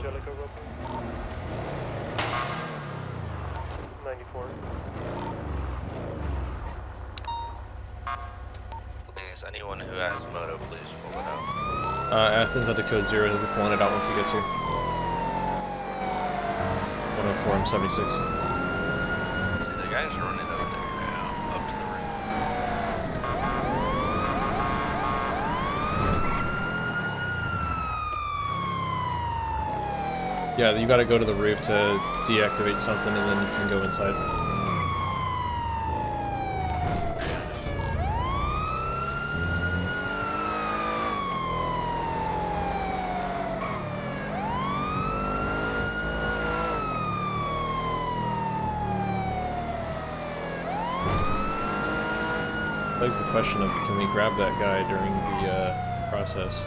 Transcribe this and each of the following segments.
Jellicoe real quick. 94. Please, anyone who has moto, please pull it out. Athens at the code 0, he'll be pulling it out once he gets here. 104, I'm 76. See, the guy's running over there now, up to the roof. Yeah, you gotta go to the roof to deactivate something and then you can go inside. Begs the question of, can we grab that guy during the process?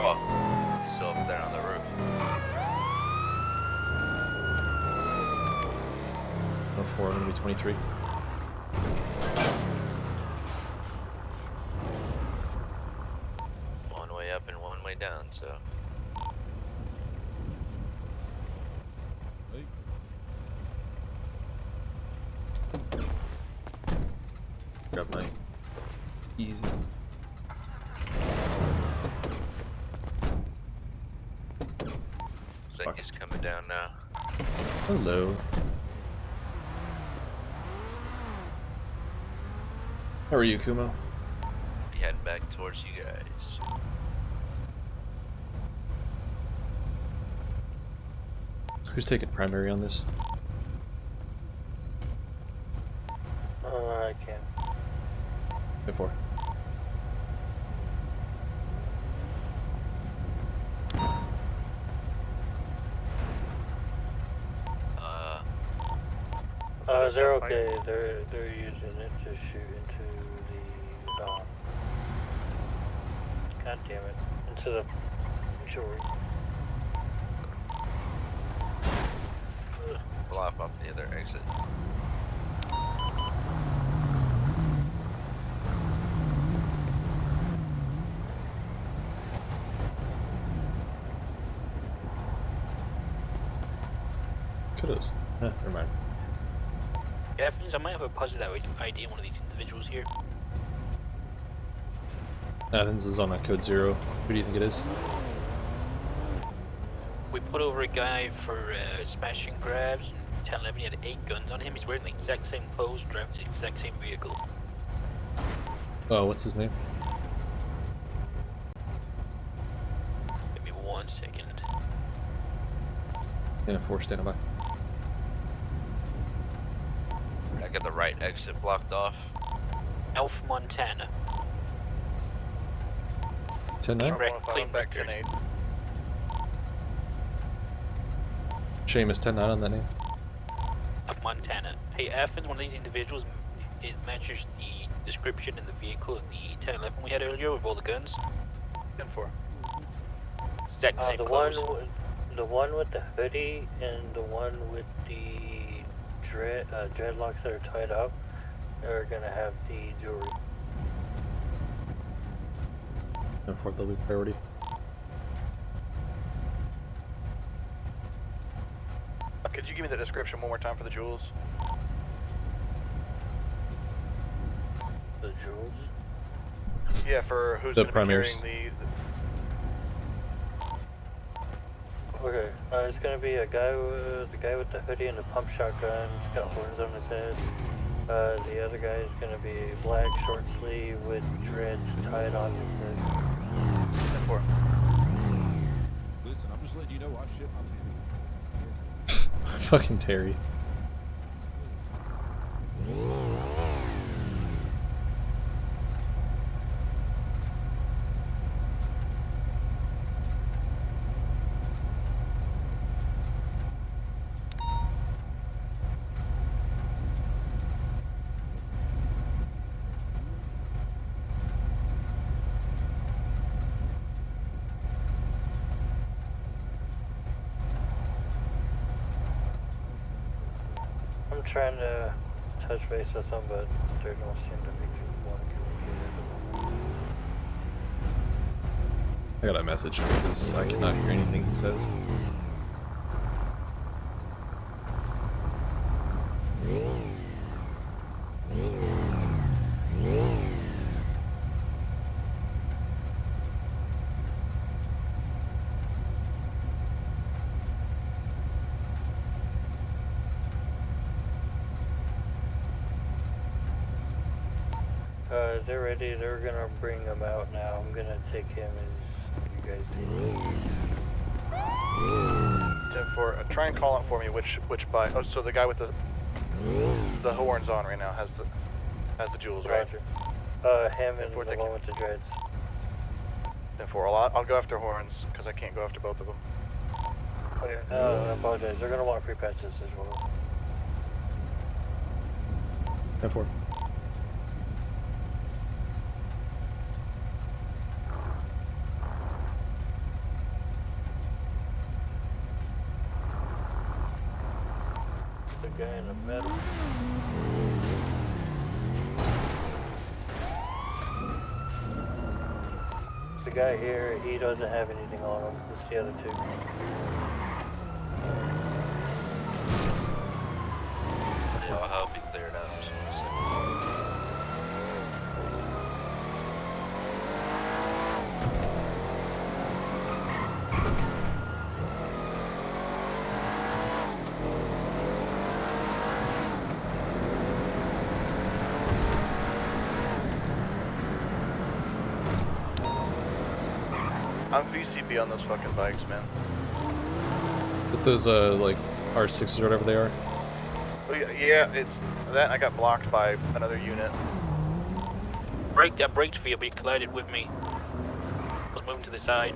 Oh, he's still up there on the roof. 104, I'm gonna be 23. One way up and one way down, so. Grab my easy. So he's coming down now. Hello. How are you, Kumo? Be heading back towards you guys. Who's taking primary on this? I can. Before. They're okay. They're using it to shoot into the God damn it, into the jewelry. Block up the other exit. Could've. Never mind. Athens, I might have a positive ID on one of these individuals here. Athens is on a code 0. Who do you think it is? We put over a guy for smashing grabs and 10-11. He had 8 guns on him. He's wearing the exact same clothes, driving the exact same vehicle. Oh, what's his name? Give me 1 second. Yeah, 4, stand by. I got the right exit blocked off. Alpha Montana. 10-9? Correct, clean back record. 10-8. Seamus 10-9 on that name. Of Montana. Hey, Athens, one of these individuals, it matches the description in the vehicle of the 10-11 we had earlier with all the guns. 10-4. Exact same The clothes. one with the hoodie and the one with the dreadlocks that are tied up are gonna have the jewelry. 10-4, they'll be priority. Could you give me the description one more time for the jewels? The jewels? Yeah, for who's The going to be primaries. carrying the... Okay, it's going to be the guy with the hoodie and the pump shotgun. He's got horns on his head. The other guy is going to be black short sleeve with dreads tied on his head. 10-4. Listen, I'm just letting you know I shit my pants. Fucking Terry. I'm trying to touch base with them, but they don't seem to be want to communicate. I got a message because I cannot hear anything he says. They're ready. They're gonna bring him out now. I'm gonna take him as you guys do. 10-4, try and call out for me which bike. Oh, so the guy with the horns on right now has the jewels, right? Roger. Him and the one with the dreads. 10-4, I'll go after horns because I can't go after both of them. Okay. I apologize. They're gonna want free patches as well. 10-4. The guy in the middle. The guy here, he doesn't have anything on him. It's the other two. Yeah, I hope he cleared out. I'm VCP on those fucking bikes, man. Put those like R6s or whatever they are. Oh, yeah, it's that and I got blocked by another unit. Brake, I braked for you, but you collided with me. Let's move to the side.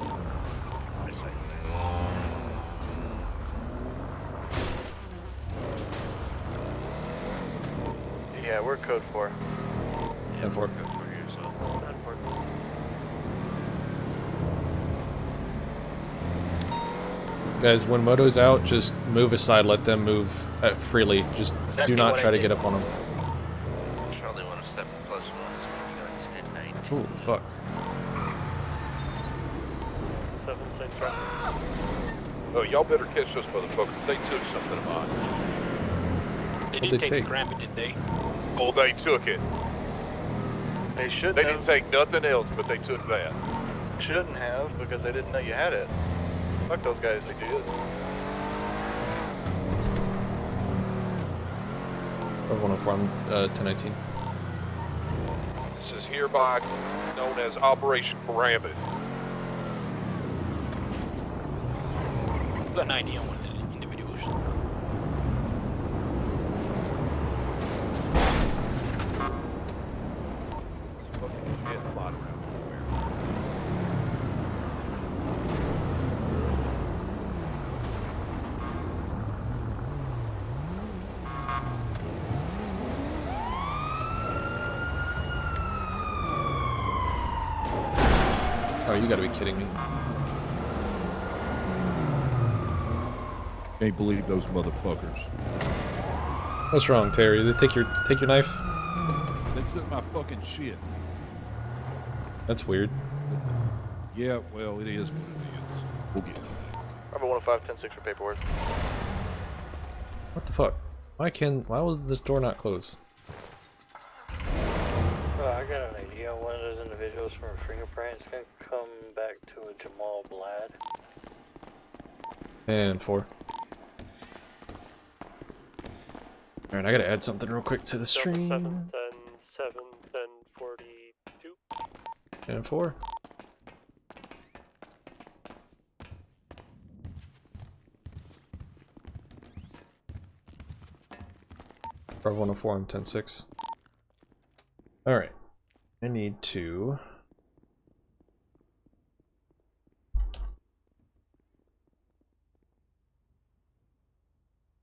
Yeah, we're code 4. Yeah, 10-4. good for you, so. Guys, when Moto's out, just move aside. Let them move freely. Just Exactly do not what try I to did. get up on them. Charlie want to step plus one, so you got 10-19. Ooh, fuck. 7-6 right. Oh, y'all better catch those motherfuckers. They took something of mine. They What'd didn't they take take? the cramp, did they? Oh, they took it. They should They have. didn't take nothing else, but they took that. Shouldn't have because they didn't know you had it. Fuck those guys. They did. Or 104 on 1019. This is hereby known as Operation Rabbit. I've got an idea on one of the individuals. Fucking shit, a lot around nowhere. Oh, you gotta be kidding me. Can't believe those motherfuckers. What's wrong, Terry? They take your knife? They took my fucking shit. That's weird. Yeah, well, it is what it is. We'll get it. Number 105-10-6 for paperwork. What the fuck? Why was this door not closed? I got an idea. One of those individuals from a fingerprint is gonna come back to a Jamal Blad. And 4. Alright, I gotta add something real quick to the stream. 7, 10, 42. And 4. Bravo 104 on 10-6. Alright. I need to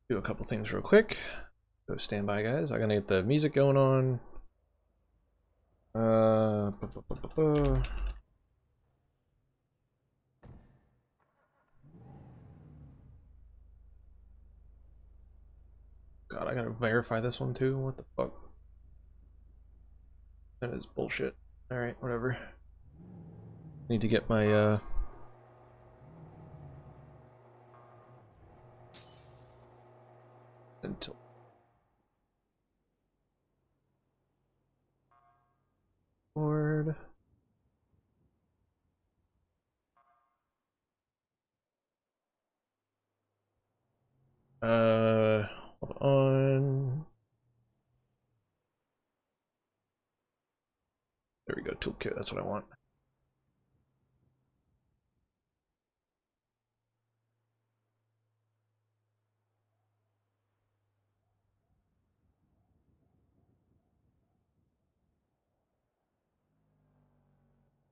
do a couple things real quick. So stand by, guys. I'm gonna get the music going on. God, I gotta verify this one too. What the fuck? That is bullshit. Alright, whatever. Need to get my card. Hold on. There we go, toolkit, that's what I want.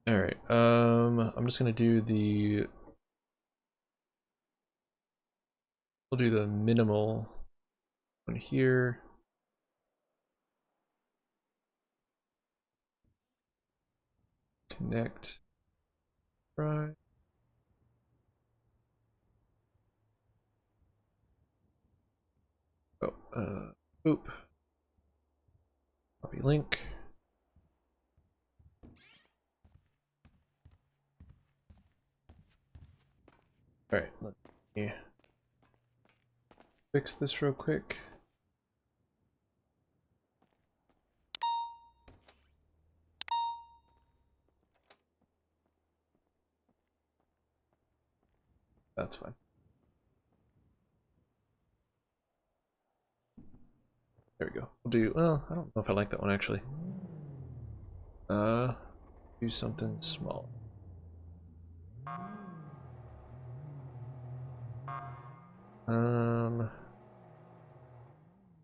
Alright, I'm just gonna do the... We'll do the minimal one here. Connect. Right. Oh, oop. Copy link. Alright, let me fix this real quick. That's fine. There we go. We'll do, well, I don't know if I like that one actually. Do something small.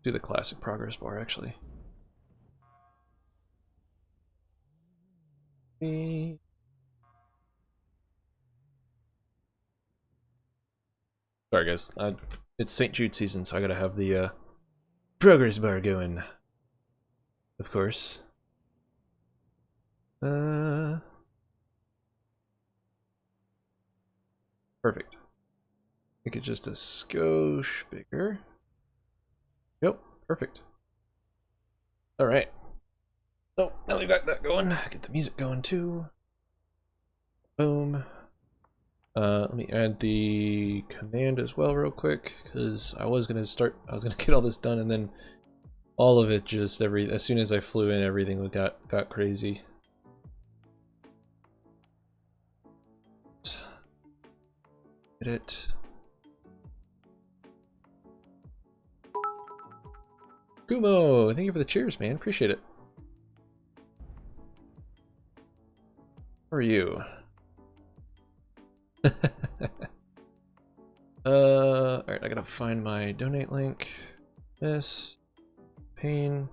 Do the classic progress bar actually. Sorry guys, it's St. Jude season, so I gotta have the progress bar going. Of course. Perfect. Make it just a skosh bigger. Yep, perfect. Alright. So, now we got that going. Get the music going too. Boom. Let me add the command as well real quick, because I was gonna get all this done and then all of it just as soon as I flew in, everything got crazy. Hit it. Kumo, thank you for the cheers, man. Appreciate it. How are you? Alright, I gotta find my donate link. This. Pain.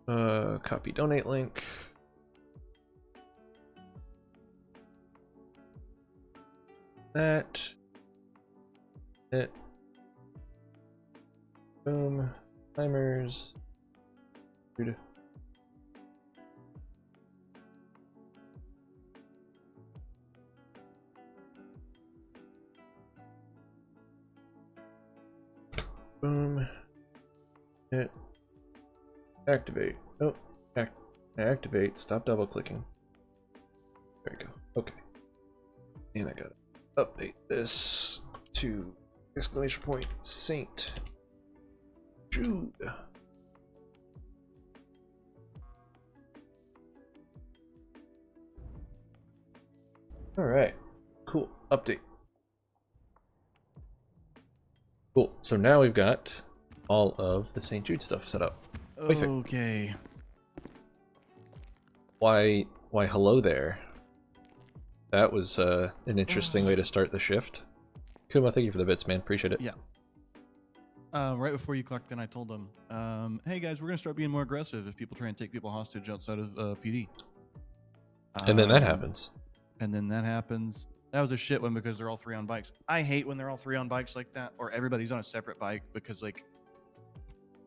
Copy donate link. That. It. Boom. Timers. Dude. Boom. Hit. Activate. Oh, activate. Stop double clicking. There we go. Okay. And I gotta update this to exclamation point St. Jude. Alright. Cool. Update. Cool. So now we've got all of the St. Jude stuff set up. Perfect. Okay. Why hello there. That was an interesting way to start the shift. Kuma, thank you for the bits, man. Appreciate it. Yeah. Right before you clocked in, I told them, hey guys, we're going to start being more aggressive if people try and take people hostage outside of PD. And then that happens. And then that happens. That was a shit one because they're all three on bikes. I hate when they're all three on bikes like that, or everybody's on a separate bike because, like,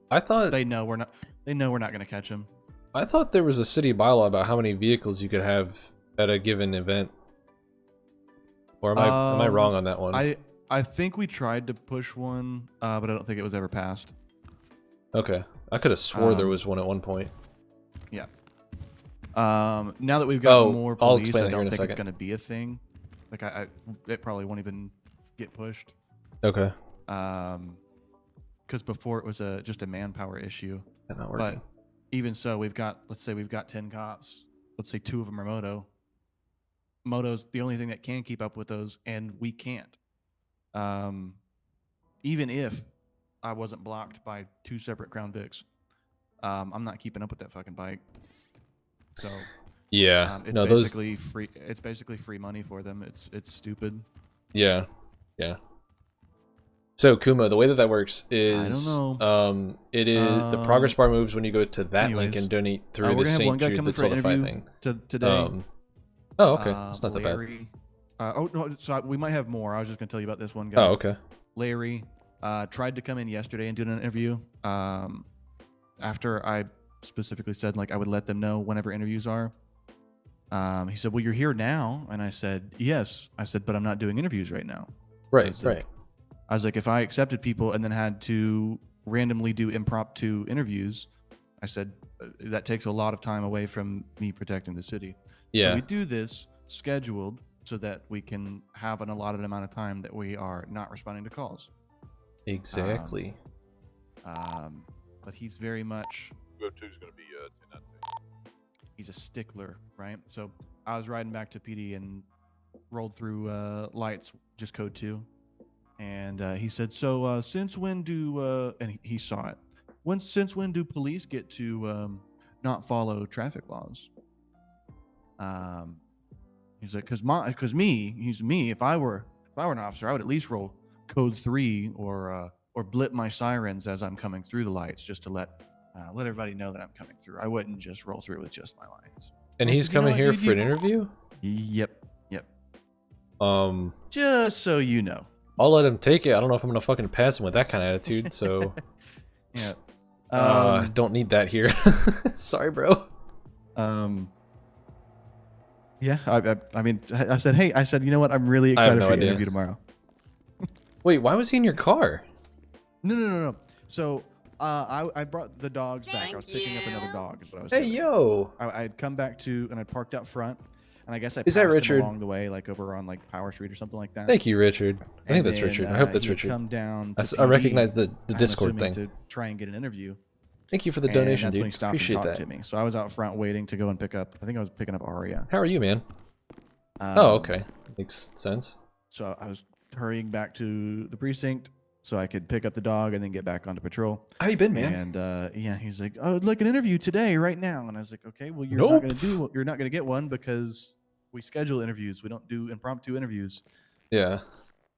I thought they know we're not going to catch them. I thought there was a city bylaw about how many vehicles you could have at a given event. Or am I wrong on that one? I think we tried to push one, but I don't think it was ever passed. Okay. I could have swore there was one at one point. Yeah. Now that we've got more I'll police, explain I that here in don't a think it's second. going to be a thing. Like, it probably won't even get pushed. Okay. Because before it was just a manpower issue. That's not working. But even so, let's say we've got 10 cops. Let's say 2 of them are moto. Moto's the only thing that can keep up with those, and we can't. Even if I wasn't blocked by 2 separate Crown Vics, I'm not keeping up with that fucking bike. So Yeah. it's No, basically free. It's basically free money for them. It's stupid. Yeah. Yeah. So Kuma, the way that works is, I don't know. it is the progress bar moves when you go to that link anyways, and donate through we're the gonna have one St. guy Jude coming the for an Tiltify interview thing. today. Oh, okay. That's not that bad. Larry. Oh no, so we might have more. I was just gonna tell you about this one guy. Oh, okay. Larry tried to come in yesterday and do an interview. After I specifically said like I would let them know whenever interviews are. He said, "Well, you're here now," and I said, "Yes." I said, "But I'm not doing interviews right now." Right, right. I was like, if I accepted people and then had to randomly do impromptu interviews, I said that takes a lot of time away from me protecting the city. Yeah. So we do this scheduled so that we can have an allotted amount of time that we are not responding to calls. Exactly. But he's very much. Go to is going to be 10 He's a stickler, right? So I was riding back to PD and rolled through lights, just code 2. And he said, so since when do, and he saw it, since when do police get to not follow traffic laws? He's like, he's me, if I were an officer, I would at least roll code 3 or blip my sirens as I'm coming through the lights just to let everybody know that I'm coming through. I wouldn't just roll through with just my lights. And he's coming here for an interview? Yep. Yep. Just so you know. I'll let him take it. I don't know if I'm gonna fucking pass him with that kind of attitude, so... Yeah. Don't need that here. Sorry, bro. Yeah, I mean, I said, hey, you know what? I'm really excited for the interview tomorrow. Wait, why was he in your car? No. So, I brought the dogs back. I was picking up another dog. Is what I was doing. Yo! I'd come back to, and I parked out front, and I guess I Is that passed Richard? him along the way, like over on like Power Street or something like that. Thank you, Richard. I think that's then, Richard. I hope that's he would Richard. Come down. To I PD, recognize the I'm Discord assuming thing. to try and get an interview. Thank you for the And donation, that's dude. when he stopped Appreciate and talked that. to me. So I was out front waiting to go and pick up. I think I was picking up Aria. How are you, man? Oh, okay. Makes sense. So I was hurrying back to the precinct so I could pick up the dog and then get back onto patrol. How you been, man? And yeah, he's like, "Oh, I'd like an interview today, right now." And I was like, "Okay, well, you're not gonna get one because we schedule interviews. We don't do impromptu interviews." Yeah.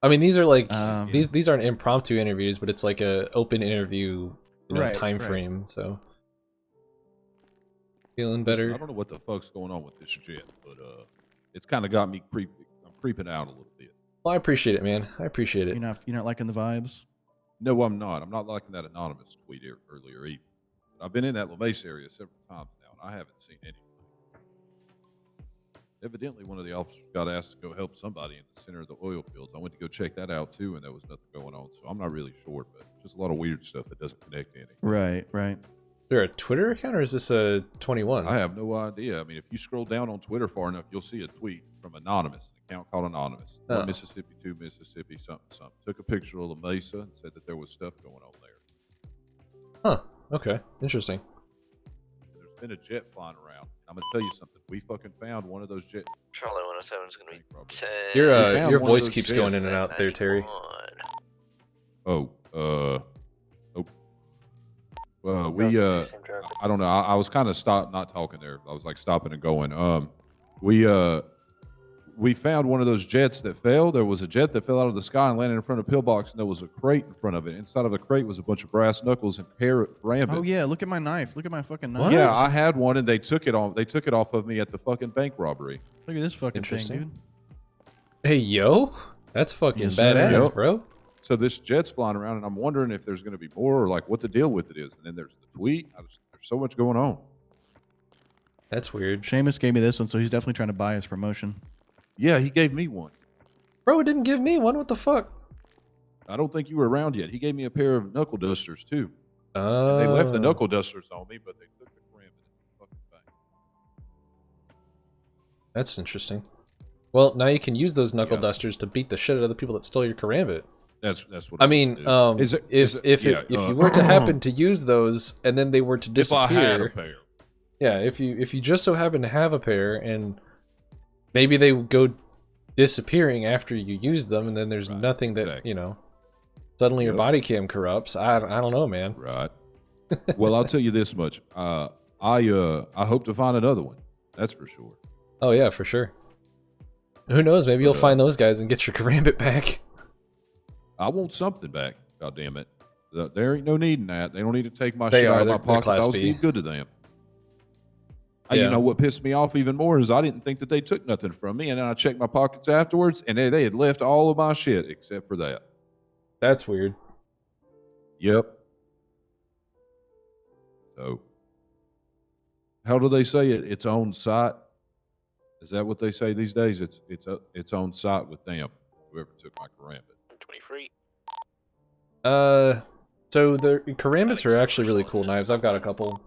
I mean, these are like these aren't impromptu interviews, but it's like a open interview, time frame. So feeling better. Listen, I don't know what the fuck's going on with this jet, but it's kind of got me creeping out a little bit. Well, I appreciate it, man. I appreciate it. You're not liking the vibes? No, I'm not. I'm not liking that anonymous tweet earlier either. But I've been in that La Mesa area several times now, and I haven't seen anything. Evidently, one of the officers got asked to go help somebody in the center of the oil fields. I went to go check that out too, and there was nothing going on. So I'm not really sure, but just a lot of weird stuff that doesn't connect to anything. Right. Is there a Twitter account, or is this a 21? I have no idea. I mean, if you scroll down on Twitter far enough, you'll see a tweet from Anonymous, an account called Anonymous. Oh. 1 Mississippi, 2 Mississippi, something. Took a picture of La Mesa and said that there was stuff going on there. Huh. Okay. Interesting. And there's been a jet flying around. I'm going to tell you something. We fucking found one of those jets. Charlie 107 is going to be 10. Your one of voice those keeps jets going in and out there, Terry. I don't know. I was kind of not talking there. I was like stopping and going. We found one of those jets that fell. There was a jet that fell out of the sky and landed in front of a pillbox, and there was a crate in front of it. Inside of the crate was a bunch of brass knuckles and carrot rabbit. Oh yeah, look at my knife. Look at my fucking knife. What? Yeah, I had one, and they took it off of me at the fucking bank robbery. Look at this fucking thing, Interesting. dude. Hey, yo. That's fucking Yes, sir. badass, Yep. bro. So this jet's flying around, and I'm wondering if there's going to be more, or like what the deal with it is. And then there's the tweet. There's so much going on. That's weird. Seamus gave me this one, so he's definitely trying to buy his promotion. Yeah, he gave me one. Bro, it didn't give me one. What the fuck? I don't think you were around yet. He gave me a pair of knuckle dusters too. And they left the knuckle dusters on me, but they took the cram in the fucking bank. That's interesting. Well, now you can use those knuckle Yeah. dusters to beat the shit out of the people that stole your karambit. That's what I I'm gonna mean, do. if you were to happen to use those and then they were to if I had a disappear, pair, yeah, if you just so happen to have a pair and maybe they go disappearing after you use them, and then there's Right, nothing that exactly. you know. Suddenly your Yep. body cam corrupts. I don't know, man. Right. Well, I'll tell you this much. I hope to find another one. That's for sure. Oh yeah, for sure. Who knows? Maybe you'll But, find those guys and get your karambit back. I want something back. God damn it. There ain't no need in that. They don't need to take my They shit out are. of my They're pockets. Class I was B. being good to them. Yeah. You know what pissed me off even more is I didn't think that they took nothing from me, and then I checked my pockets afterwards, and they had left all of my shit except for that. That's weird. Yep. So, how do they say it? It's on site. Is that what they say these days? It's on site with them. Whoever took my karambit. 23. So the karambits are actually really cool knives. I've got a couple.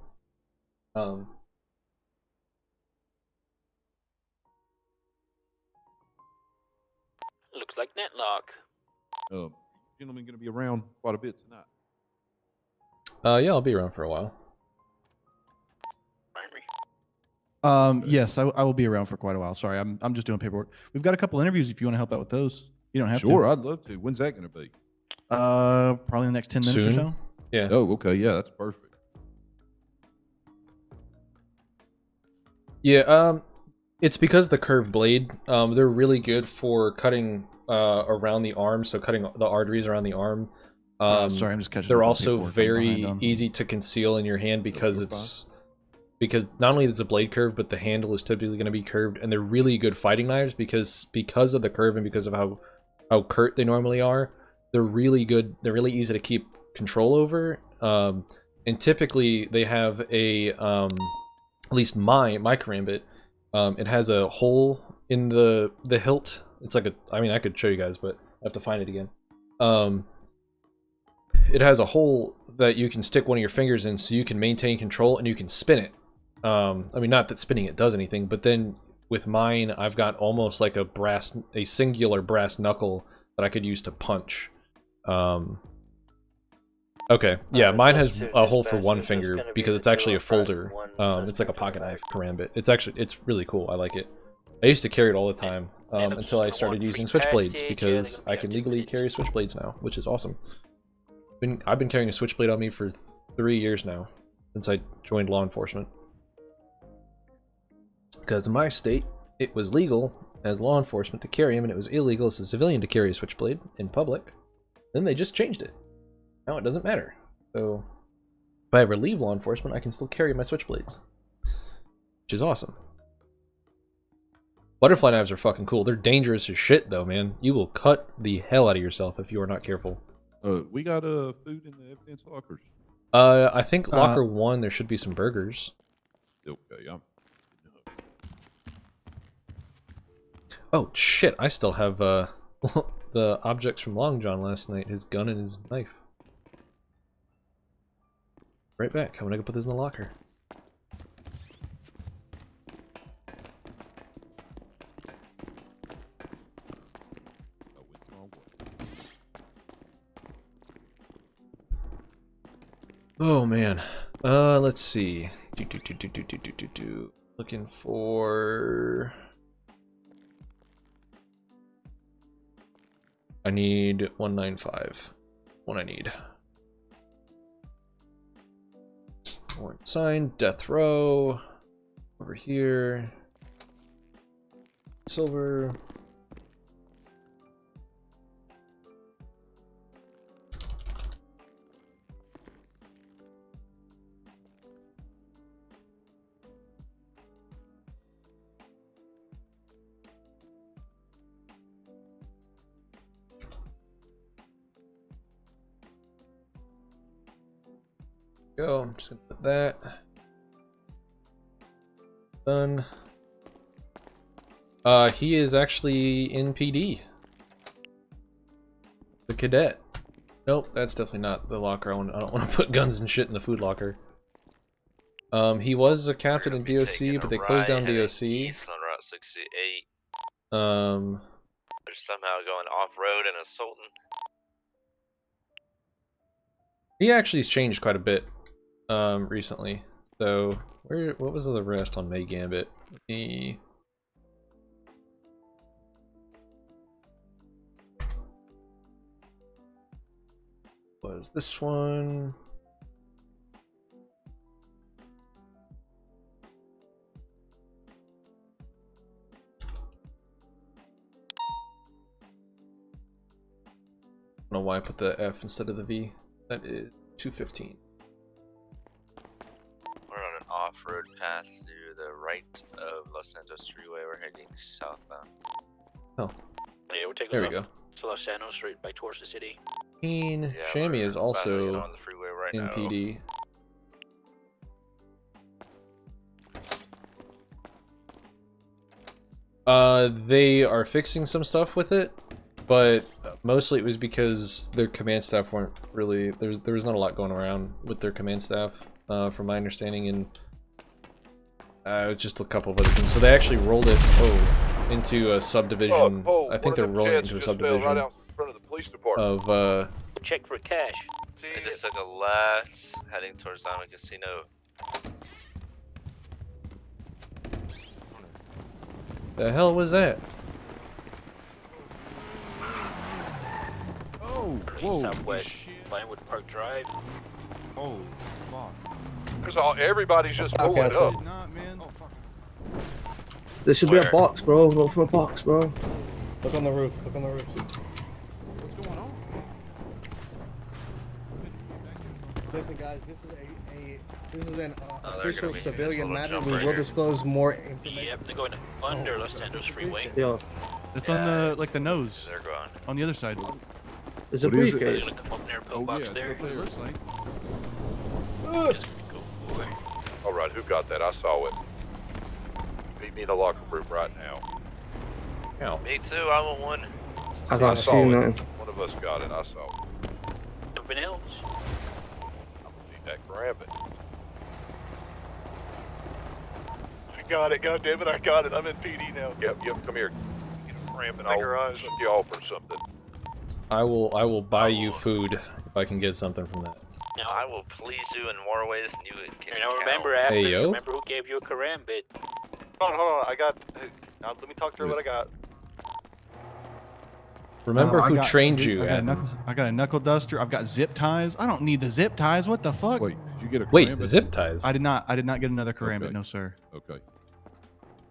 Looks like netlock. Gentlemen, going to be around quite a bit tonight. Yeah, I'll be around for a while. Primary. Yes, I will be around for quite a while. Sorry, I'm just doing paperwork. We've got a couple interviews if you want to help out with those. You don't have Sure, to. I'd love to. When's that going to be? Probably in the next 10 minutes or Soon. so. Yeah. Oh, okay. Yeah, that's perfect. Yeah, it's because the curved blade, they're really good for cutting around the arm, so cutting the arteries around the arm. Sorry, I'm just catching up They're on also paperwork I'm very behind on. easy to conceal in your hand because you're because not only is the blade curved, but the handle is typically going to be curved, and they're really good fighting knives because of the curve and because of how curt they normally are. They're really good. They're really easy to keep control over. And typically they have a at least my karambit. It has a hole in the hilt. It's like I mean, I could show you guys, but I have to find it again. It has a hole that you can stick one of your fingers in so you can maintain control and you can spin it. I mean, not that spinning it does anything, but then with mine, I've got almost like a singular brass knuckle that I could use to punch. Okay, yeah, mine has a hole for one finger because it's actually a folder. It's like a pocket knife karambit. It's really cool. I like it. I used to carry it all the time until I started using switchblades because I can legally carry switchblades now, which is awesome. I've been carrying a switchblade on me for 3 years now since I joined law enforcement. Because in my state, it was legal as law enforcement to carry them, and it was illegal as a civilian to carry a switchblade in public. Then they just changed it. Now it doesn't matter. So if I ever leave law enforcement, I can still carry my switchblades, which is awesome. Butterfly knives are fucking cool. They're dangerous as shit, though, man. You will cut the hell out of yourself if you are not careful. We got food in the evidence lockers. I think locker 1 there should be some burgers. Okay, Oh shit! I still have the objects from Long John last night. His gun and his knife. Right back. I'm gonna go put this in the locker. Oh man. Let's see. Looking for. I need 195. What I need. Warrant signed. Death row. Over here. Silver. Go. I'm just gonna put that. Done. He is actually in PD. The cadet. Nope, that's definitely not the locker. I don't want to put guns and shit in the food locker. He was a captain in DOC, but they closed down DOC. East on Route 68. Um, They're somehow going off-road and assaulting. He actually has changed quite a bit recently. So what was the rest on May Gambit? Was this one? I don't know why I put the F instead of the V. That is 215. We're on an off-road path to the right of Los Santos Freeway. We're heading southbound. Oh. Yeah, we're taking There we left go. to Los Santos, straight back towards the city. Chamois we're is about to get also on the freeway right in now. PD. They are fixing some stuff with it, but mostly it was because their command staff weren't really there was not a lot going around with their command staff, from my understanding, and just a couple of other things. So they actually rolled it into a subdivision. I think they're rolling it into a subdivision right out in front of the police department. of Check for cash. I just took a left, heading towards Diamond Casino. the hell was that? Oh, Southwest Vinewood Park Drive. Oh, fuck. There's everybody's just pulling Okay, so- up. Not, man. Oh, fuck. There should be Where? a box, bro. Look for a box, bro. Look on the roof. Look on the roof. What's going on? Listen, guys. This is an they're official gonna be civilian little matter. jump We right will here. disclose more information. Yep, they're going under Los Santos Freeway. Yo, It's on the, like, the nose. They're going. On the other side. there's a What is it? They're briefcase. gonna come up near a Oh, pillbox yeah, there. it's up there. Looks like. Just go for it. All right, who got that? I saw it. Meet me in the locker room right now. Me too, I want one. I I can't saw see it. nothing. One of us got it. I saw it. Something else? Need that grab it. I got it. God damn it! I got it. I'm in PD now. Yep. Come here. Get a cramp and I'll send you off or something. I will buy you food if I can get something from that. Now, I will please you in more ways than you can now count. remember, Athens, Hey, yo. remember who gave you a karambit. Hold on. I got. Now let me talk to her. What I got. Remember I who got- trained you, I got, a Athens? I got a knuckle duster. I've got zip ties. I don't need the zip ties. What the fuck? Wait, did you get a Wait, cramp? zip ties. I did not get another karambit. Okay. No, sir. Okay,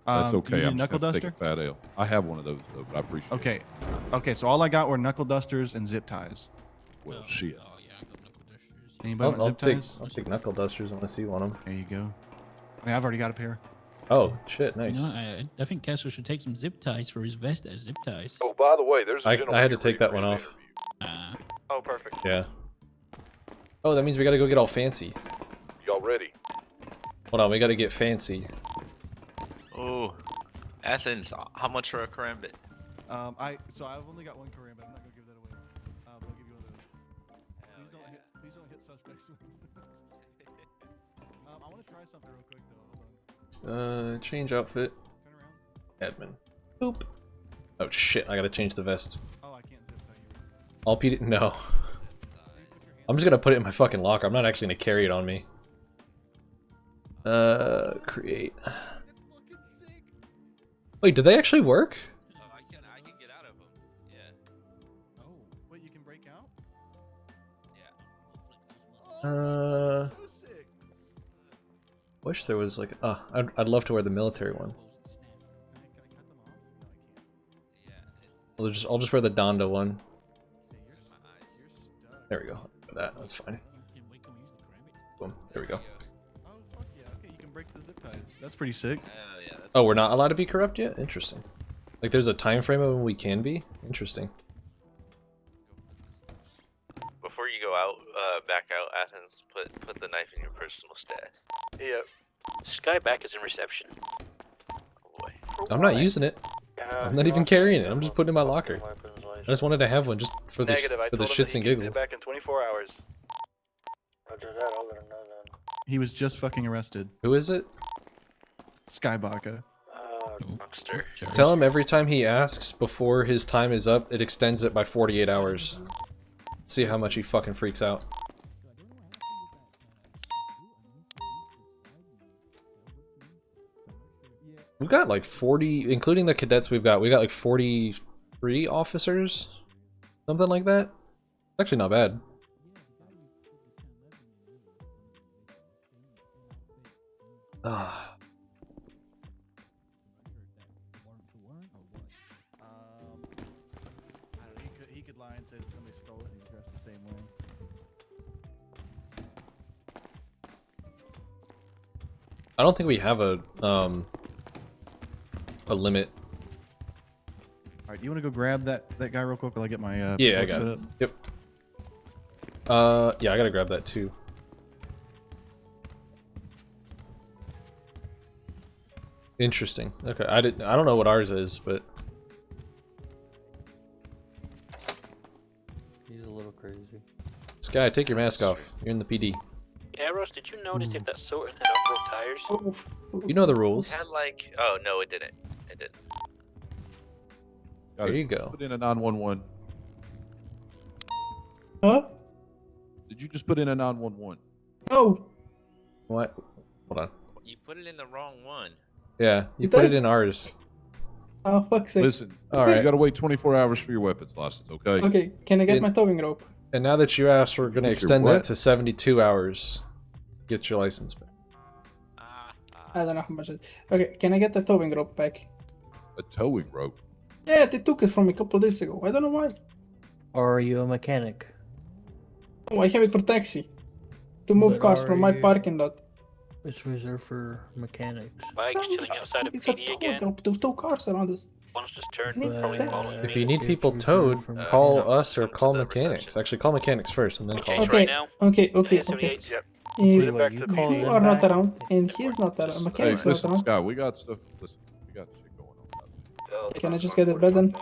that's Do okay. you need a I'm just knuckle gonna duster? take a fat L. I have one of those though, but I appreciate it. Okay. Okay, so all I got were knuckle dusters and zip ties. Well, shit. Oh yeah, I got knuckle dusters. Anybody want zip ties? I'll take knuckle dusters unless you want them. There you go. I mean, I've already got a pair. Oh shit, nice. You know, I think Castle should take some zip ties for his vest as zip ties. Oh, by the way, there's a I gentleman had to here take ready that one for off. an interview. Oh, perfect. Yeah. Oh, that means we gotta go get all fancy. Y'all ready? Hold on, we gotta get fancy. Oh, Athens, how much for a karambit? So I've only got one karambit. I'm not gonna give that away. But I'll give you one of those. Please don't hit suspects. I want to try something real quick though. Hold on. Change outfit. Turn around. Admin. Boop. Oh shit, I gotta change the vest. Oh, I can't zip tie you. All PD. No. I'm just gonna put it in my fucking locker. I'm not actually gonna carry it on me. Create. Wait, do they actually work? I can get out of them. Yeah. Oh, Wait, you can break out? Yeah. So sick. Wish there was like. I'd love to wear the military one. close and snap. Can I cut them off? No, I can't. Yeah. It's I'll just wear the Donda one. Hey, my eyes. you're stuck. There we go. That's fine. Wait, can we use the karambit? Boom. There we go. Oh, fuck yeah. Okay, you can break the zip ties. That's pretty sick. Oh yeah. That's Oh, we're not allowed to be corrupt yet? Interesting. Like, there's a time frame of when we can be? Interesting. Before you go out, back out, Athens, put the knife in your personal stash. Yep. Skyback is in reception. Oh boy. I'm not using it. I'm not even carrying it. I'm just putting it in my locker. Weapons license. I just wanted to have one just for the, Negative. I for the told him shits that and he can get giggles. it back in 24 hours. Roger that, I'll let him know then. He was just fucking arrested. Who is it? Skybaka. Youngster. Sorry. Tell him every time he asks before his time is up, it extends it by 48 hours. See how much he fucking freaks out. Do I do We've got like 40, including the cadets we got like 43 officers, something like that. Actually, not bad. Ah. I don't know, he could lie and say that somebody stole it and he's dressed the same way. I don't think we have a limit. All right, do you want to go grab that guy real quick while I get my Yeah, I paperwork got set it. up? Yep. Yeah, I gotta grab that too. Interesting. Okay, I don't know what ours is, but He's a little crazy. Sky, take your mask off. You're in the PD. Eros, did you notice if that Sultan had off-road tires? You know the rules. Had like, oh no, it didn't. It didn't. Got There it. you Just go. Put in a 911. Huh? Did you just put in a 911? Oh. What? Hold on. You put it in the wrong one. Yeah, you You put it did? in ours. Oh, fuck's sake. Listen, All you right. gotta wait 24 hours for your weapons license, okay? Okay, can I get In- my towing rope? And now that you asked, we're gonna You're extend what? that to 72 hours. Get your license back. I don't know how much it is. Okay, can I get the towing rope back? A towing rope. Yeah, they took it from me a couple of days ago. I don't know why. Or are you a mechanic? Oh, I have it for taxi. To move But cars are from my you- parking lot. It's reserved for mechanics. Bikes chilling outside of It's a PD towing again. rope to tow cars around this. One's just turned. But, Probably calling If me. you need people It's towed, reserved for call mechanics. us or Come to call the mechanics. reception. Actually, call mechanics first, and then Okay, call. so Okay, right now. okay, okay, Yeah, 78. okay. Yep. And Put it back to you the call PD. you them are not back. around, and he's not around. Hey, Mechanic's not listen, around. Scott, we got stuff. Listen, we got shit going on. Can I just get it bed then?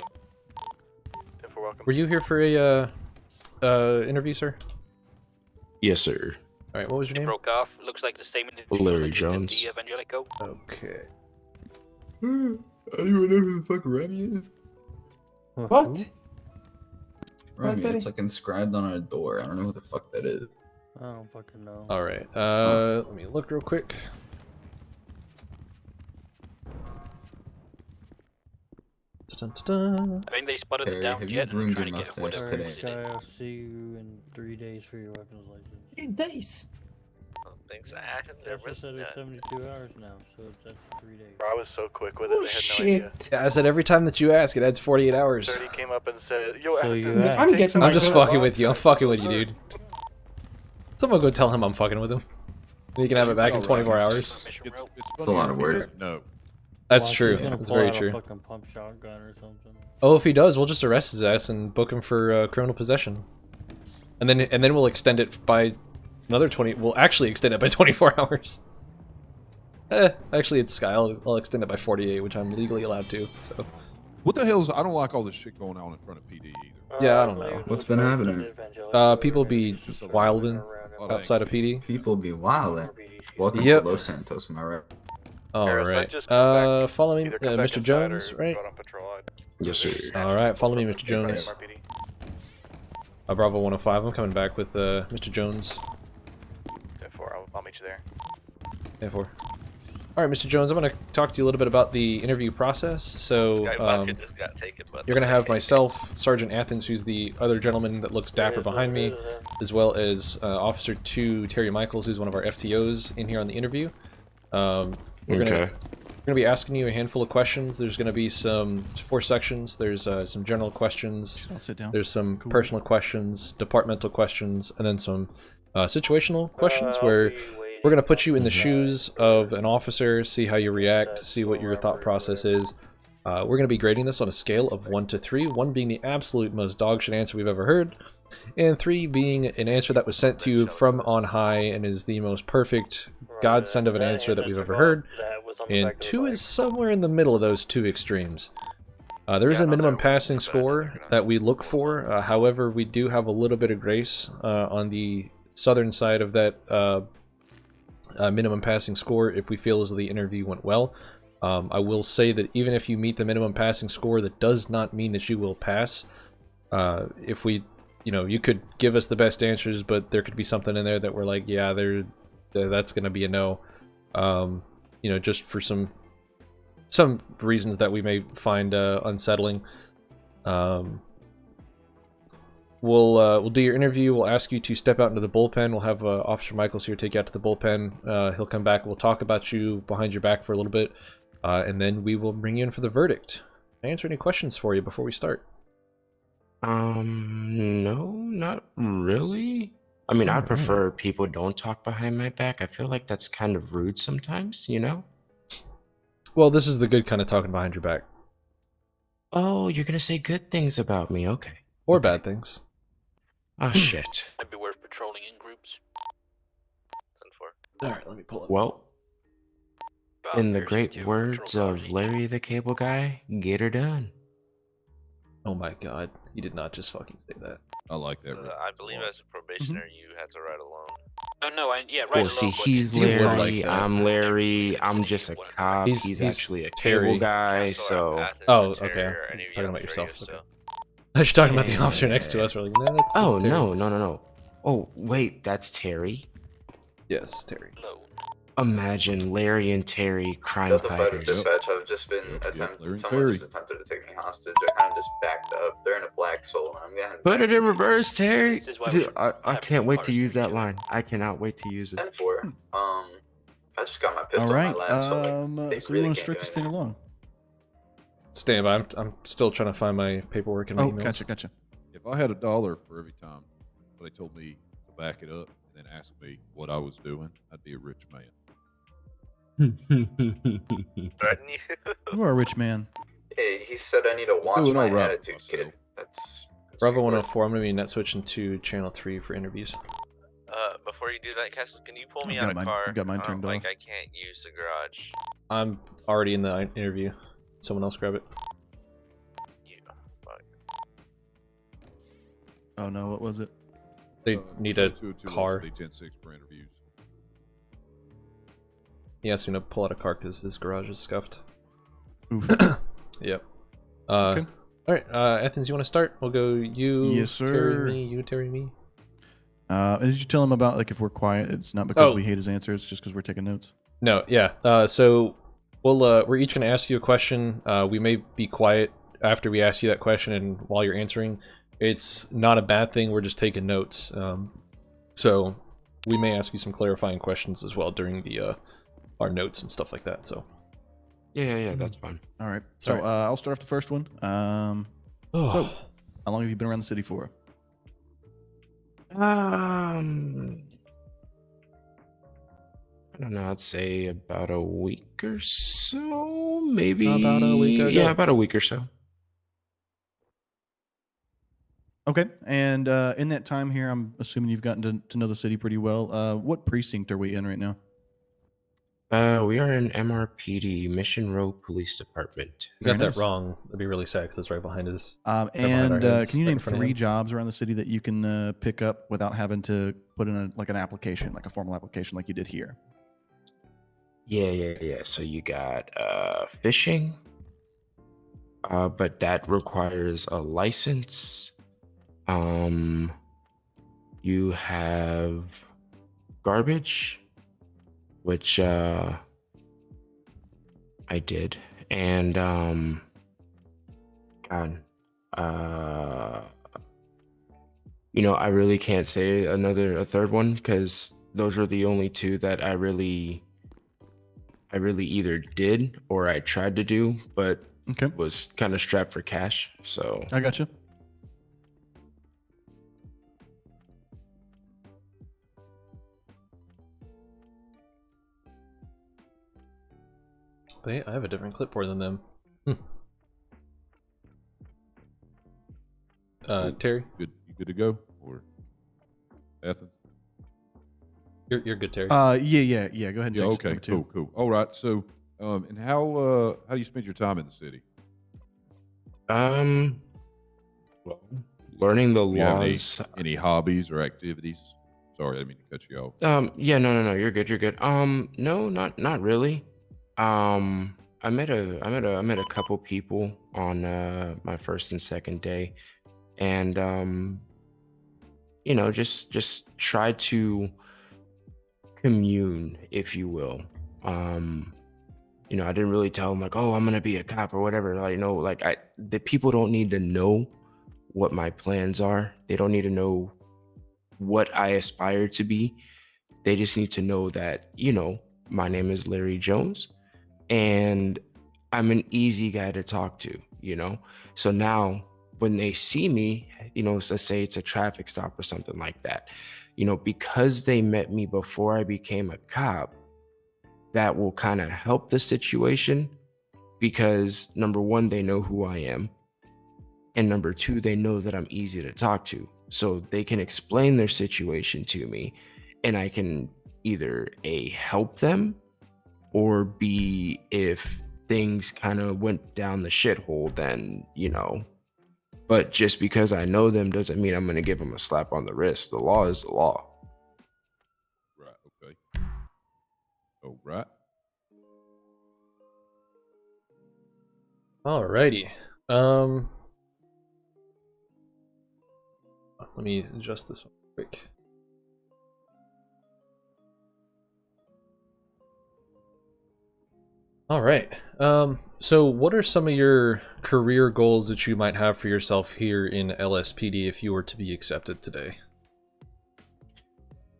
If we're welcome. Were you here for a interview, sir? Yes, sir. All right. What was your It name? broke off. Looks like the same individual Larry that did Jones. the Evangelico. Okay. Anyone know who the fuck Remy is? What? Remy, Betty? it's like inscribed on a door. I don't know who the fuck that is. I don't fucking know. All right. Let me look real quick. Dun-dun-dun-dun. I think they spotted the Harry, down have you jet and groomed trying to your get mustache whatever. today? was in it. I'll see you in 3 days for your weapons license. 8 days. Things that happened. There That's was said it's none. 72 hours now, so that's 3 days. Bro, I was so quick with it. Oh They had no idea. shit. Yeah, I said every time that you ask, it adds 48 hours. 30 came up and said, "Yo, So after you that, asked. I'm take getting some I'm just of the fucking with you. I'm box fucking out." with you, dude. Someone go tell him I'm fucking with him. And he can have it back in 24 hours. Mission It's, rope. it's a funny lot of if he work. doesn't know. That's Watch, true. he's gonna That's pull very out true. A fucking pump shotgun or something. Oh, if he does, we'll just arrest his ass and book him for criminal possession. And then we'll extend it by another 20. We'll actually extend it by 24 hours. Actually, it's Sky. I'll extend it by 48, which I'm legally allowed to. So What the hell's? I don't like all this shit going on in front of PD either. Yeah, I don't know. What's been happening? people be wilding Oh, outside of PD. People be wildin'. Welcome Yep. to Los Santos, am I right? All Harris, I right. just come back- Follow me, either come back Mr. inside Jones. or Right. go out on patrol. Yes, sir. All right. Follow me, Mr. Jones. MRPD. Bravo 105. I'm coming back with Mr. Jones. 10-4, I'll meet you there. 10-4. All right, Mr. Jones. I'm going to talk to you a little bit about the interview process. So Guy vodka just got taken, but you're going to have myself, Sergeant Athens, who's the other gentleman that looks dapper behind me, as well as Officer 2 Terry Michaels, who's one of our FTOs, in here on the interview. We're gonna be asking you a handful of questions. There's gonna be some 4 sections. There's some general questions. I'll sit down. There's some Cool. personal questions, departmental questions, and then some situational questions where we're gonna put you in the shoes of an officer, see how you react, see what your thought process is. We're gonna be grading this on a scale of 1 to 3. 1 being the absolute most dogshit answer we've ever heard, and 3 being an answer that was sent to you from on high and is the most perfect godsend of an answer that we've ever heard. And 2 is somewhere in the middle of those 2 extremes. There is a minimum passing score that we look for. However, we do have a little bit of grace on the southern side of that minimum passing score if we feel as though the interview went well. I will say that even if you meet the minimum passing score, that does not mean that you will pass. If we, you could give us the best answers, but there could be something in there that we're like, yeah, that's going to be a no. Just for some some reasons that we may find unsettling. We'll do your interview. We'll ask you to step out into the bullpen. We'll have Officer Michaels here take you out to the bullpen. He'll come back. We'll talk about you behind your back for a little bit, and then we will bring you in for the verdict. Can I answer any questions for you before we start? No, not really. I mean, I'd prefer people don't talk behind my back. I feel like that's kind of rude sometimes, you know? Well, this is the good kind of talking behind your back. Oh, you're gonna say good things about me, okay. Or bad things. Oh, shit. Might be worth patrolling in groups. Alright, let me pull it. Well, in the great words of Larry the Cable Guy, get her done. Oh my god, you did not just fucking say that. I like that. I believe as a probationer, you had to ride alone. Oh no, right Well, alone. see, but he's You would Larry, like that. I'm Larry, I'm just a cop, he's actually a Terry. cable guy, so... Oh, okay. Talking about yourself. Okay. I was talking about the officer next to us. We're like, no, that's Oh, Terry. no. Oh, wait, that's Terry? Yes, Terry. Imagine Larry and Terry, crime Delta Fighter fighters. Dispatch, I've just been Larry and someone Terry. just attempted to take me hostage. They're kind of just backed up. They're in a black soul, and I'm getting Put it in reverse, Terry. This is why Dude, we I can't wait to use that line. I cannot wait to use it. 10-4. I just got my pistol All in right. my lap, so like, So we want to stretch this thing along. Stand by. I'm still trying to find my paperwork and my emails. Gotcha. If I had $1 for every time they told me to back it up and then asked me what I was doing, I'd be a rich man. You are a rich man. Hey, he said I need to watch Doing my all right attitude, kid. That's Bravo 104, I'm going to be net switching to channel 3 for interviews. Before you do that, Castle, can you pull me I've out got of mine- car? I've got mine turned like off. I can't use the garage. I'm already in the interview. Someone else grab it. Oh no, what was it? They need a 202 car. 10-6 for interviews. He asked me to pull out a car because his garage is scuffed. Oof. Yep. Okay. Alright, Athens, you want to start? We'll go you, Yes, sir. Terry, me, you, Terry, me. And did you tell him about like if we're quiet, it's not because Oh. we hate his answers, it's just because we're taking notes? No, yeah. So we're each going to ask you a question. We may be quiet after we ask you that question and while you're answering. It's not a bad thing. We're just taking notes. So we may ask you some clarifying questions as well during the our notes and stuff like that. So Yeah, that's fine. All right. So All right. I'll start off the first one. So how long have you been around the city for? I don't know. I'd say about a week or so, maybe. About a week ago. Yeah, about a week or so. Okay. And in that time here, I'm assuming you've gotten to know the city pretty well. What precinct are we in right now? We are in MRPD, Mission Row Police Department. You got Very that nice. wrong. That'd be really sad because it's right behind us. And behind our heads, can you right in name front of 3 him. jobs around the city that you can pick up without having to put in an application, like a formal application like you did here? Yeah. So you got fishing, but that requires a license. You have garbage, which I did, and God, I really can't say a third one because those are the only 2 that I really either did or I tried to do, but was kind of strapped for cash. So I gotcha. I have a different clipboard than them. Terry? You good to go? Or Athens? You're good, Terry. Yeah. Go ahead and Yeah, take okay, number 2. cool. All right, so, and how do you spend your time in the city? well, learning the Do you have laws. any hobbies or activities? Sorry, I didn't mean to cut you off. Yeah, no, you're good. No, not really. I met a couple people on my first and second day, and just try to commune, if you will. You know, I didn't really tell them like, oh, I'm gonna be a cop or whatever. Like, you know, like the people don't need to know what my plans are. They don't need to know what I aspire to be. They just need to know that, you know, my name is Larry Jones and I'm an easy guy to talk to, you know? So now when they see me, you know, let's say it's a traffic stop or something like that, you know, because they met me before I became a cop, that will kind of help the situation because number one, they know who I am. And number two, they know that I'm easy to talk to. So they can explain their situation to me and I can either A, help them, or B, if things kind of went down the shithole, then, you know, but just because I know them doesn't mean I'm going to give them a slap on the wrist. The law is the law. Right. Okay. All right. Alrighty. Let me adjust this one quick. All right. So what are some of your career goals that you might have for yourself here in LSPD if you were to be accepted today?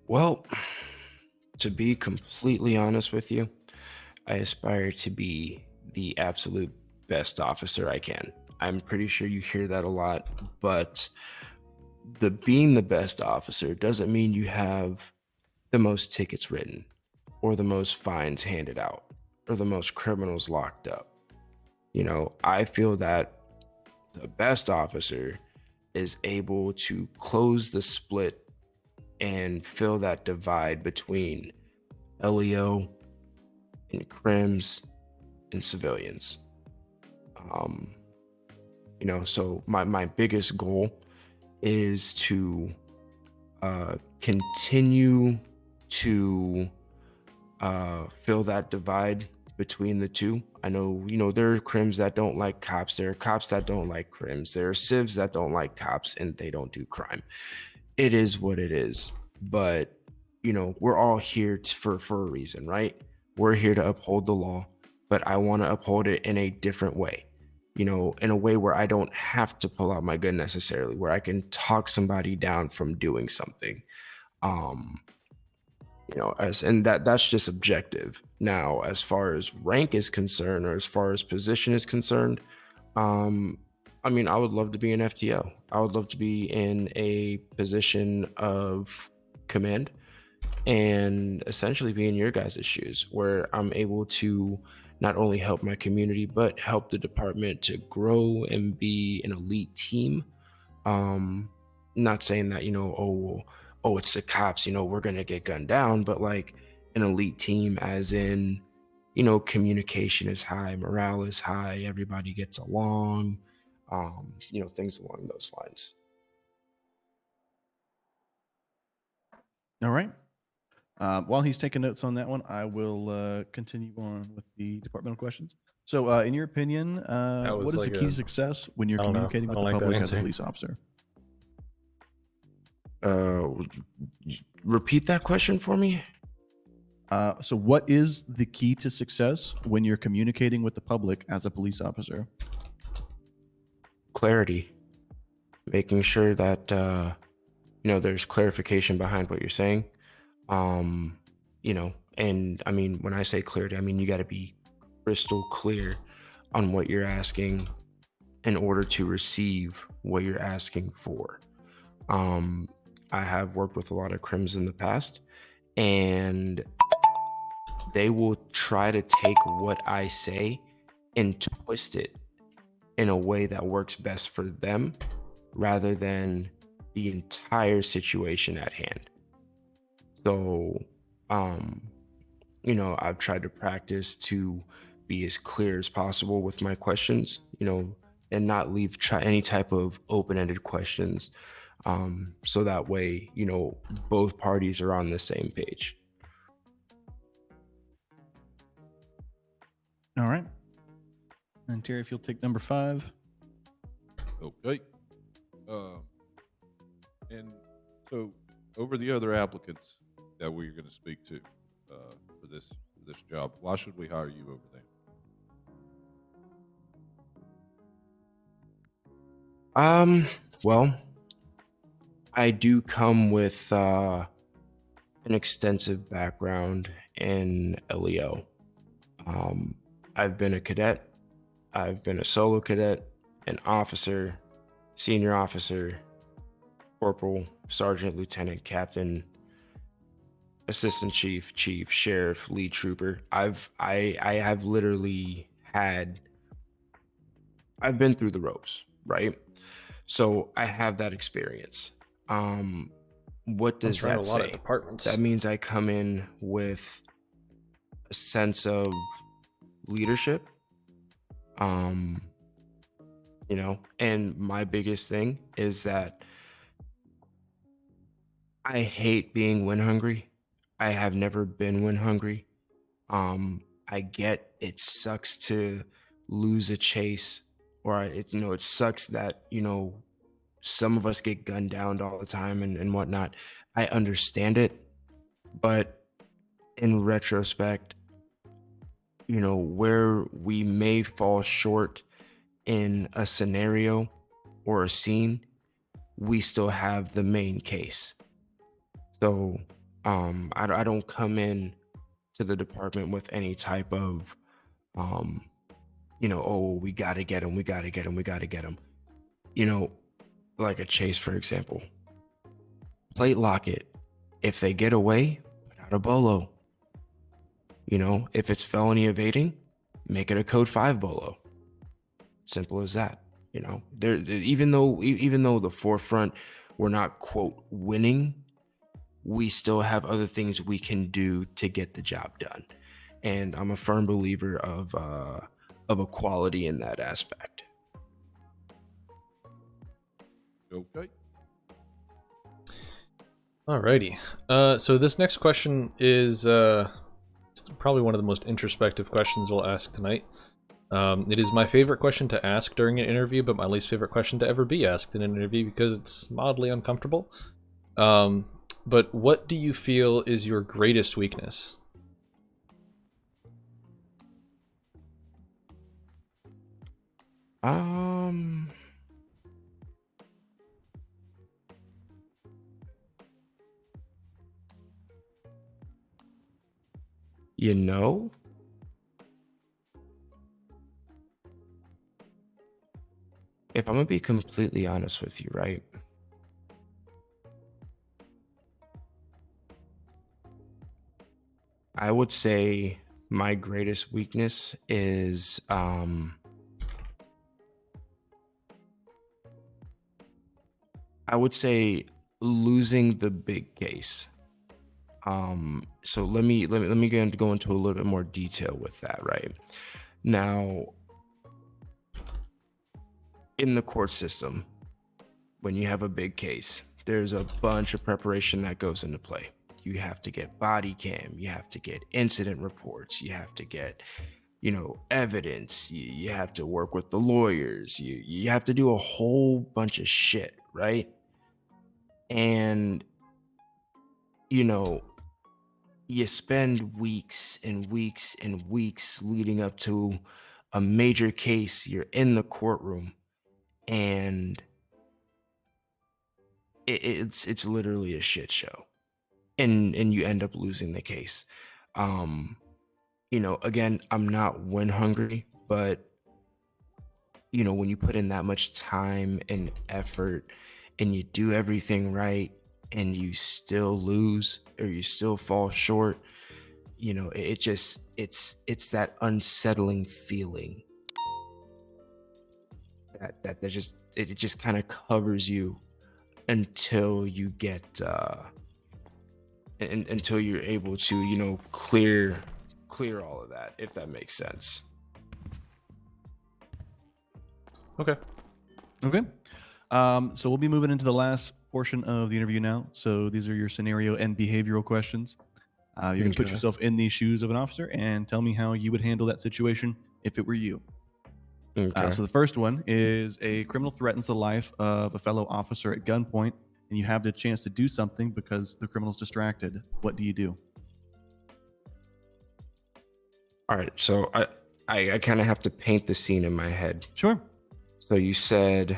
Well, to be completely honest with you, I aspire to be the absolute best officer I can. I'm pretty sure you hear that a lot, but being the best officer doesn't mean you have the most tickets written or the most fines handed out or the most criminals locked up. You know, I feel that the best officer is able to close the split and fill that divide between LEO and crims and civilians. You know, so my biggest goal is to continue to fill that divide between the two. I know, you know, there are crims that don't like cops. There are cops that don't like crims. There are civs that don't like cops and they don't do crime. It is what it is. But, you know, we're all here for a reason, right? We're here to uphold the law, but I want to uphold it in a different way. You know, in a way where I don't have to pull out my gun necessarily, where I can talk somebody down from doing something. You know, and that's just objective. Now, as far as rank is concerned, or as far as position is concerned, I mean, I would love to be an FTO. I would love to be in a position of command and essentially be in your guys' shoes, where I'm able to not only help my community, but help the department to grow and be an elite team. Not saying that, you know, oh, it's the cops, you know, we're gonna get gunned down, but like an elite team, as in, you know, communication is high, morale is high, everybody gets along, you know, things along those lines. All right. While he's taking notes on that one, I will continue on with the departmental questions. So, in your opinion, what is the key to success when you're communicating with the public as a police officer? Repeat that question for me. So, what is the key to success when you're communicating with the public as a police officer? Clarity. Making sure that you know, there's clarification behind what you're saying. You know, and I mean, when I say clarity, I mean you got to be crystal clear on what you're asking in order to receive what you're asking for. I have worked with a lot of crims in the past, and they will try to take what I say and twist it in a way that works best for them rather than the entire situation at hand. So, you know, I've tried to practice to be as clear as possible with my questions, you know, and not leave any type of open-ended questions. So that way, you know, both parties are on the same page. All right. And Terry, if you'll take number 5. Okay. And so, over the other applicants that we're going to speak to for this job, why should we hire you over there? Well, I do come with an extensive background in LEO. I've been a cadet, I've been a solo cadet, an officer, senior officer, corporal, sergeant, lieutenant, captain, assistant chief, chief, sheriff, lead trooper. I have literally I've been through the ropes, right? So I have that experience. What does Runs around that a lot of say? departments. That means I come in with a sense of leadership. You know, and my biggest thing is that I hate being win hungry. I have never been win hungry. I get it sucks to lose a chase, or it sucks that, some of us get gunned down all the time and whatnot. I understand it, but in retrospect, where we may fall short in a scenario or a scene, we still have the main case. So I don't come in to the department with any type of oh, we gotta get him, we gotta get him, we gotta get him. Like a chase, for example. Plate lock it. If they get away, put out a bolo. If it's felony evading, make it a code 5 bolo. Simple as that. Even though the forefront, we're not quote winning, we still have other things we can do to get the job done. And I'm a firm believer of equality in that aspect. Okay. Alrighty. So this next question is it's probably one of the most introspective questions we'll ask tonight. It is my favorite question to ask during an interview, but my least favorite question to ever be asked in an interview because it's mildly uncomfortable. But what do you feel is your greatest weakness? If I'm gonna be completely honest with you, right? I would say my greatest weakness is I would say losing the big case. So let me go into a little bit more detail with that, right? Now, in the court system, when you have a big case, there's a bunch of preparation that goes into play. You have to get body cam, you have to get incident reports, you have to get, evidence, you have to work with the lawyers, you have to do a whole bunch of shit, right? And, you spend weeks and weeks and weeks leading up to a major case. You're in the courtroom and it's literally a shit show, and you end up losing the case. Again, I'm not win hungry, but when you put in that much time and effort and you do everything right and you still lose or you still fall short, it's that unsettling feeling that it just kind of covers you until you get until you're able to clear all of that, if that makes sense. Okay. So we'll be moving into the last portion of the interview now. So these are your scenario and behavioral questions. You can put yourself in the shoes of an officer and tell me how you would handle that situation if it were you. Okay. So the first one is a criminal threatens the life of a fellow officer at gunpoint, and you have the chance to do something because the criminal's distracted. What do you do? All right. So I kind of have to paint the scene in my head. Sure. So you said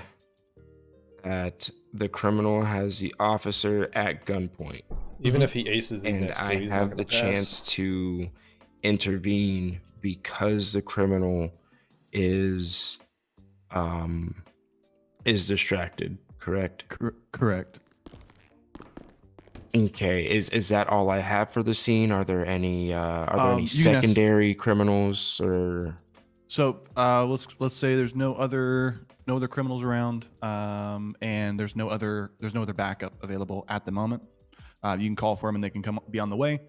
that the criminal has the officer at gunpoint. Even if he aces these And next I two, he's not have gonna the pass. chance to intervene because the criminal is distracted, correct? Correct. Okay, is that all I have for the scene? Are there any You can ask- secondary criminals or? So let's say there's no other criminals around, and there's no other backup available at the moment. You can call for them and they can be on the way,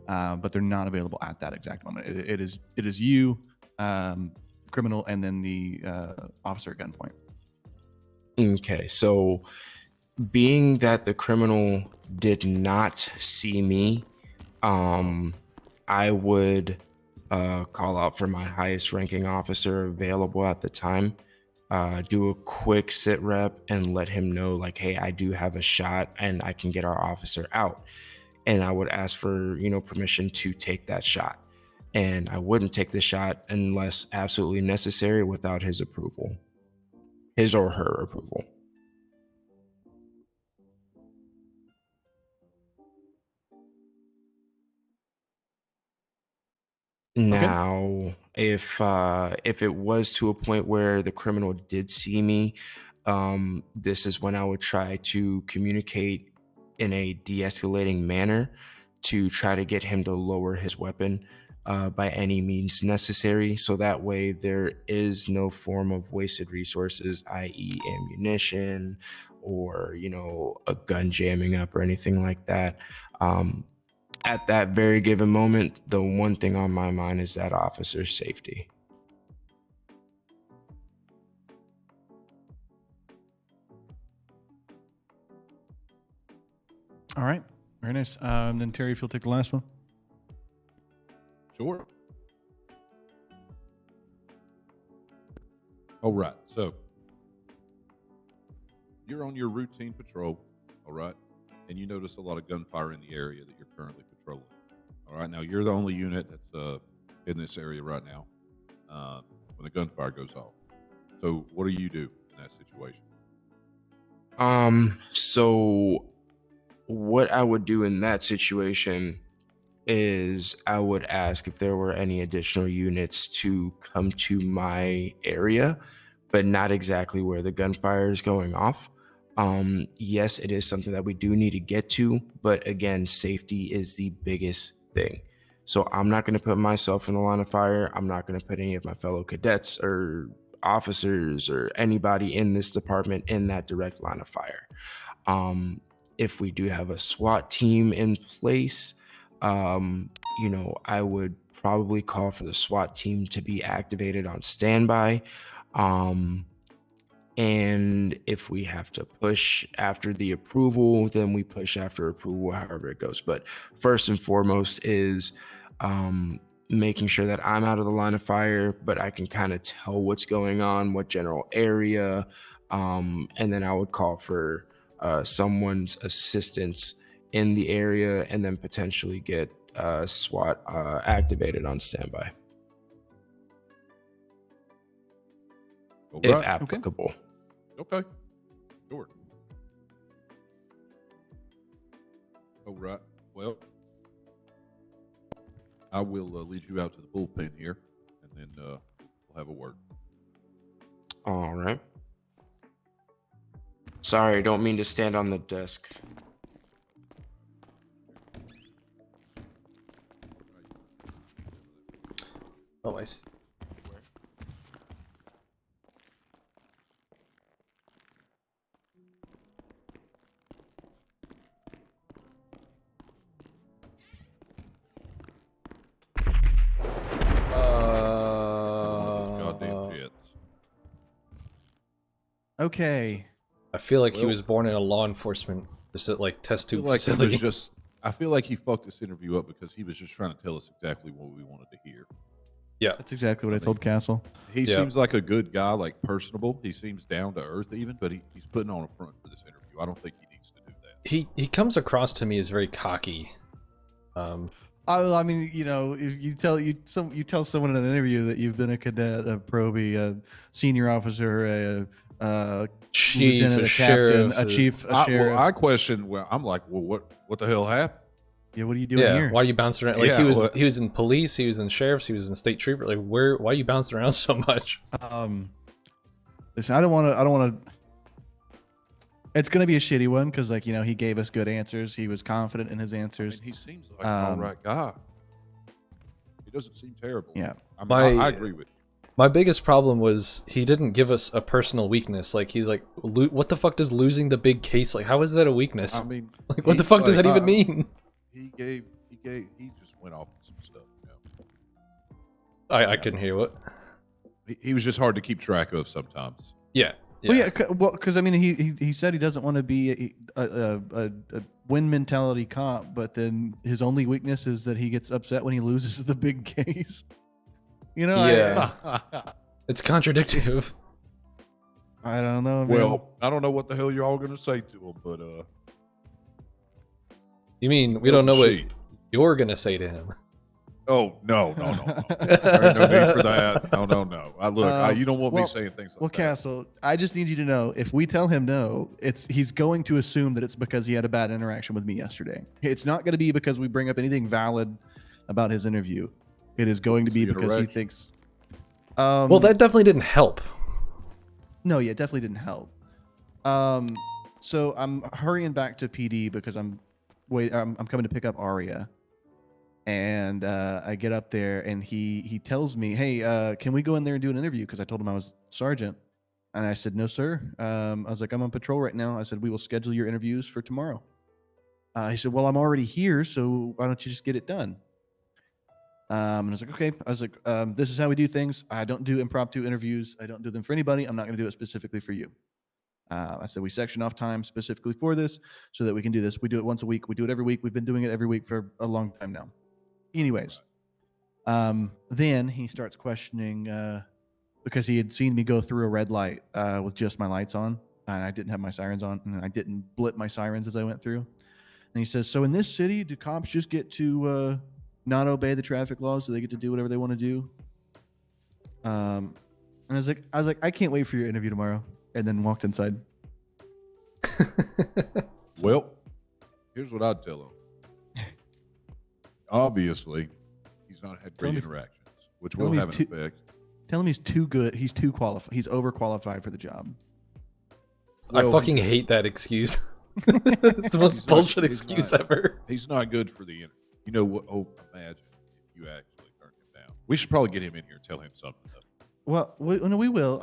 but they're not available at that exact moment. It is you, criminal, and then the officer at gunpoint. Okay, so being that the criminal did not see me, I would call out for my highest ranking officer available at the time, do a quick sit rep and let him know like, hey, I do have a shot and I can get our officer out. And I would ask for, permission to take that shot. And I wouldn't take the shot unless absolutely necessary without his approval, his or her approval. Now, if it was to a point where the criminal did see me, this is when I would try to communicate in a de-escalating manner to try to get him to lower his weapon by any means necessary. So that way there is no form of wasted resources, i.e. ammunition or, a gun jamming up or anything like that. At that very given moment, the one thing on my mind is that officer's safety. All right, very nice. Then Terry, if you'll take the last one. Sure. All right, so you're on your routine patrol, all right, and you notice a lot of gunfire in the area that you're currently patrolling. All right, now you're the only unit that's in this area right now when the gunfire goes off. So what do you do in that situation? So what I would do in that situation is I would ask if there were any additional units to come to my area, but not exactly where the gunfire is going off. Yes, it is something that we do need to get to, but again, safety is the biggest thing. So I'm not going to put myself in the line of fire. I'm not going to put any of my fellow cadets or officers or anybody in this department in that direct line of fire. If we do have a SWAT team in place, I would probably call for the SWAT team to be activated on standby. And if we have to push after the approval, then we push after approval, however it goes. But first and foremost is making sure that I'm out of the line of fire, but I can kind of tell what's going on, what general area. And then I would call for someone's assistance in the area and then potentially get SWAT activated on standby. If applicable. Okay. Sure. All right. Well, I will lead you out to the bullpen here, and then we'll have a word. All right. Sorry, don't mean to stand on the desk. Oh, I see. Goddamn jets. Okay. I feel like he was born in a law enforcement test tube facility. I feel like he fucked this interview up because he was just trying to tell us exactly what we wanted to hear. Yeah, that's exactly what I told Castle. He seems like a good guy, like personable. He seems down to earth even, but he's putting on a front for this interview. I don't think he needs to do that. He comes across to me as very cocky. I mean, you know, if you tell someone in an interview that you've been a cadet, a probie, a senior officer, a Chief, lieutenant, a a captain, sheriff, a chief, a Well, sheriff. I question. Well, I'm like, well, what the hell happened? Yeah, what are you doing yeah. here? Why are you bouncing around? Like Yeah, he was in police, he was in sheriffs, he was in state trooper. Like why are you bouncing around so much? Listen, I don't want to. It's gonna be a shitty one because, like, you know, he gave us good answers. He was confident in his answers. He seems like an all right guy. He doesn't seem terrible. Yeah, I mean, I agree with you. My biggest problem was he didn't give us a personal weakness. Like he's like, what the fuck does losing the big case? Like, how is that a weakness? I mean, like, what the fuck does that even mean? He just went off with some stuff. You know? I couldn't hear what. He was just hard to keep track of sometimes. Yeah. Well, yeah, because I mean, he said he doesn't want to be a win mentality cop, but then his only weakness is that he gets upset when he loses the big case. You know? Yeah. It's contradictory. I don't know. Man. Well, I don't know what the hell you're all gonna say to him, but you mean we don't know what you're gonna say to him? Oh no! There ain't no need for that. No. You don't want me saying things like that. Castle, I just need you to know, if we tell him no, he's going to assume that it's because he had a bad interaction with me yesterday. It's not going to be because we bring up anything valid about his interview. It is going to be because he thinks. Well, that definitely didn't help. No, yeah, it definitely didn't help. So I'm hurrying back to PD because I'm coming to pick up Aria. And I get up there and he tells me, hey, can we go in there and do an interview? Because I told him I was sergeant. And I said, no, sir. I was like, I'm on patrol right now. I said, we will schedule your interviews for tomorrow. He said, well, I'm already here, so why don't you just get it done? And I was like, okay. I was like, this is how we do things. I don't do impromptu interviews. I don't do them for anybody. I'm not going to do it specifically for you. I said, we section off time specifically for this so that we can do this. We do it once a week. We do it every week. We've been doing it every week for a long time now. Anyways, then he starts questioning because he had seen me go through a red light with just my lights on, and I didn't have my sirens on, and I didn't blip my sirens as I went through. And he says, so in this city, do cops just get to not obey the traffic laws? Do they get to do whatever they want to do? And I was like, I can't wait for your interview tomorrow. And then walked inside. Well, here's what I'd tell him. Obviously, he's not had great interactions, which will have an effect. Tell him he's too good. He's too qualified. He's overqualified for the job. Well, I fucking hate that excuse. It's the most bullshit excuse ever. He's not good for the interview. You know what? Oh, imagine if you actually turned him down. We should probably get him in here and tell him something. Well, we will.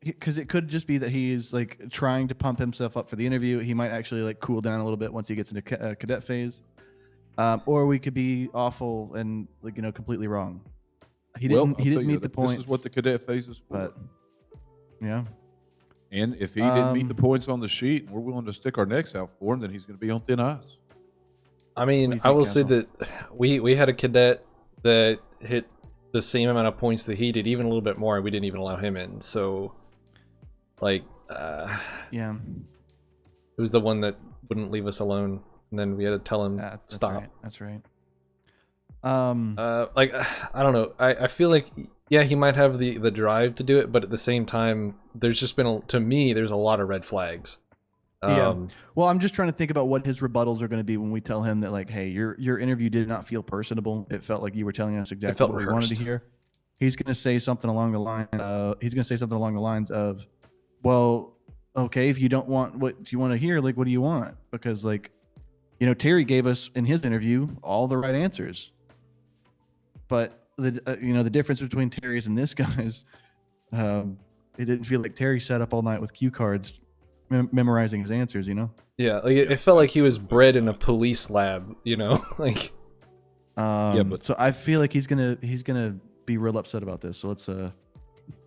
Because it could just be that he's like trying to pump himself up for the interview. He might actually like cool down a little bit once he gets into cadet phase. Or we could be awful and like, you know, completely wrong. He didn't meet the points. This is what the cadet phase is for. But yeah. And if he didn't meet the points on the sheet, and we're willing to stick our necks out for him, then he's going to be on thin ice. I mean, I will say that we had a cadet that hit the same amount of points that he did, even a little bit more, and we didn't even allow him in. So, like, yeah, it was the one that wouldn't leave us alone, and then we had to tell him stop. That's right. Like, I don't know. I feel like, yeah, he might have the drive to do it, but at the same time, there's just been to me, there's a lot of red flags. Yeah. Well, I'm just trying to think about what his rebuttals are going to be when we tell him that, like, hey, your interview did not feel personable. It felt like you were telling us exactly what we wanted to hear. He's going to say something along the lines of, well, okay, if you don't want what you want to hear, like, what do you want? Because, like, you know, Terry gave us in his interview all the right answers, but the difference between Terry's and this guy's, it didn't feel like Terry sat up all night with cue cards memorizing his answers, you know? Yeah, like it felt like he was bred in a police lab, you know? Like so I feel like he's gonna be real upset about this. So let's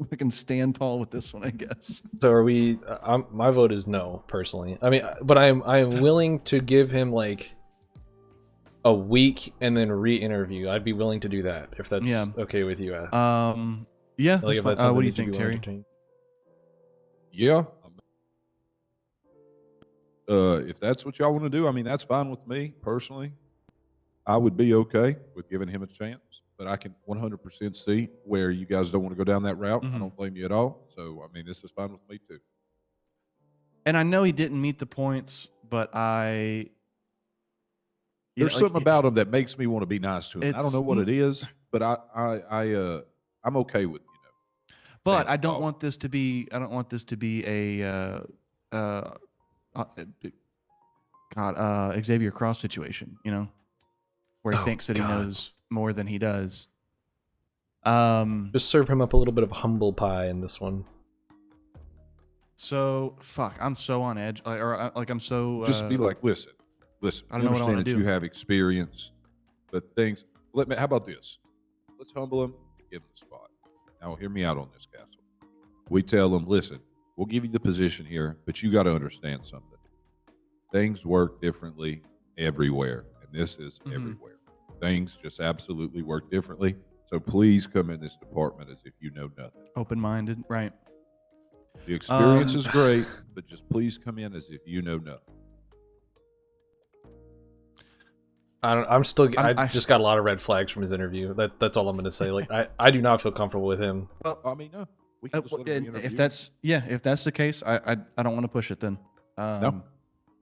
we can stand tall with this one, I guess. So are we my vote is no, personally. I mean, but I'm willing to give him like a week and then re-interview. I'd be willing to do that if that's okay with you. Yeah, like if what do you think, Terry? Yeah. If that's what y'all want to do, I mean, that's fine with me personally. I would be okay with giving him a chance, but I can 100% see where you guys don't want to go down that route. I don't blame you at all. So, I mean, this is fine with me too. And I know he didn't meet the points, but There's something about him that makes me want to be nice to him. I don't know what it is, but I'm okay with But I don't want this to be. I don't want this to be a Xavier Cross situation. You know, where he thinks that he knows more than he does. Just serve him up a little bit of humble pie in this one. So fuck, I'm so on edge, I'm so. Just be like, listen. I don't know what I want to do. You have experience, but things. How about this? Let's humble him and give him the spot. Now, hear me out on this, Castle. We tell them, listen, we'll give you the position here, but you got to understand something. Things work differently everywhere, and this is everywhere. Things just absolutely work differently. So please come in this department as if you know nothing. Open-minded, right? The experience is great, but just please come in as if you know nothing. I just got a lot of red flags from his interview. That's all I'm going to say. Like, I do not feel comfortable with him. Well, I mean, no. We can just let him be if that's the case, I don't want to push it then. No.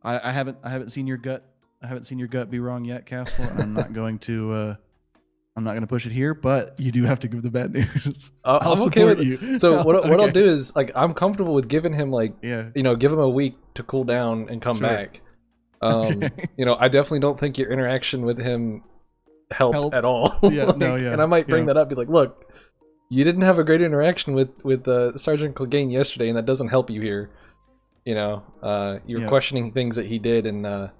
I haven't seen your gut. I haven't seen your gut be wrong yet, Castle. I'm not going to. I'm not going to push it here, but you do have to give the bad news. I'm okay with you. So what I'll do is, like, I'm comfortable with giving him, like, give him a week to cool down and come back. I definitely don't think your interaction with him helped at all. And I might bring that up, be like, look, you didn't have a great interaction with Sergeant Clegane yesterday, and that doesn't help you here. You're questioning things that he did and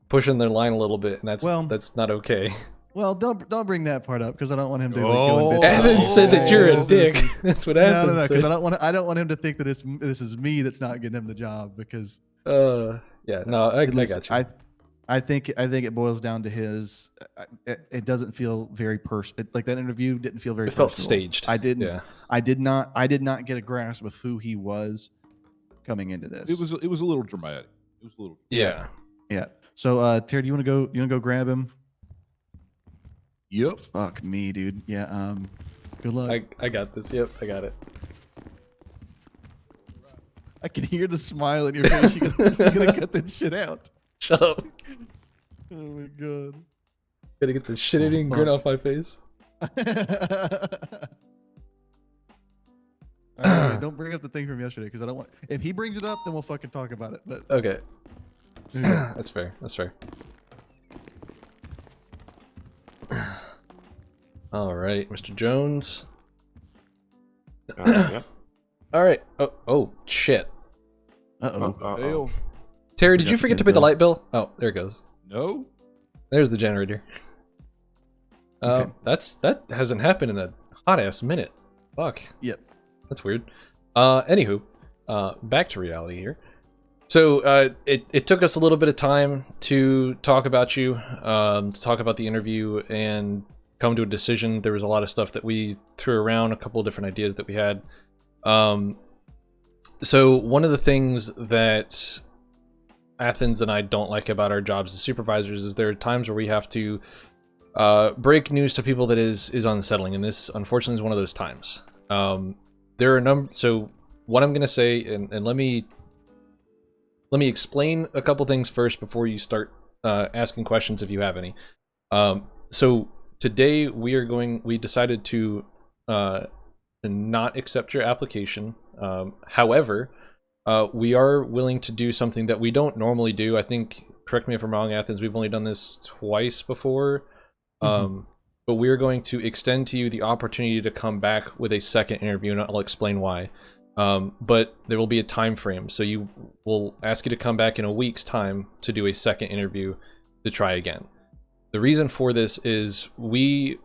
pushing their line a little bit, and that's not okay. Well, don't bring that part up because I don't want him to. Go Evan said that you're a dick. That's what Evan said. Because I don't want him to think that this is me that's not getting him the job because. I got you. I think it boils down to his. It doesn't feel very like that interview didn't feel very. It felt staged. I did not get a grasp of who he was coming into this. It was a little dramatic. It was a little. Yeah. So Terry, do you want to go grab him? Yep. Fuck me, dude. Yeah. Good luck. I got this. Yep, I got it. I can hear the smile in your face. You're gonna get this shit out. Shut up. Oh my god. Gotta get this shit-eating grin off my face. Right, don't bring up the thing from yesterday because I don't want. If he brings it up, then we'll fucking talk about it. But okay. That's fair. All right, Mr. Jones. Yep. All right. Oh shit. Uh-oh. Terry, did you forget to pay the light bill? Oh, there it goes. No. There's the generator. Okay. That hasn't happened in a hot ass minute. Fuck. Yep. That's weird. Anywho, back to reality here. So it took us a little bit of time to talk about you, to talk about the interview, and come to a decision. There was a lot of stuff that we threw around, a couple of different ideas that we had. So one of the things that Athens and I don't like about our jobs as supervisors is there are times where we have to break news to people that is unsettling, and this unfortunately is one of those times. There are so what I'm gonna say, and let me explain a couple things first before you start asking questions if you have any. So today we decided to not accept your application. However, we are willing to do something that we don't normally do. I think, correct me if I'm wrong, Athens, we've only done this twice before. But we're going to extend to you the opportunity to come back with a second interview, and I'll explain why. But there will be a time frame, so we'll ask you to come back in a week's time to do a second interview to try again. The reason for this is we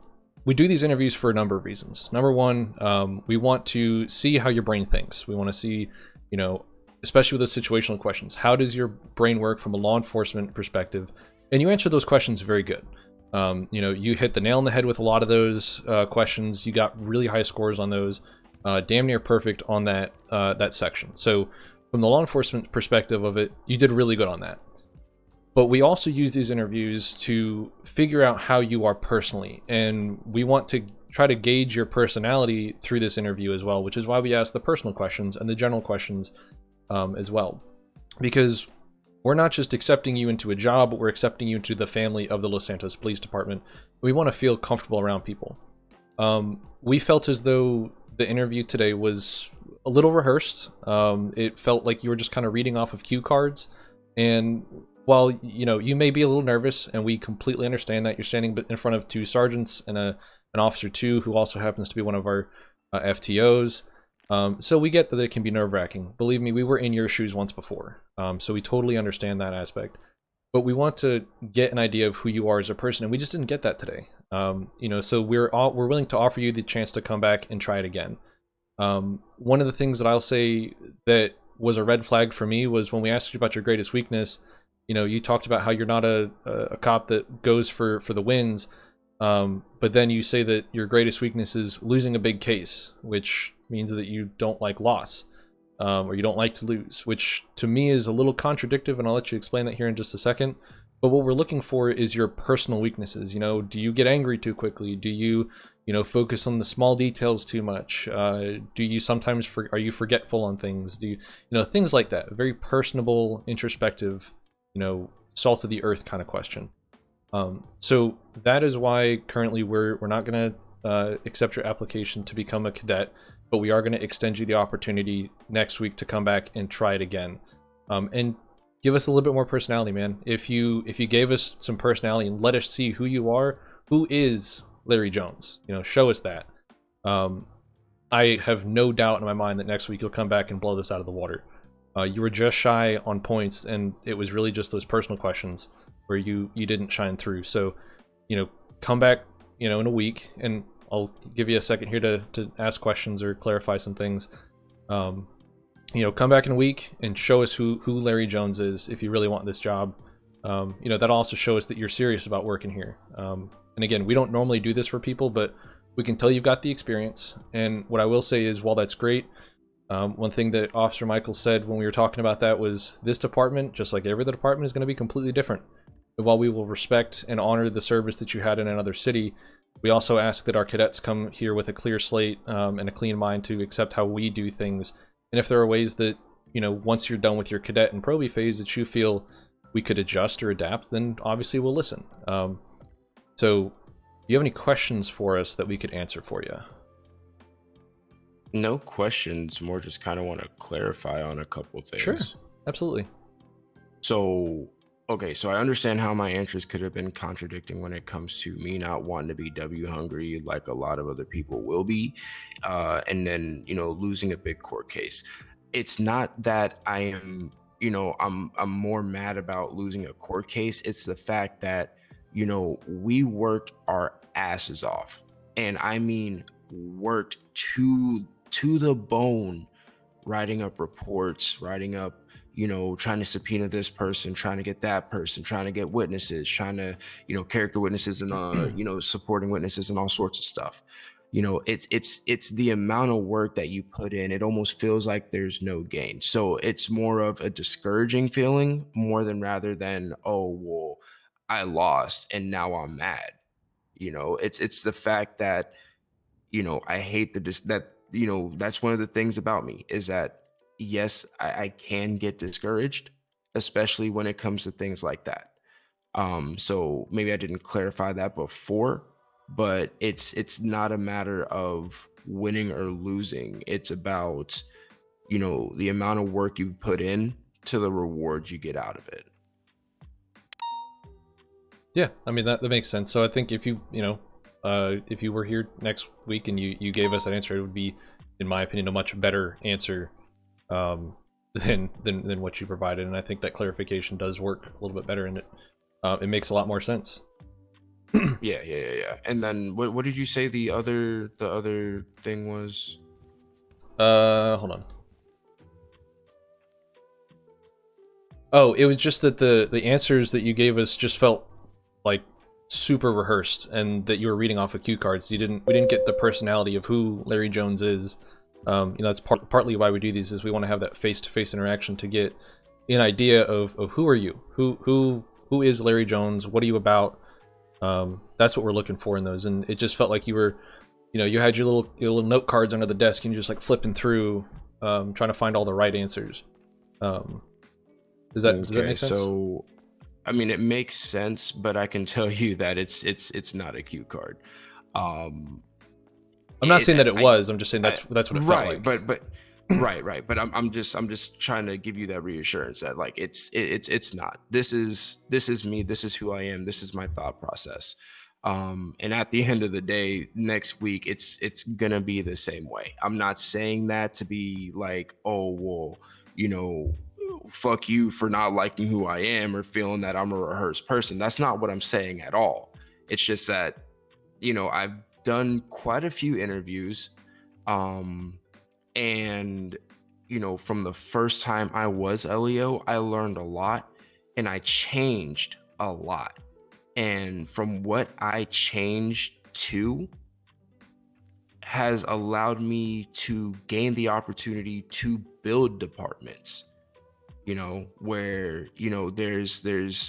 do these interviews for a number of reasons. Number one, we want to see how your brain thinks. We want to see, especially with those situational questions, how does your brain work from a law enforcement perspective? And you answer those questions very good. You hit the nail on the head with a lot of those questions. You got really high scores on those, damn near perfect on that section. So from the law enforcement perspective of it, you did really good on that. But we also use these interviews to figure out how you are personally, and we want to try to gauge your personality through this interview as well, which is why we ask the personal questions and the general questions as well. Because we're not just accepting you into a job, but we're accepting you into the family of the Los Santos Police Department. We want to feel comfortable around people. We felt as though the interview today was a little rehearsed. It felt like you were just kind of reading off of cue cards, and while you may be a little nervous, and we completely understand that, you're standing in front of 2 sergeants and an officer 2 who also happens to be one of our FTOs. So we get that it can be nerve-wracking. Believe me, we were in your shoes once before, so we totally understand that aspect. But we want to get an idea of who you are as a person, and we just didn't get that today. So we're willing to offer you the chance to come back and try it again. One of the things that I'll say that was a red flag for me was when we asked you about your greatest weakness. You talked about how you're not a cop that goes for the wins, but then you say that your greatest weakness is losing a big case, which means that you don't like loss, or you don't like to lose, which to me is a little contradictory, and I'll let you explain that here in just a second. But what we're looking for is your personal weaknesses. Do you get angry too quickly? Do you focus on the small details too much? Do you sometimes are you forgetful on things? Do you things like that? Very personable, introspective, salt of the earth kind of question. So that is why currently we're not going to accept your application to become a cadet, but we are going to extend you the opportunity next week to come back and try it again. And give us a little bit more personality, man. If you gave us some personality and let us see who you are, who is Larry Jones, show us that. I have no doubt in my mind that next week you'll come back and blow this out of the water. You were just shy on points, and it was really just those personal questions where you didn't shine through. So, come back, in a week, and I'll give you a second here to ask questions or clarify some things. Come back in a week and show us who Larry Jones is if you really want this job. That'll also show us that you're serious about working here. And again, we don't normally do this for people, but we can tell you've got the experience. And what I will say is, while that's great, one thing that Officer Michael said when we were talking about that was this department, just like every other department, is going to be completely different. And while we will respect and honor the service that you had in another city, we also ask that our cadets come here with a clear slate and a clean mind to accept how we do things. And if there are ways that, once you're done with your cadet and probie phase that you feel we could adjust or adapt, then obviously we'll listen. So, do you have any questions for us that we could answer for you? No questions, more just kind of want to clarify on a couple things. Sure, absolutely. So, okay, so I understand how my answers could have been contradicting when it comes to me not wanting to be W hungry like a lot of other people will be, and then, losing a big court case. It's not that I am, I'm more mad about losing a court case. It's the fact that, we worked our asses off, and I mean worked to the bone, writing up reports, writing up, trying to subpoena this person, trying to get that person, trying to get witnesses, trying to, character witnesses and, supporting witnesses and all sorts of stuff. It's the amount of work that you put in. It almost feels like there's no gain. So it's more of a discouraging feeling more than rather than, oh, well, I lost and now I'm mad. It's the fact that, I hate that's one of the things about me is that, yes, I can get discouraged, especially when it comes to things like that. So maybe I didn't clarify that before, but it's not a matter of winning or losing. It's about, the amount of work you put in to the rewards you get out of it. Yeah, I mean, that makes sense. So I think if you were here next week and you gave us that answer, it would be, in my opinion, a much better answer than what you provided. And I think that clarification does work a little bit better, and it makes a lot more sense. Yeah. And then what did you say the other thing was? Hold on. Oh, it was just that the answers that you gave us just felt like super rehearsed, and that you were reading off of cue cards. We didn't get the personality of who Larry Jones is. That's partly why we do these, is we want to have that face-to-face interaction to get an idea of who are you, who who is Larry Jones? What are you about? That's what we're looking for in those. And it just felt like you were, you had your little note cards under the desk and you're just like flipping through, trying to find all the right answers. Does that make sense? So, I mean, it makes sense, but I can tell you that it's not a cue card. I'm not saying that it was. I'm just saying that's what it felt like. But right. But I'm just trying to give you that reassurance that like it's not. This is me. This is who I am. This is my thought process. And at the end of the day, next week it's gonna be the same way. I'm not saying that to be like, oh well, fuck you for not liking who I am or feeling that I'm a rehearsed person. That's not what I'm saying at all. It's just that, I've done quite a few interviews. And, from the first time I was LEO, I learned a lot and I changed a lot. And from what I changed to has allowed me to gain the opportunity to build departments. Where there's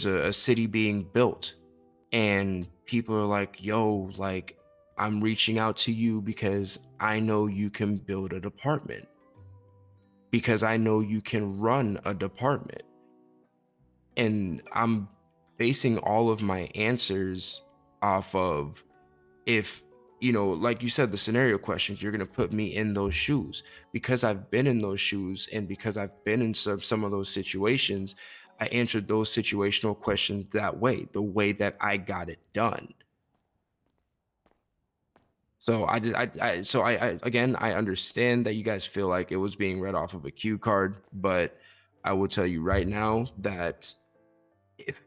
a city being built and people are like, yo, like I'm reaching out to you because I know you can build a department, because I know you can run a department. And I'm basing all of my answers off of, if like you said, the scenario questions, you're going to put me in those shoes, because I've been in those shoes and because I've been in some of those situations. I answered those situational questions that way, the way that I got it done. So I understand that you guys feel like it was being read off of a cue card, but I will tell you right now that if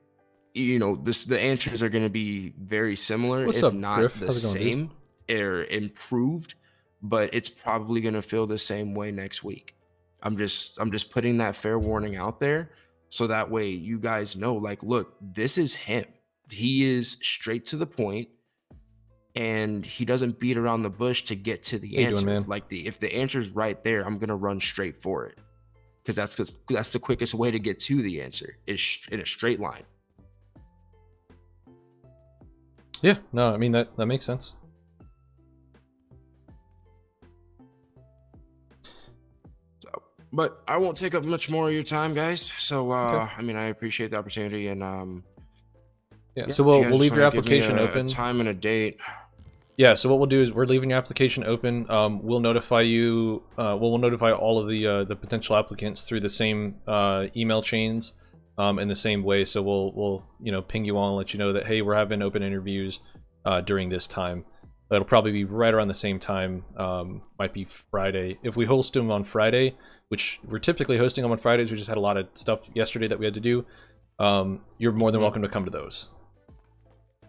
the answers are going to be very similar, What's if up, not Griff? the How's it going, same or improved, but it's probably going to feel the same way next week. I'm just putting that fair warning out there so that way you guys know, like, look, this is him. He is straight to the point and he doesn't beat around the bush to get to the answer. Man? Like if the answer's right there, I'm going to run straight for it, because that's the quickest way to get to the answer, is in a straight line. Yeah, no, I mean that makes sense. So, but I won't take up much more of your time, guys. So, Okay. I mean, I appreciate the opportunity, and yeah. So we'll leave your application open. A time and a date. Yeah. So what we'll do is we're leaving your application open. We'll notify you. We'll notify all of the potential applicants through the same email chains. In the same way, so we'll ping you on and let you know that, hey, we're having open interviews during this time. That'll probably be right around the same time. Might be Friday. If we host them on Friday, which we're typically hosting them on Fridays, we just had a lot of stuff yesterday that we had to do. You're more than welcome to come to those.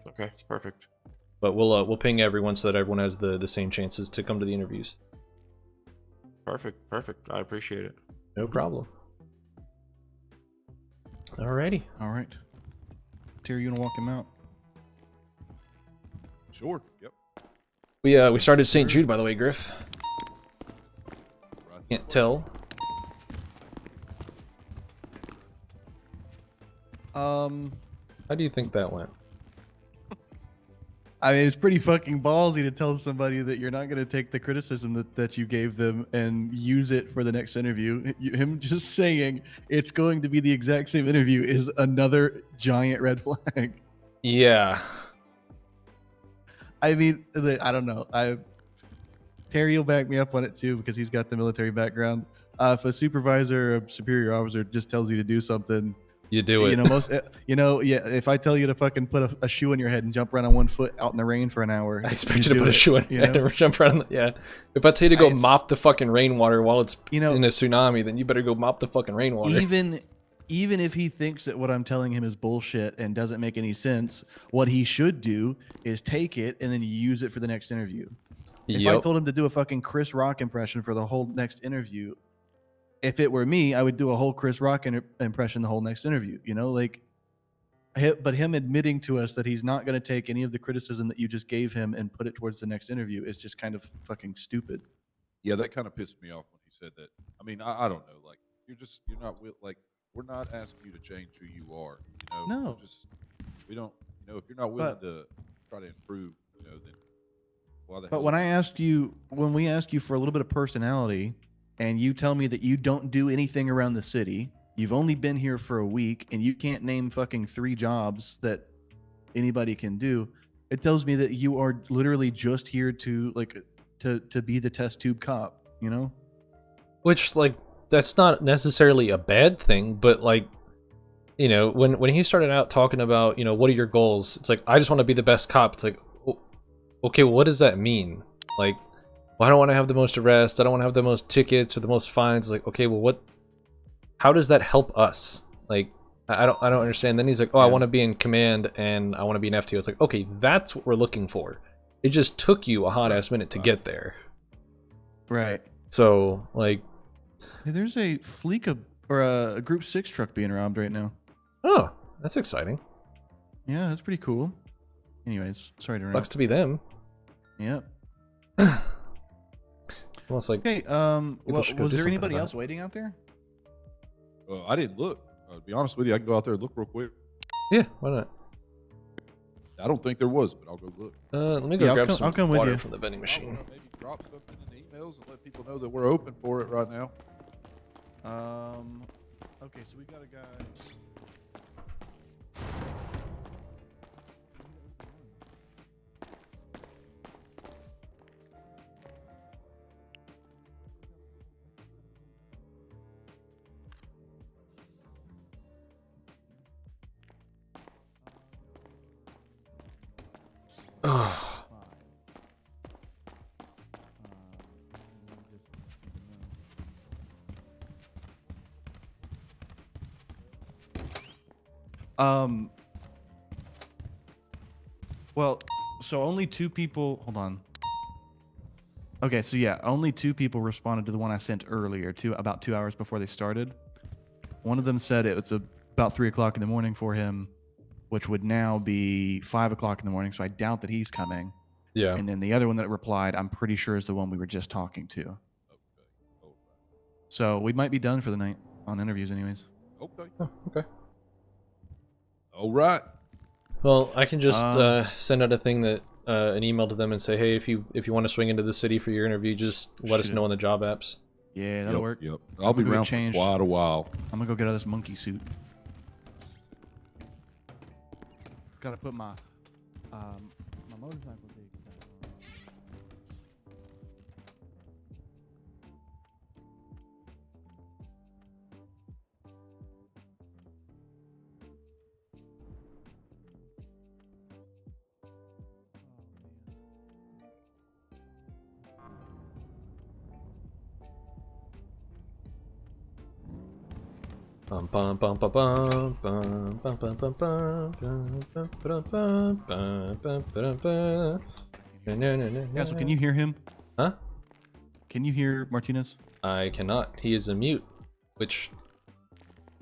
Okay, perfect. But we'll ping everyone so that everyone has the same chances to come to the interviews. Perfect. I appreciate it. No problem. Alrighty. All right. Terry, you want to walk him out? Sure. Yep. We started St. Jude, by the way, Griff. Can't tell. How do you think that went? I mean, it's pretty fucking ballsy to tell somebody that you're not going to take the criticism that you gave them and use it for the next interview. Him just saying it's going to be the exact same interview is another giant red flag. Yeah. I mean, I don't know. Terry will back me up on it too, because he's got the military background. If a supervisor or a superior officer just tells you to do something, you do it. If I tell you to fucking put a shoe on your head and jump around on 1 foot out in the rain for an hour, I expect you to put a shoe on your head and jump around. Yeah. If I tell you to go mop the fucking rainwater while it's in a tsunami, then you better go mop the fucking rainwater. Even if he thinks that what I'm telling him is bullshit and doesn't make any sense, what he should do is take it and then use it for the next interview. If I told him to do a fucking Chris Rock impression for the whole next interview, if it were me, I would do a whole Chris Rock impression the whole next interview, but him admitting to us that he's not going to take any of the criticism that you just gave him and put it towards the next interview is just kind of fucking stupid. Yeah, that kind of pissed me off when he said that. I mean, I don't know. Like, you're not like, we're not asking you to change who you are. No. We don't. If you're not willing to try to improve, then why the hell? But when we ask you for a little bit of personality, and you tell me that you don't do anything around the city, you've only been here for a week, and you can't name fucking 3 jobs that anybody can do, it tells me that you are literally just here to be the test tube cop, Which, like, that's not necessarily a bad thing, but, like, when he started out talking about, what are your goals? It's like, I just want to be the best cop. It's like, okay, well, what does that mean? Like, well, I don't want to have the most arrests. I don't want to have the most tickets or the most fines. It's like, okay, well, how does that help us? Like, I don't understand. Then he's like, I want to be in command and I want to be an FTO. It's like, okay, that's what we're looking for. It just took you a hot ass minute to get there. Right. So, like, hey, there's a Fleeka or a Group 6 truck being robbed right now. Oh, that's exciting. Yeah, that's pretty cool. Anyways, sorry to interrupt. Sucks to be them. Yeah. Almost like, hey, was there anybody else waiting out there? I didn't look. To be honest with you, I can go out there and look real quick. Yeah, why not? I don't think there was, but I'll go look. Let me go grab some water with you from the vending machine. Maybe drop something in the emails and let people know that we're open for it right now. Okay, so we got a guy. Well, so only 2 people. Hold on. Okay, so yeah, only 2 people responded to the one I sent earlier, about 2 hours before they started. One of them said it was about 3 o'clock in the morning for him, which would now be 5 o'clock in the morning. So I doubt that he's coming. Yeah. And then the other one that replied, I'm pretty sure is the one we were just talking to. Okay. So we might be done for the night on interviews, anyways. Okay. Oh, okay. All right. Well, I can just send out a thing that an email to them and say, hey, if you want to swing into the city for your interview, just let us know on the job apps. Yeah, that'll work. Yep. I'll be around for quite a while. I'm gonna go get out of this monkey suit. Gotta put my motorcycle thing. Bum bum bum bum bum bum bum bum bum bum bum. Yeah, so can you hear him? Huh? Can you hear Martinez? I cannot. He is a mute, which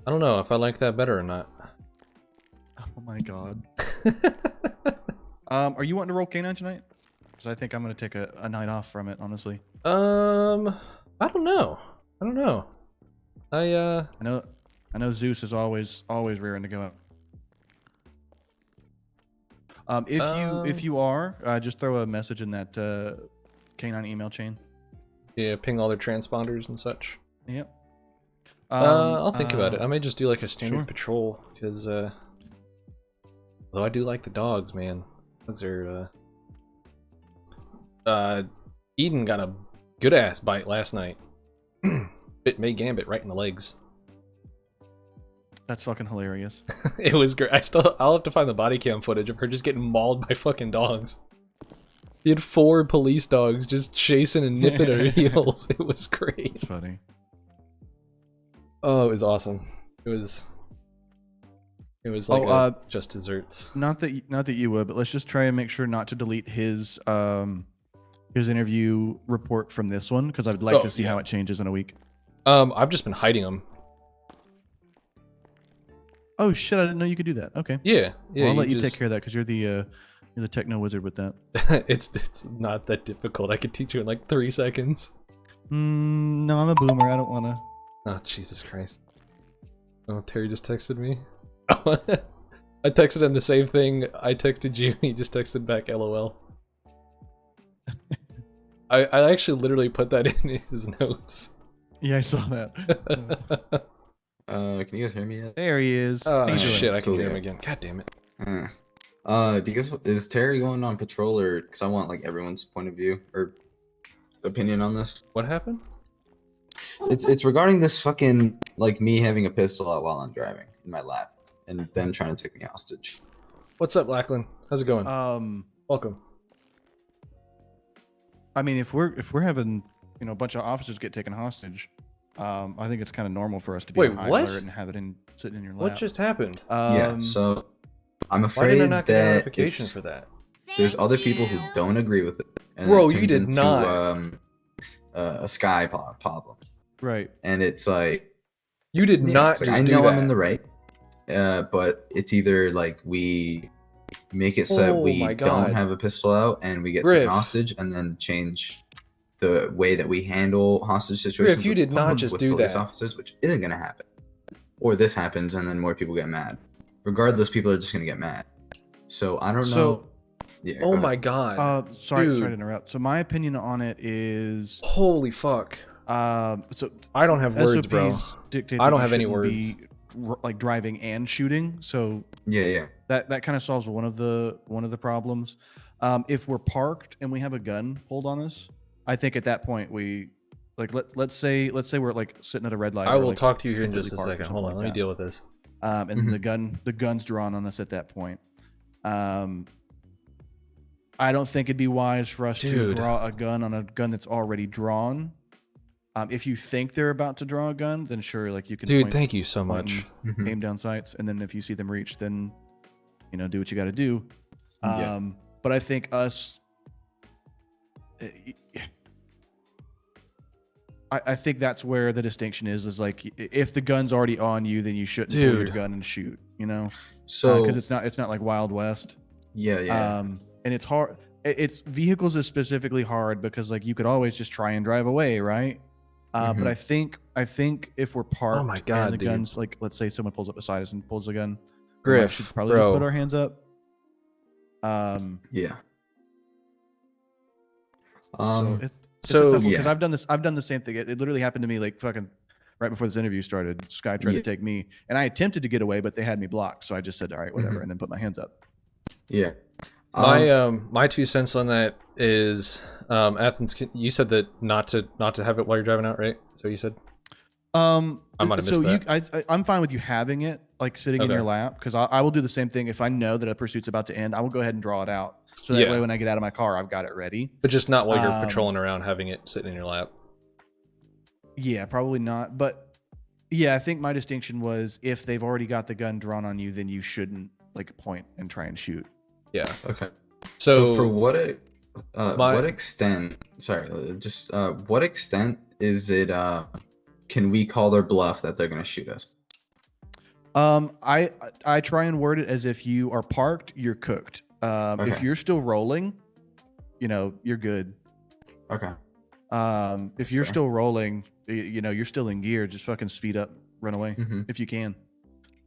I don't know if I like that better or not. Oh my god. Are you wanting to roll K9 tonight? Because I think I'm gonna take a night off from it, honestly. I don't know. I know Zeus is always raring to go out. If you are, just throw a message in that K9 email chain. Yeah, ping all their transponders and such. Yep. I'll think about it. I may just do like a standard sure. patrol because though I do like the dogs, man. Dogs are Eden got a good ass bite last night. Bit May Gambit right in the legs. That's fucking hilarious. It was great. I'll have to find the body cam footage of her just getting mauled by fucking dogs. He had 4 police dogs just chasing and nipping at her heels. It was great. It's funny. Oh, it was awesome. It was like just desserts. Not that you would, but let's just try and make sure not to delete his interview report from this one because I would like to see how it changes in a week. I've just been hiding them. Oh shit! I didn't know you could do that. Okay. Yeah. Well, I'll let you take care of that because you're the techno wizard with that. It's not that difficult. I could teach you in like 3 seconds. No, I'm a boomer. I don't want to. Oh Jesus Christ! Oh, Terry just texted me. I texted him the same thing I texted you. He just texted back LOL. I actually literally put that in his notes. Yeah, I saw that. Can you guys hear me yet? There he is. How Oh you doing? shit, I can Cool, hear him yeah. again. God damn it. Do you guys, is Terry going on patrol, or, because I want, like, everyone's point of view, or opinion on this? What happened? It's regarding this fucking, like, me having a pistol out while I'm driving in my lap, and them trying to take me hostage. What's up, Lackland? How's it going? Welcome. I mean, if we're having, you know, a bunch of officers get taken hostage, I think it's kind of normal for us to be on high alert and have it sitting in your lap. What just happened? Yeah, so I'm Why afraid did I not get a that notification for that? there's other people who don't agree with it. And Bro, it you turns did into, not. A sky problem. Right. And it's like, you did not it's like, just I do know that. I'm in the right, but it's either like we make it so that Oh we my don't God. have a pistol out and we get Griff. taken hostage, and then change the way that we handle hostage situations. Griff, you did not just with do police that. officers, which isn't going to happen. Or this happens and then more people get mad. Regardless, people are just going to get mad. So I don't know. Yeah, oh go my ahead. God. Sorry Dude. to interrupt. So my opinion on it is, Holy fuck. so I don't have words, bro. SOPs dictate I that don't you have any shouldn't words. be, like, driving and shooting. So Yeah. that kind of solves one of the problems. If we're parked and we have a gun pulled on us, I think at that point we, like, let's say we're like sitting at a red light. I will like, talk to you here in completely just a parked or second. something Hold on, like let me that. deal with this. And the gun's drawn on us at that point. I don't think it'd be wise for us to Dude. draw a gun on a gun that's already drawn. If you think they're about to draw a gun, then sure, like, you can. Dude, point, thank you so point much. and aim down sights, and then if you see them reach, then, you know, do what you got to do. Yeah. But I think us. I think that's where the distinction is like, if the gun's already on you, then you shouldn't pull your Dude. gun and shoot, you know? So because it's not like Wild West. Yeah. And it's hard. It's vehicles is specifically hard because, like, you could always just try and drive away, right? But I think if we're parked, Oh my God, and the dude. gun's, like, let's say someone pulls up beside us and pulls a gun, we Griff, should probably just bro. put our hands up. Yeah. So it's so- a tough one, yeah. because I've done the same thing. It literally happened to me, like, fucking right before this interview started. Sky tried to take me, and I attempted to get away, but they had me blocked. So I just said, all right, whatever, and then put my hands up. Yeah. My 2 cents on that is, Athens, you said that not to have it while you're driving out, right? So you said. I might have missed that. I'm fine with you having it, like, sitting in your lap, because I will do the same thing. If I know that a pursuit's about to end, I will go ahead and draw it out, so that way when I get out of my car, I've got it ready. But just not while you're patrolling around, having it sitting in your lap. Yeah, probably not. But yeah, I think my distinction was, if they've already got the gun drawn on you, then you shouldn't, like, point and try and shoot. Yeah. Okay. So for what extent? Sorry, what extent is it? Can we call their bluff that they're gonna shoot us? I try and word it as, if you are parked, you're cooked. If you're still rolling, you know, you're good. Okay. If you're still rolling, you know, you're still in gear, just fucking speed up, run away if you can.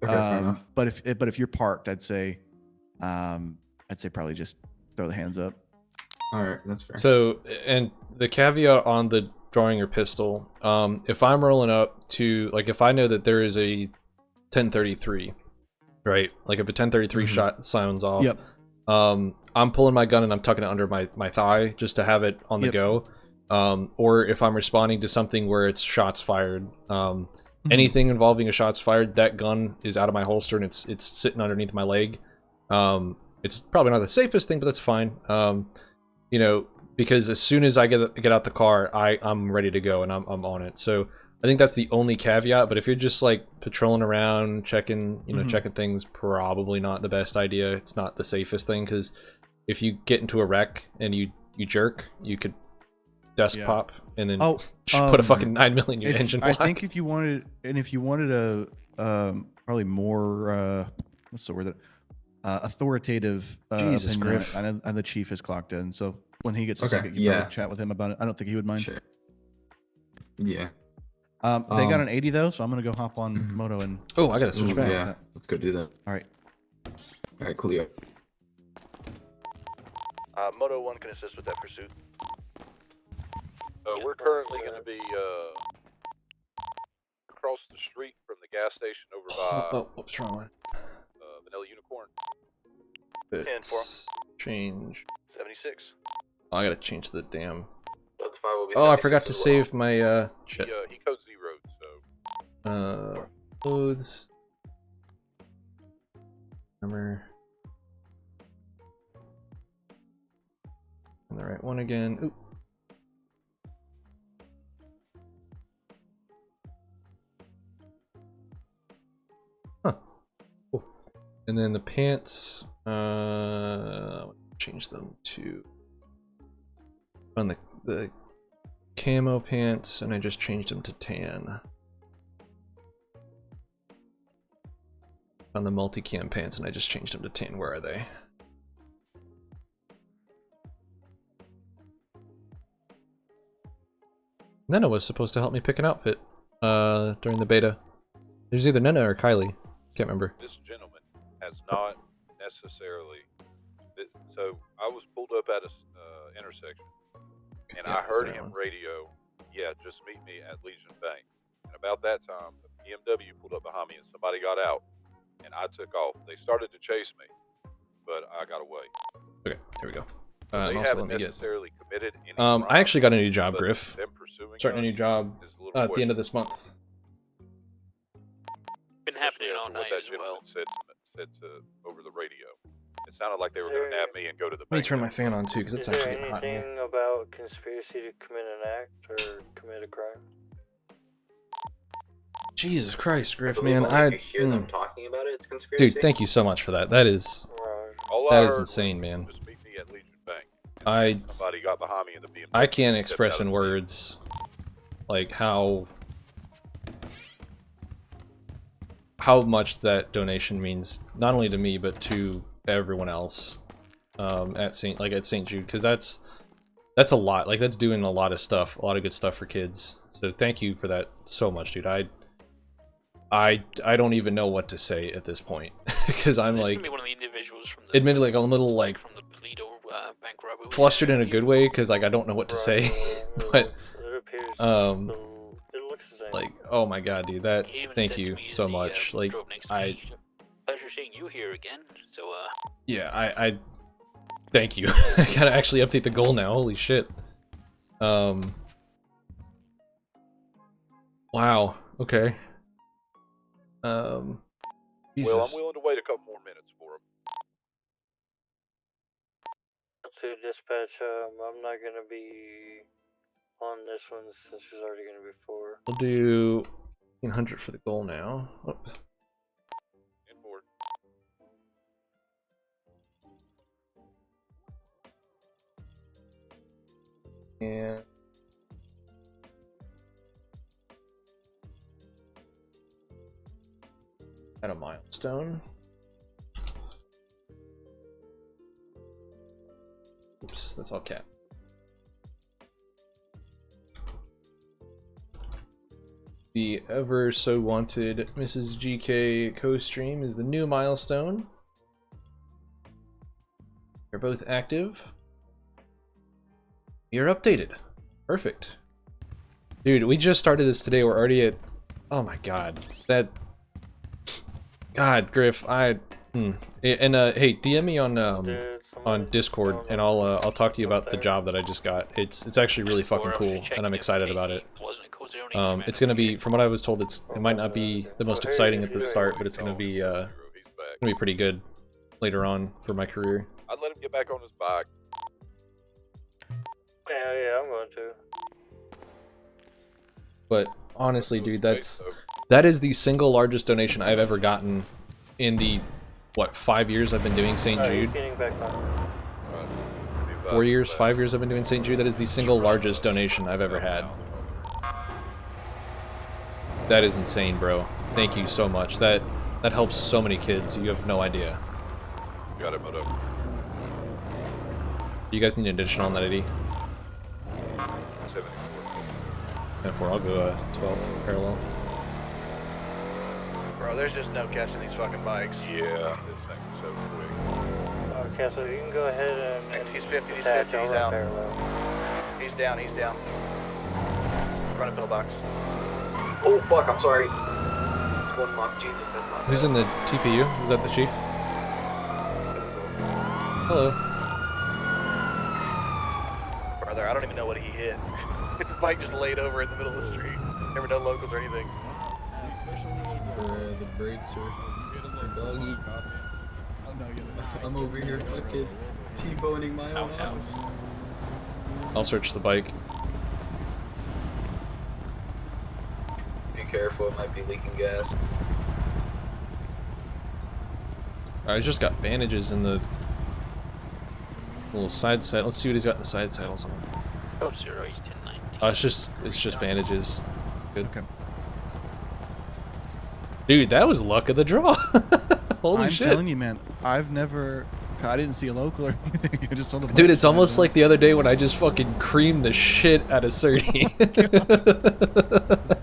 Okay, fair enough. But if you're parked, I'd say probably just throw the hands up. All right, that's fair. So, and the caveat on the drawing your pistol, if I'm rolling up to, like, if I know that there is a 1033, right? Like, if a 1033 shot sounds off, Yep. I'm pulling my gun and I'm tucking it under my thigh just to have it on the go. Or if I'm responding to something where it's shots fired, anything involving a shots fired, that gun is out of my holster and it's sitting underneath my leg. It's probably not the safest thing, but that's fine. You know, because as soon as I get out the car, I'm ready to go and I'm on it. So I think that's the only caveat. But if you're just, like, patrolling around, checking things, probably not the best idea. It's not the safest thing, because if you get into a wreck and you jerk, you could desk pop and then put a fucking 9mm in your engine block. I think if you wanted a probably more what's the word that authoritative Jesus, opinion, Griff. and the chief has clocked in, so when he gets a Okay, second, you probably chat with him about it. I don't think he would mind. Sure. Yeah. They got an 80 though, so I'm gonna go hop on Moto and. Oh, I gotta switch back. Yeah, let's go do that. All right. All right, coolio. Moto 1 can assist with that pursuit. We're currently going to be across the street from the gas station over by what's wrong one? Vanilla Unicorn. 10-4. Change. 76. Oh, I gotta change the damn. That's 5 will be Oh, I forgot to 76 as well. save my shit. He codes zeroed, so. Clothes. Number. And the right one again. Oop. Huh. Cool. And then the pants, change them to on the camo pants, and I just changed them to tan. On the multicam pants, and I just changed them to tan. Where are they? Nena was supposed to help me pick an outfit during the beta. There's either Nena or Kylie. Can't remember. This gentleman has not necessarily. So I was pulled up at a intersection, and I heard him radio, "Yeah, just meet me at Legion Bank." And about that time, the BMW pulled up behind me, and somebody got out, and I took off. They started to chase me, but I got away. Okay, here we go. They And also haven't let me get. necessarily committed any I actually got a new job, but Griff. them pursuing Starting a new us job is a little at the end of this month. Been happening all what night that as well. gentleman said over the radio. It sounded like they were going to nab me and go to the Let me bank. turn my fan on too, because it's Is there actually getting hot in here. anything about conspiracy to commit an act or commit a crime? Jesus Christ, Griff, believe man, only if you hear them talking about it, it's conspiracy. Dude, thank you so much for that. That is All I that is heard insane, man. Just meet me at Legion Bank. I Somebody got behind me in the BMW. I can't stepped express out in of the words like how much that donation means, not only to me but to everyone else at St. Jude, because that's a lot. Like, that's doing a lot of stuff, a lot of good stuff for kids. So thank you for that so much, dude. I don't even know what to say at this point, because I'm like, One of the individuals from the, admittedly, like, I'm a little like from the Toledo bank robbery. flustered in a good way, because like I don't know what to say, but like, oh my god, dude, that thank you so much. Like, pleasure seeing you here again. So yeah, I thank you. I gotta actually update the goal now. Holy shit. Wow. Okay. Jesus. Well, I'm willing to wait a couple more minutes for him. To dispatch, I'm not gonna be on this one since there's already gonna be 4. We'll do 100 for the goal now. Oh. Inboard. And at a milestone. Oops, that's all cap. The ever so wanted Mrs. GK co-stream is the new milestone. They're both active. You're updated. Perfect. Dude, we just started this today. We're already at... Oh my god. That... God, Griff, And hey, DM me on Discord, and I'll talk to you about the job that I just got. It's actually really fucking cool, and I'm excited about it. It's gonna be, from what I was told, it might not be the most exciting at the start, but it's gonna be pretty good later on for my career. I'd let him get back on his bike. Yeah, I'm going to. But honestly, dude, that is the single largest donation I've ever gotten in the, what, 5 years I've been doing St. Jude? 4 years, 5 years I've been doing St. Jude. That is the single largest donation I've ever had. That is insane, bro. Thank you so much. That helps so many kids. You have no idea. Got it, Moto. You guys need an addition on that, Eddie? 10-4, I'll go 12 parallel. Bro, there's just no catching these fucking bikes. Yeah, this thing's so quick. Okay, so you can go ahead and He's 50, he's attack. 50, I'll he's run out. parallel. He's down, he's down. Run a pillbox. Oh fuck, I'm sorry. One lock, Jesus, that's not Who's in the TPU? Is that the chief? Hello. Brother, I don't even know what he hit. The bike just laid over in the middle of the street. There were no locals or anything. The brakes are doggy. I'm over here fucking T-boning my own house. I'll search the bike. Be careful, it might be leaking gas. I just got bandages in the little side saddle. Let's see what he's got in the side saddles on. Oh, 0 East 1019. Oh, it's just bandages. Good. Okay. Dude, that was luck of the draw. Holy shit. I'm telling you, man. I didn't see a local or anything. You just saw the Dude, it's almost like the other day when I just fucking creamed the shit out of Surdy.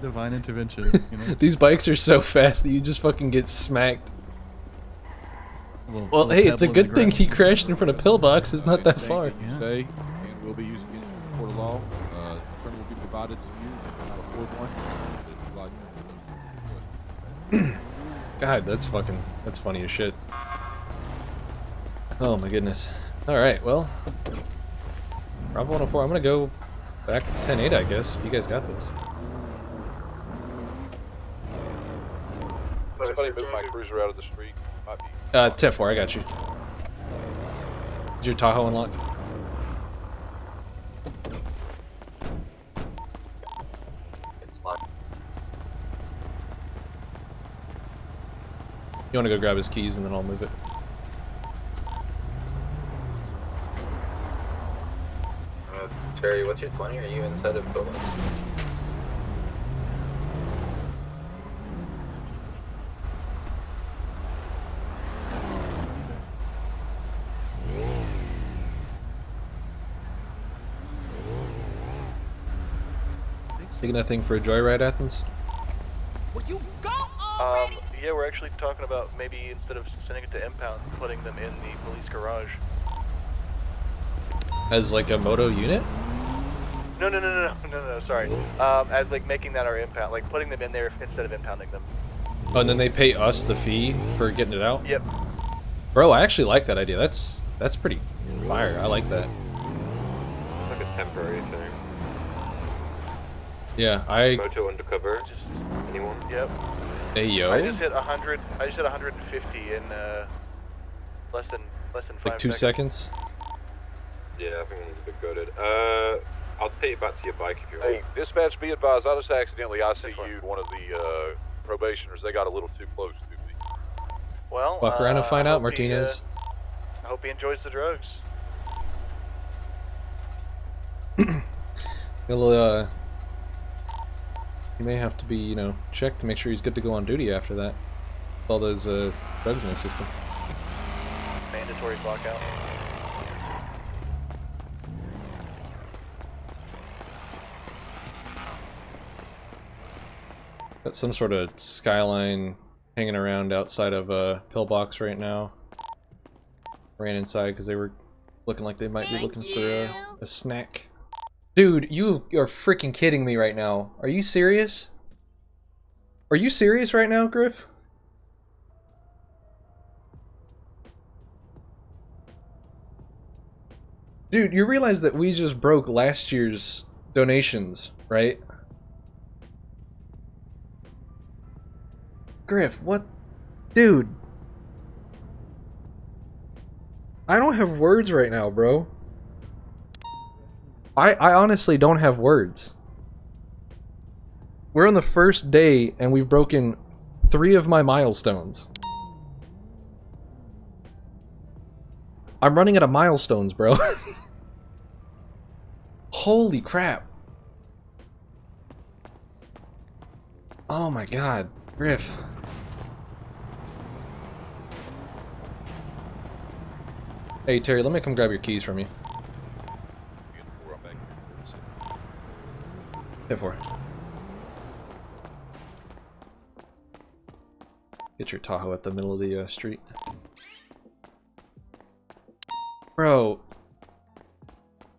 Divine intervention. You know? These bikes are so fast that you just fucking get smacked. Well, hey, it's a good thing he crashed in front of Pillbox. It's not that far. Say, and we'll be using it in court of law. Attorney will be provided to you. Not afford one. God, that's funny as shit. Oh my goodness. Alright, well. Bravo 104, I'm gonna go back to 10-8, I guess. You guys got this. Somebody move my cruiser out of the street. Might be 10-4, I got you. Is your Tahoe unlocked? It's locked. You wanna go grab his keys and then I'll move it? Terry, what's your 20? Are you inside of Pillbox? Taking that thing for a joyride, Athens? Yeah, we're actually talking about maybe instead of sending it to impound, putting them in the police garage. As like a moto unit? No, sorry. As like making that our impound, like putting them in there instead of impounding them. Oh, and then they pay us the fee for getting it out? Yep. Bro, I actually like that idea. That's pretty fire. I like that. Like a temporary thing. Yeah, Moto undercover, just anyone. Yep. Hey yo. I just hit 100. I just hit 150 in less than 5 like 2 seconds. Yeah, I think it's a bit goaded. I'll take it back to your bike if you want. Hey, dispatch, be advised, I just accidentally ICU'd one of the probationers. They got a little too close to me. Well, walk around and find out, Martinez. I hope he enjoys the drugs. He'll he may have to be, you know, checked to make sure he's good to go on duty after that. With all those drugs in his system. Mandatory blockout. Got some sort of skyline hanging around outside of a pillbox right now. Ran inside because they were looking like they might be looking for a snack. Dude, you are freaking kidding me right now. Are you serious? Are you serious right now, Griff? Dude, you realize that we just broke last year's donations, right? Griff, what? Dude. I don't have words right now, bro. I honestly don't have words. We're on the first day and we've broken 3 of my milestones. I'm running out of milestones, bro. Holy crap. Oh my god, Griff. Hey Terry, let me come grab your keys from you. 10-4. Get your Tahoe at the middle of the street. Bro,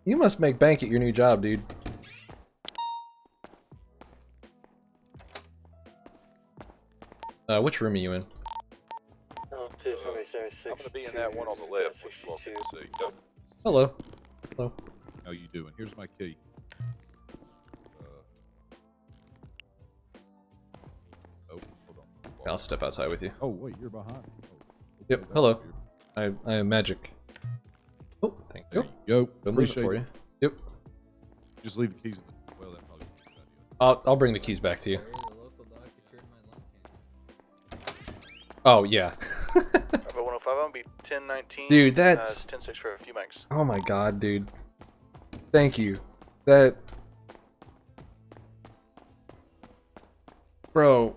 you must make bank at your new job, dude. Which room are you in? I'm gonna be in that one on the left. Which you all get to see. Yep. Hello. Hello. How you doing? Here's my key. Oh, hold on. I'll step outside with you. Oh wait, you're behind. Oh, yep. Hello. I am magic. Oh, thank you. There you go. Good move for you. Yep. Just leave the keys. Well, that probably. I'll bring the keys back to you. Oh yeah. 105, I'm gonna be 1019. Dude, that's 10-6 for a few mics. Oh my god, dude. Thank you. That Bro.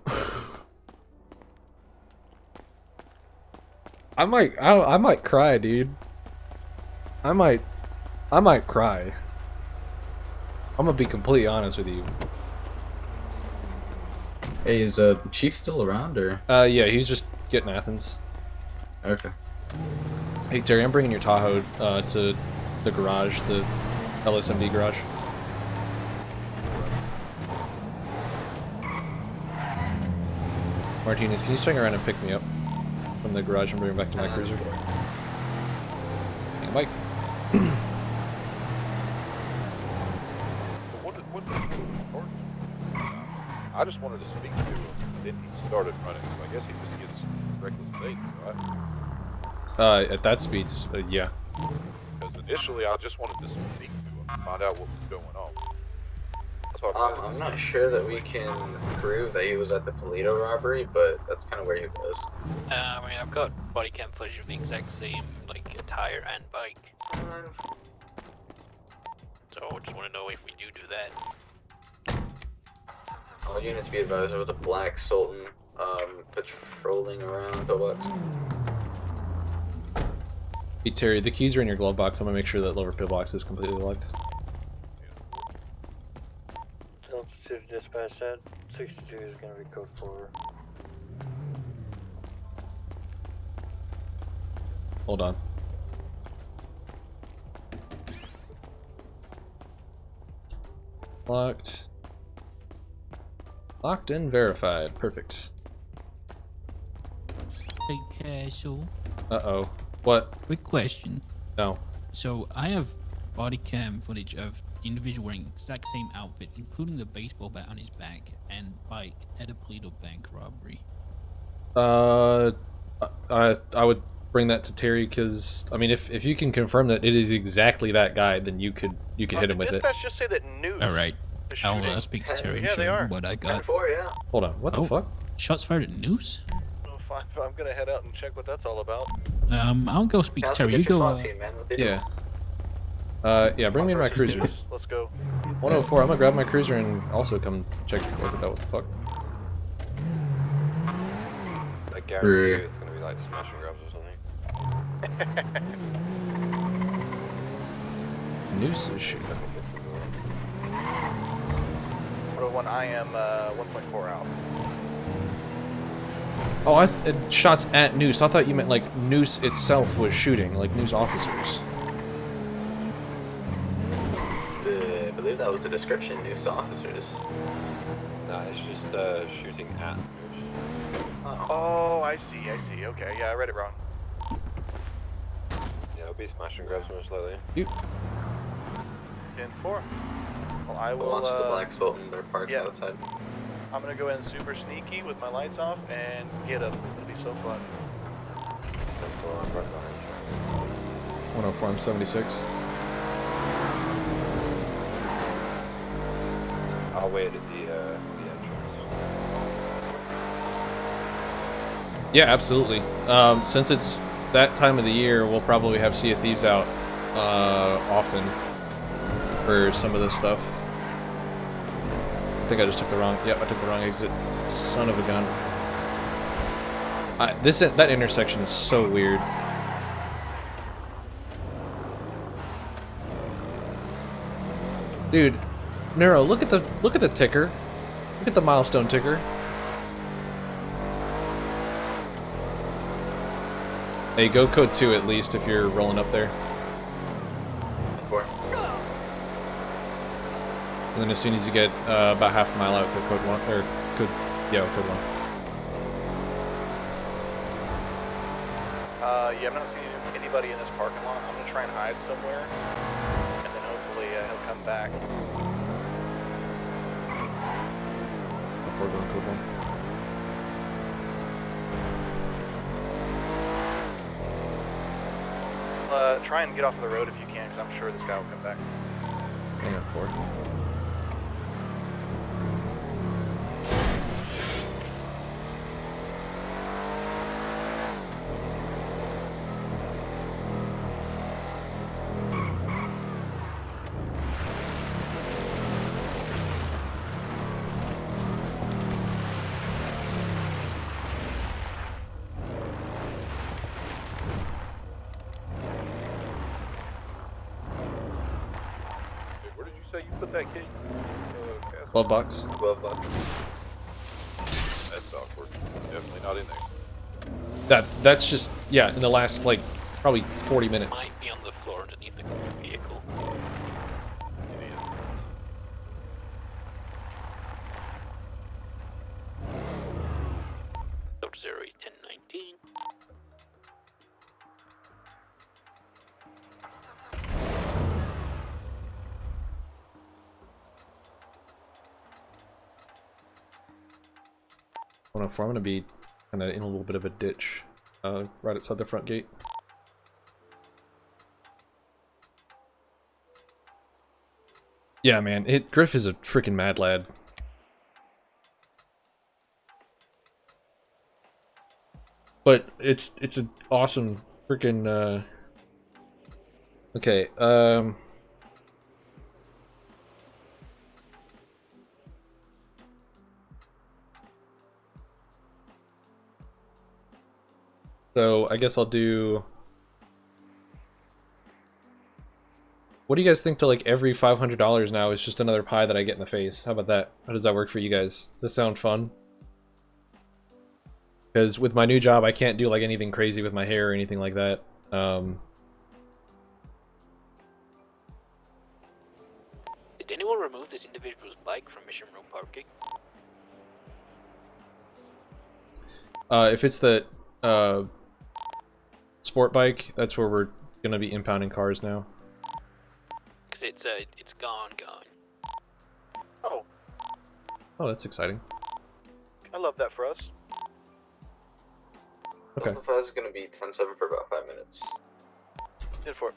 I might cry, dude. I might cry. I'm gonna be completely honest with you. Hey, is Chief still around or? Yeah, he's just getting Athens. Okay. Hey Terry, I'm bringing your Tahoe to the garage, the LSMD garage. Martinez, can you swing around and pick me up from the garage and bring me back to my cruiser? Hey, Mike. I just wanted to speak to him, then he started running. So I guess he just gets reckless bait, right? At that speed, yeah. Because initially I just wanted to speak to him and find out what was going on. That's what I'm not sure that we can prove that he was at the Toledo robbery, but that's kind of where he was. I mean, I've got body cam footage of the exact same, like, attire and bike. So I just want to know if we do that. All units be advised, there was a black Sultan patrolling around Pillbox. Hey Terry, the keys are in your glove box. I'm gonna make sure that lower pillbox is completely locked. Altitude dispatch at 62 is gonna be code 4. Hold on. Locked. Locked and verified. Perfect. Okay, so. Uh-oh. What? Quick question. No. So I have body cam footage of the individual wearing exact same outfit, including the baseball bat on his back and bike at a Toledo bank robbery. I would bring that to Terry because I mean, if you can confirm that it is exactly that guy, then you could hit him with it. Dispatch just say that news. All right. I'll speak to Terry and show him what I got. 10-4, yeah. Hold on. What the fuck? Shots fired at Noose? I'm gonna head out and check what that's all about. I'll go speak to Terry. You go. Yeah. Yeah. Bring me in my cruiser. Let's go. 104. I'm gonna grab my cruiser and also come check out what the fuck. I guarantee you it's gonna be like smash and grabs or something. Noose is shooting. 101, I am 1.4 out. Oh, shots at Noose. I thought you meant like Noose itself was shooting, like Noose officers. I believe that was the description, news officers. Nah, it's just shooting at Noose. Oh, I see. Okay, yeah, I read it wrong. Yeah, it'll be smash and grabs most likely. 10-4. Well, I will. Launch the Black Sultan. They're parked outside. I'm gonna go in super sneaky with my lights off and get them. It'll be so fun. 104. I'm 76. I'll wait at the entrance. Yeah, absolutely. Since it's that time of the year, we'll probably have Sea of Thieves out often for some of this stuff. I think I just took the wrong. Yep, I took the wrong exit. Son of a gun. That intersection is so weird. Dude, Neuro, look at the ticker. Look at the milestone ticker. Hey, go code 2 at least if you're rolling up there. 4. And then as soon as you get about half a mile out, go code 1, or code, yeah, code 1. Yeah, I'm not seeing anybody in this parking lot. I'm gonna try and hide somewhere, and then hopefully he'll come back. Before going code 1. Try and get off the road if you can, because I'm sure this guy will come back. Hang on, 4. Where did you say you put that kid? Glove box. Glove box. That's awkward. Definitely not in there. That's just, yeah, in the last, like, probably 40 minutes. Might be on the floor underneath the vehicle. Sub-Zero 1019. I'm gonna be kind of in a little bit of a ditch, right outside the front gate. Yeah, man, Griff is a freaking mad lad. But it's an awesome freaking. Okay, So I guess I'll do. What do you guys think to like every $500 now is just another pie that I get in the face? How about that? How does that work for you guys? Does this sound fun? Because with my new job, I can't do like anything crazy with my hair or anything like that. Did anyone remove this individual's bike from Mission Room parking? If it's the sport bike, that's where we're gonna be impounding cars now. Cause it's gone. Oh, Oh, that's exciting. I love that for us. Okay. Delta 5 is going to be 10-7 for about 5 minutes. Hit for it.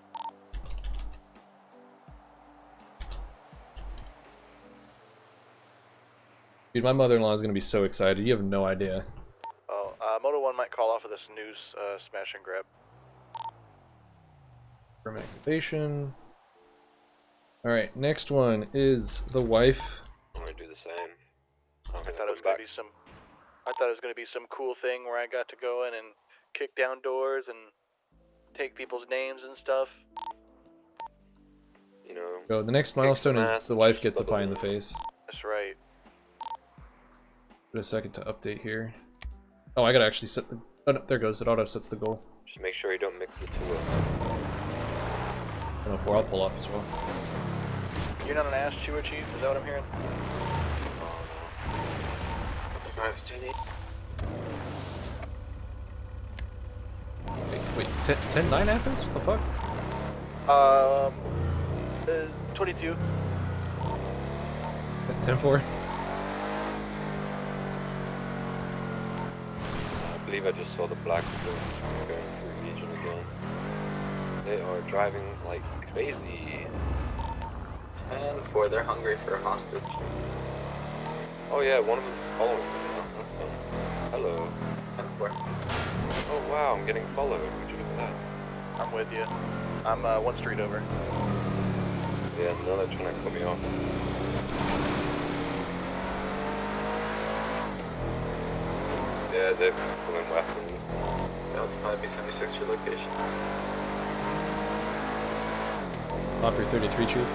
Dude, my mother-in-law is gonna be so excited. You have no idea. Oh, Moto 1 might call off of this news smash and grab. From activation. Alright, next one is the wife. I'm gonna do the same. I thought it was gonna be some cool thing where I got to go in and kick down doors and take people's names and stuff. You know. So the next milestone is the wife gets a pie in the face. That's right. Give it a second to update here. Oh, I gotta actually set the. Oh no, there it goes. It auto sets the goal. Just make sure you don't mix the two up. 104, I'll pull up as well. You're not an ass chewer, Chief? Is that what I'm hearing? Wait, 10-9 happens? What the fuck? 22. 10-4? I believe I just saw the black people going through region again. They are driving like crazy. 10-4, they're hungry for a hostage. Oh yeah, one of them is following me now. That's fun. Hello. 10-4. Oh wow, I'm getting followed. Would you look at that? I'm with you. I'm 1 street over. Yeah, now they're trying to cut me off. Yeah, they're pulling weapons. That's probably 76 your location. Opry 33, Chief.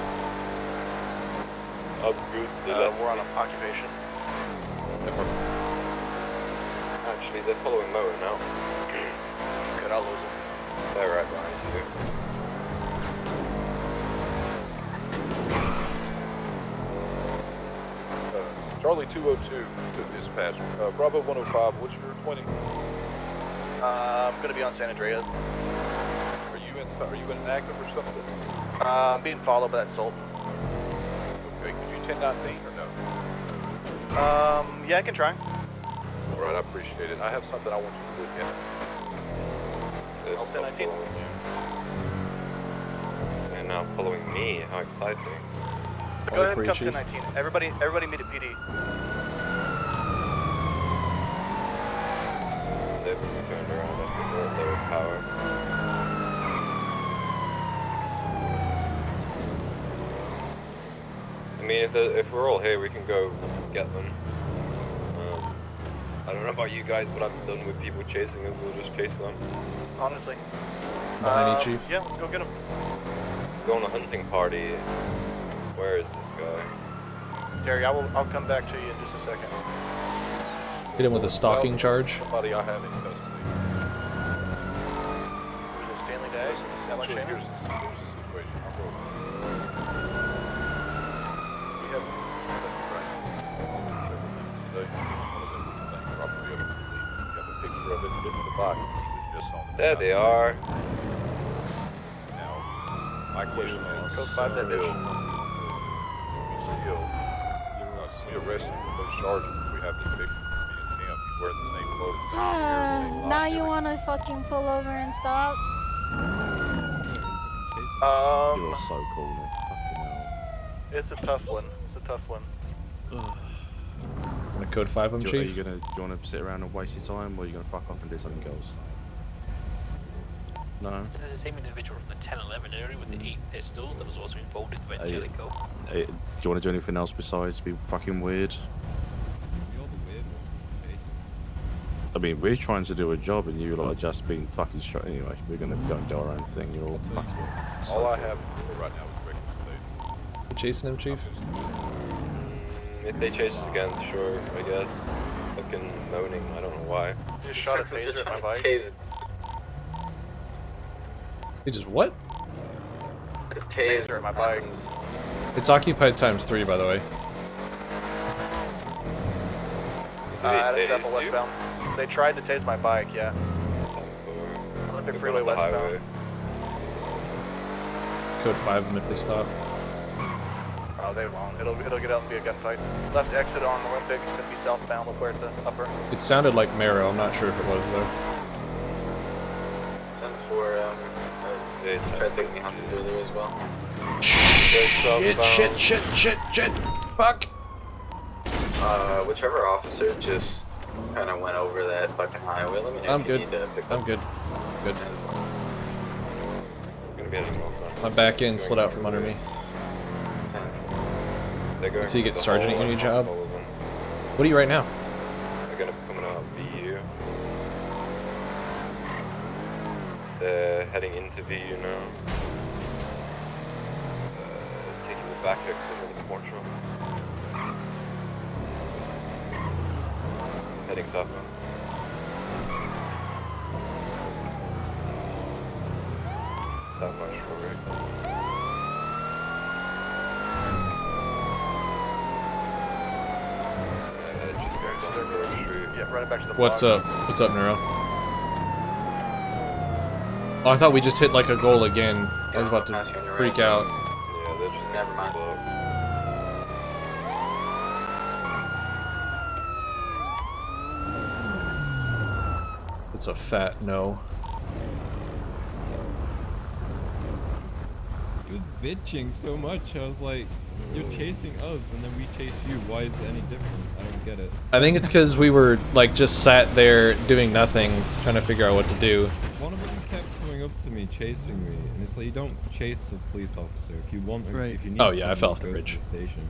Up good. We're on occupation. Actually, they're following Moa now. Good, I'll lose them. They're right behind you. Charlie 202 to dispatch. Bravo 105, what's your 20? I'm gonna be on San Andreas. Are you in active or something? I'm being followed by that Sultan. Okay, could you 1019 or no? Yeah, I can try. Alright, I appreciate it. I have something I want you to look at. I'll 1019. And now following me, how exciting. Go ahead and come 1019. Everybody meet at PD. They've turned around at lower power. I mean, if we're all here, we can go get them. I don't know about you guys, but I'm done with people chasing us. We'll just chase them. Honestly. Behind you, Chief. Yeah, let's go get them. Go on a hunting party. Where is this guy? Terry, I'll come back to you in just a second. Hit him with a stalking charge. Somebody I have in custody. Was it Stanley Dash? Alex Here's Shaner? the situation. I'm going. We have today. One of them bank robbery of the police. We have a picture of it in the body. He was just on the There they are. Now, my question is, Go find that bitch. we arrest him with those charges. We have the picture of me and him. He's wearing the same clothes. Now you wanna fucking pull over and stop? You're so cool, Nick. Fucking hell. It's a tough one. It's a tough one. Wanna code 5 them, Do Chief? you wanna sit around and waste your time, or are you gonna fuck off and do something else? No. This is the same individual from the 1011 area with the 8 pistols that was also involved in Evangelico. Do you wanna do anything else besides be fucking weird? I mean, we're trying to do a job and you lot are just being fucking straight. Anyway, we're gonna go and do our own thing. You're all fucking. All I have right now is reckless state. You chasing him, Chief? If they chase us again, sure, I guess. Fucking moaning, I don't know why. Just shot a taser at my bike. He just what? A taser at my bike. It's occupied #3, by the way. At Apple westbound. They tried to tase my bike, yeah. Olympic Freeway westbound. Code 5 them if they stop. Oh, they won't. It'll get out and be a gunfight. Left exit on Olympic. It's gonna be southbound. Look where it's upper. It sounded like Marrow. I'm not sure if it was though. 10-4, try to take me house to do there as well. Shit. Fuck. Whichever officer just kind of went over that fucking highway. Let me know I'm if you good. need to pick I'm up. good. Good. Gonna be anything else. My back end slid out from under me. Until you get sergeant at your new job. What are you right now? They're gonna be coming out of VU. They're heading into VU now. Taking the back exit of the Portrait. Heading southbound. Southbound Strawberry. Yeah, running back to the What's block. up? What's up, Neuro? Oh, I thought we just hit like a goal again. I was about to freak out. Yeah, they're just Never mind. It's a fat no. He was bitching so much. I was like, you're chasing us and then we chase you. Why is it any different? I don't get it. I think it's because we were like just sat there doing nothing, trying to figure out what to do. One of them kept coming up to me, chasing me, and it's like you don't chase a police officer if you want. If you need Oh yeah, I fell off the someone, go bridge. to the station.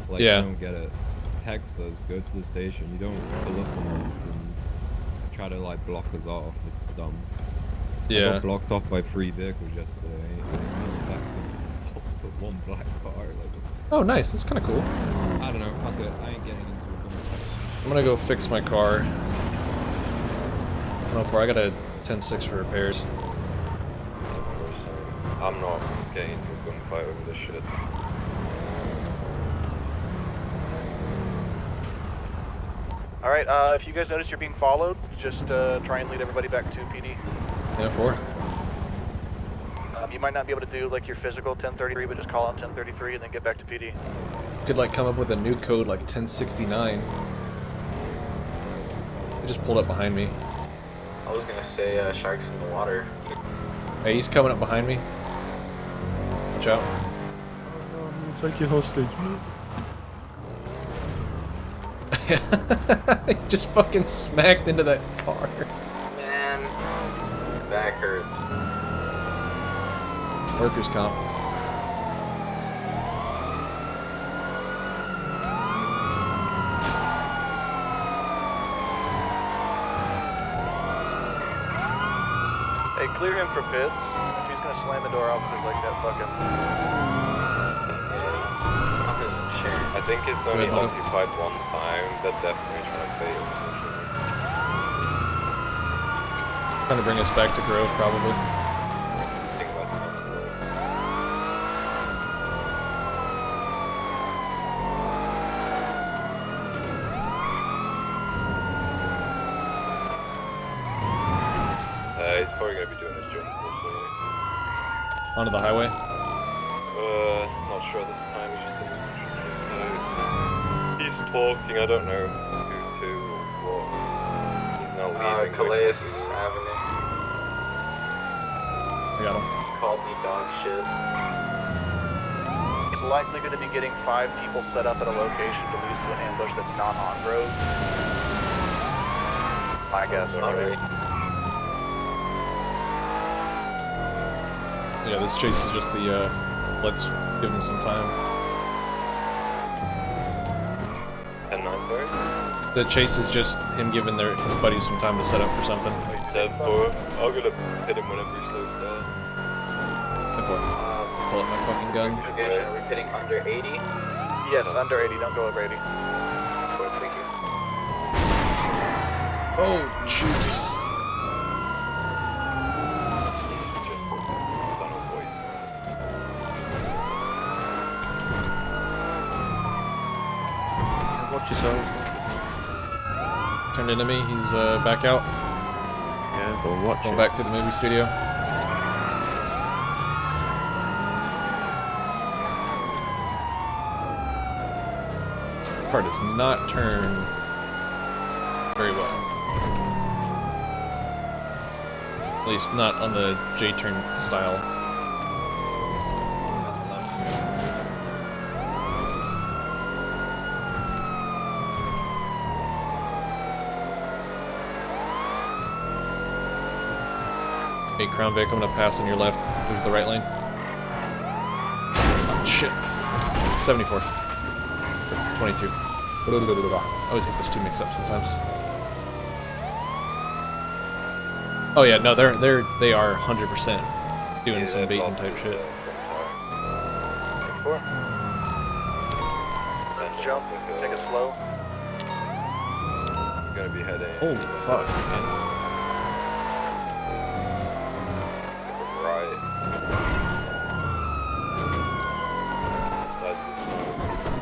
Like, Yeah. I don't get it. Text us, go to the station. You don't pull up on us and try to like block us off. It's dumb. I Yeah. got blocked off by 3 vehicles yesterday. Exactly. Stopped for one black car. Like, Oh, nice. That's kind of cool. I don't know. Fuck it. I ain't getting into it. I'm gonna go fix my car. Oh, I got a 10-6 for repairs. I'm not getting into a gunfight over this shit. Alright, if you guys notice you're being followed, just try and lead everybody back to PD. Yeah, 4. You might not be able to do like your physical 1033, but just call out 1033 and then get back to PD. Could like come up with a new code like 1069. He just pulled up behind me. I was gonna say sharks in the water. Hey, he's coming up behind me. Watch out. It's like you hostage. He just fucking smacked into that car. Man, back hurts. Workers' comp. Hey, clear him for bits. If he's gonna slam the door officers like that, fuck him. I think it's only occupied one time. They're definitely trying to fail. Trying to bring us back to Grove, probably. He's probably gonna be doing his jump also. Onto the highway? Not sure this time. He's talking, I don't know who to or what. He's now leaving. Calais Avenue. I got him. He called me dog shit. He's likely going to be getting 5 people set up at a location to lead to an ambush that's not on road. My guess. Alright. Yeah, this chase is just the, let's give him some time. And 9, sorry? The chase is just him giving his buddies some time to set up for something. I'm gonna hit him whenever he slows down. Pull up my fucking gun. Are we hitting under 80? Yes, under 80, don't go over 80. Thank you. Oh, Jesus. Watch yourselves. Turned into me, he's back out. Yeah, go watch Going it. back to the movie studio. Car does not turn very well. At least not on the J-turn style. Hey, Crown Vic, I'm gonna pass on your left, move to the right lane. Shit. 74. 22. I always get those two mixed up sometimes. Oh yeah, no, they are 100% doing some baiting type shit. Let's jump, take it slow. Gonna be heading. Holy fuck, man. Right.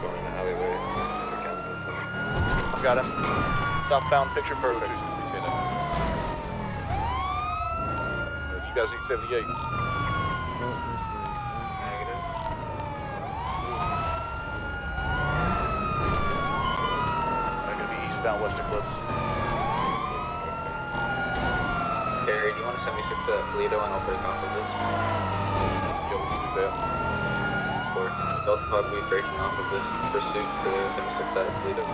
Going in the alleyway. Got him. Southbound, picture perfect. You guys need 78. Negative. They're gonna be eastbound west Eclipse. Gary, do you want to send me 6 to Toledo and I'll break off of this? Yeah, we can do that. Or Delta Hog will be breaking off of this pursuit to 76 at Toledo.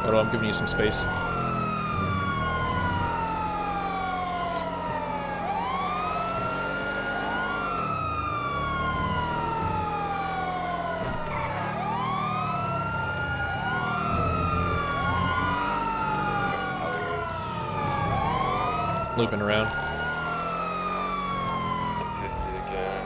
Oh, I'm giving you some space. Looping around. 50 again.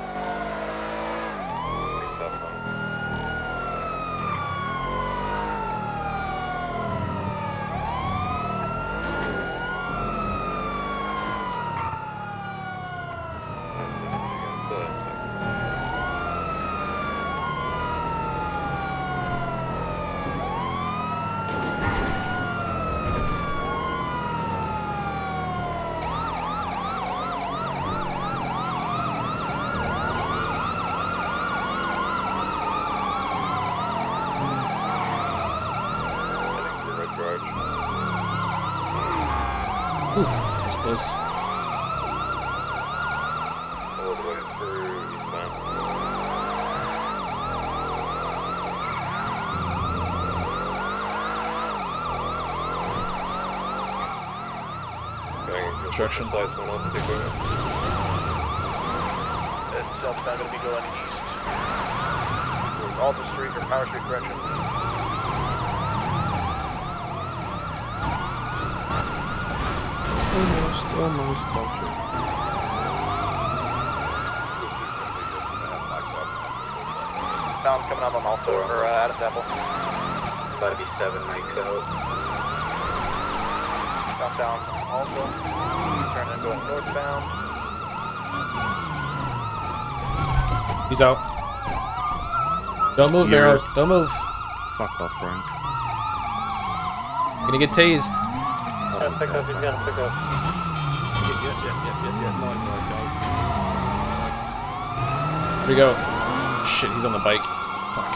close. All the way through eastbound. Construction. Someone else take over. It's southbound going to be going east. Towards Alta Street or Power Street, correction. Almost, doctor. Found coming up on Alta, or Adam's Apple. About to be 7 mics out. Southbound also. Turn and going northbound. He's out. Don't move, Barrow. Don't move. Fuck off, Frank. Gonna get tased. Gotta pick up, he's gonna pick up. Where'd he go? Shit, he's on the bike. Fuck.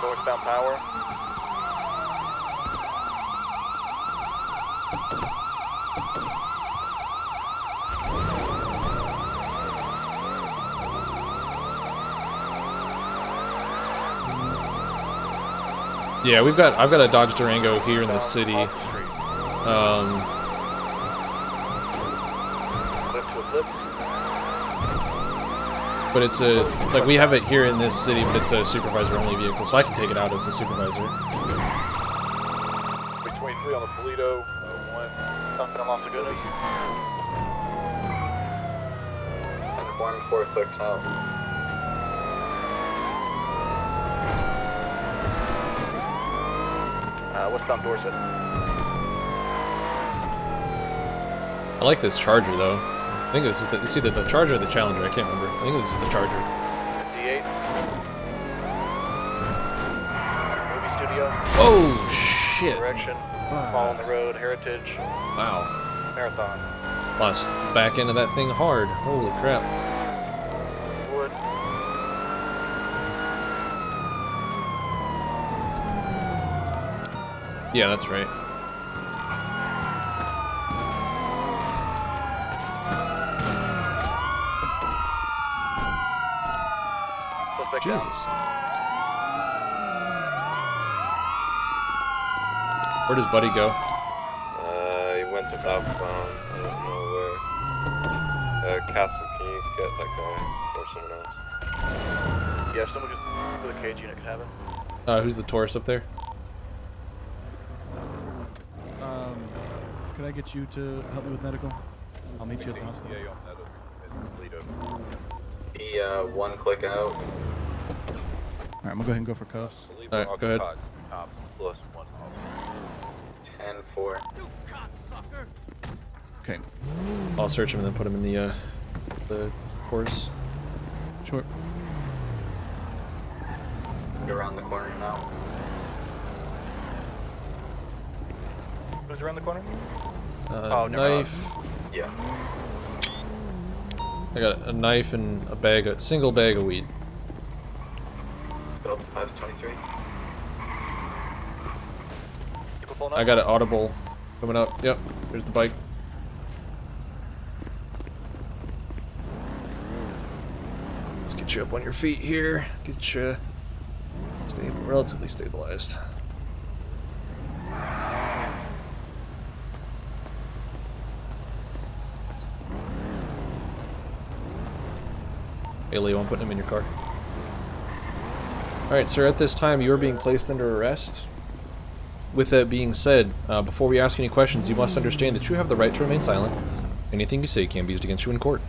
Northbound power. Yeah, I've got a Dodge Durango here in the city. But it's like we have it here in this city, but it's a supervisor only vehicle, so I can take it out as a supervisor. Between 3 on the Polito, 1 something on Los Lagunas. And 1-4 clicks out. Westbound Dorset. I like this Charger though. I think this is it's either the Charger or the Challenger. I can't remember. I think this is the Charger. D8. Movie studio. Oh shit! Direction. Following the road. Heritage. Wow. Marathon. Lost the back end of that thing hard. Holy crap! Wood. Yeah, that's right. Suspect Jesus. Where does Buddy go? He went to southbound. I don't know where. Castle, can you get that guy or someone else? Yeah, if someone with a cage unit could have him. Who's the Taurus up there? Could I get you to help me with medical? I'll meet you at the hospital. He 1 click out. Alright, I'm gonna go ahead and go for cuffs. Alright, go ahead. Plus 1 10-4. Okay. I'll search him and then put him in the course. Sure. Get around the corner now. Who's around the corner? Knife. Yeah. I got a knife and a single bag of weed. Delta 523. I got an audible coming up. Yep, there's the bike. Let's get you up on your feet here. Get you relatively stabilized. Hey Leo, I'm putting him in your car. Alright, sir, at this time you are being placed under arrest. With that being said, before we ask any questions, you must understand that you have the right to remain silent. Anything you say can be used against you in court.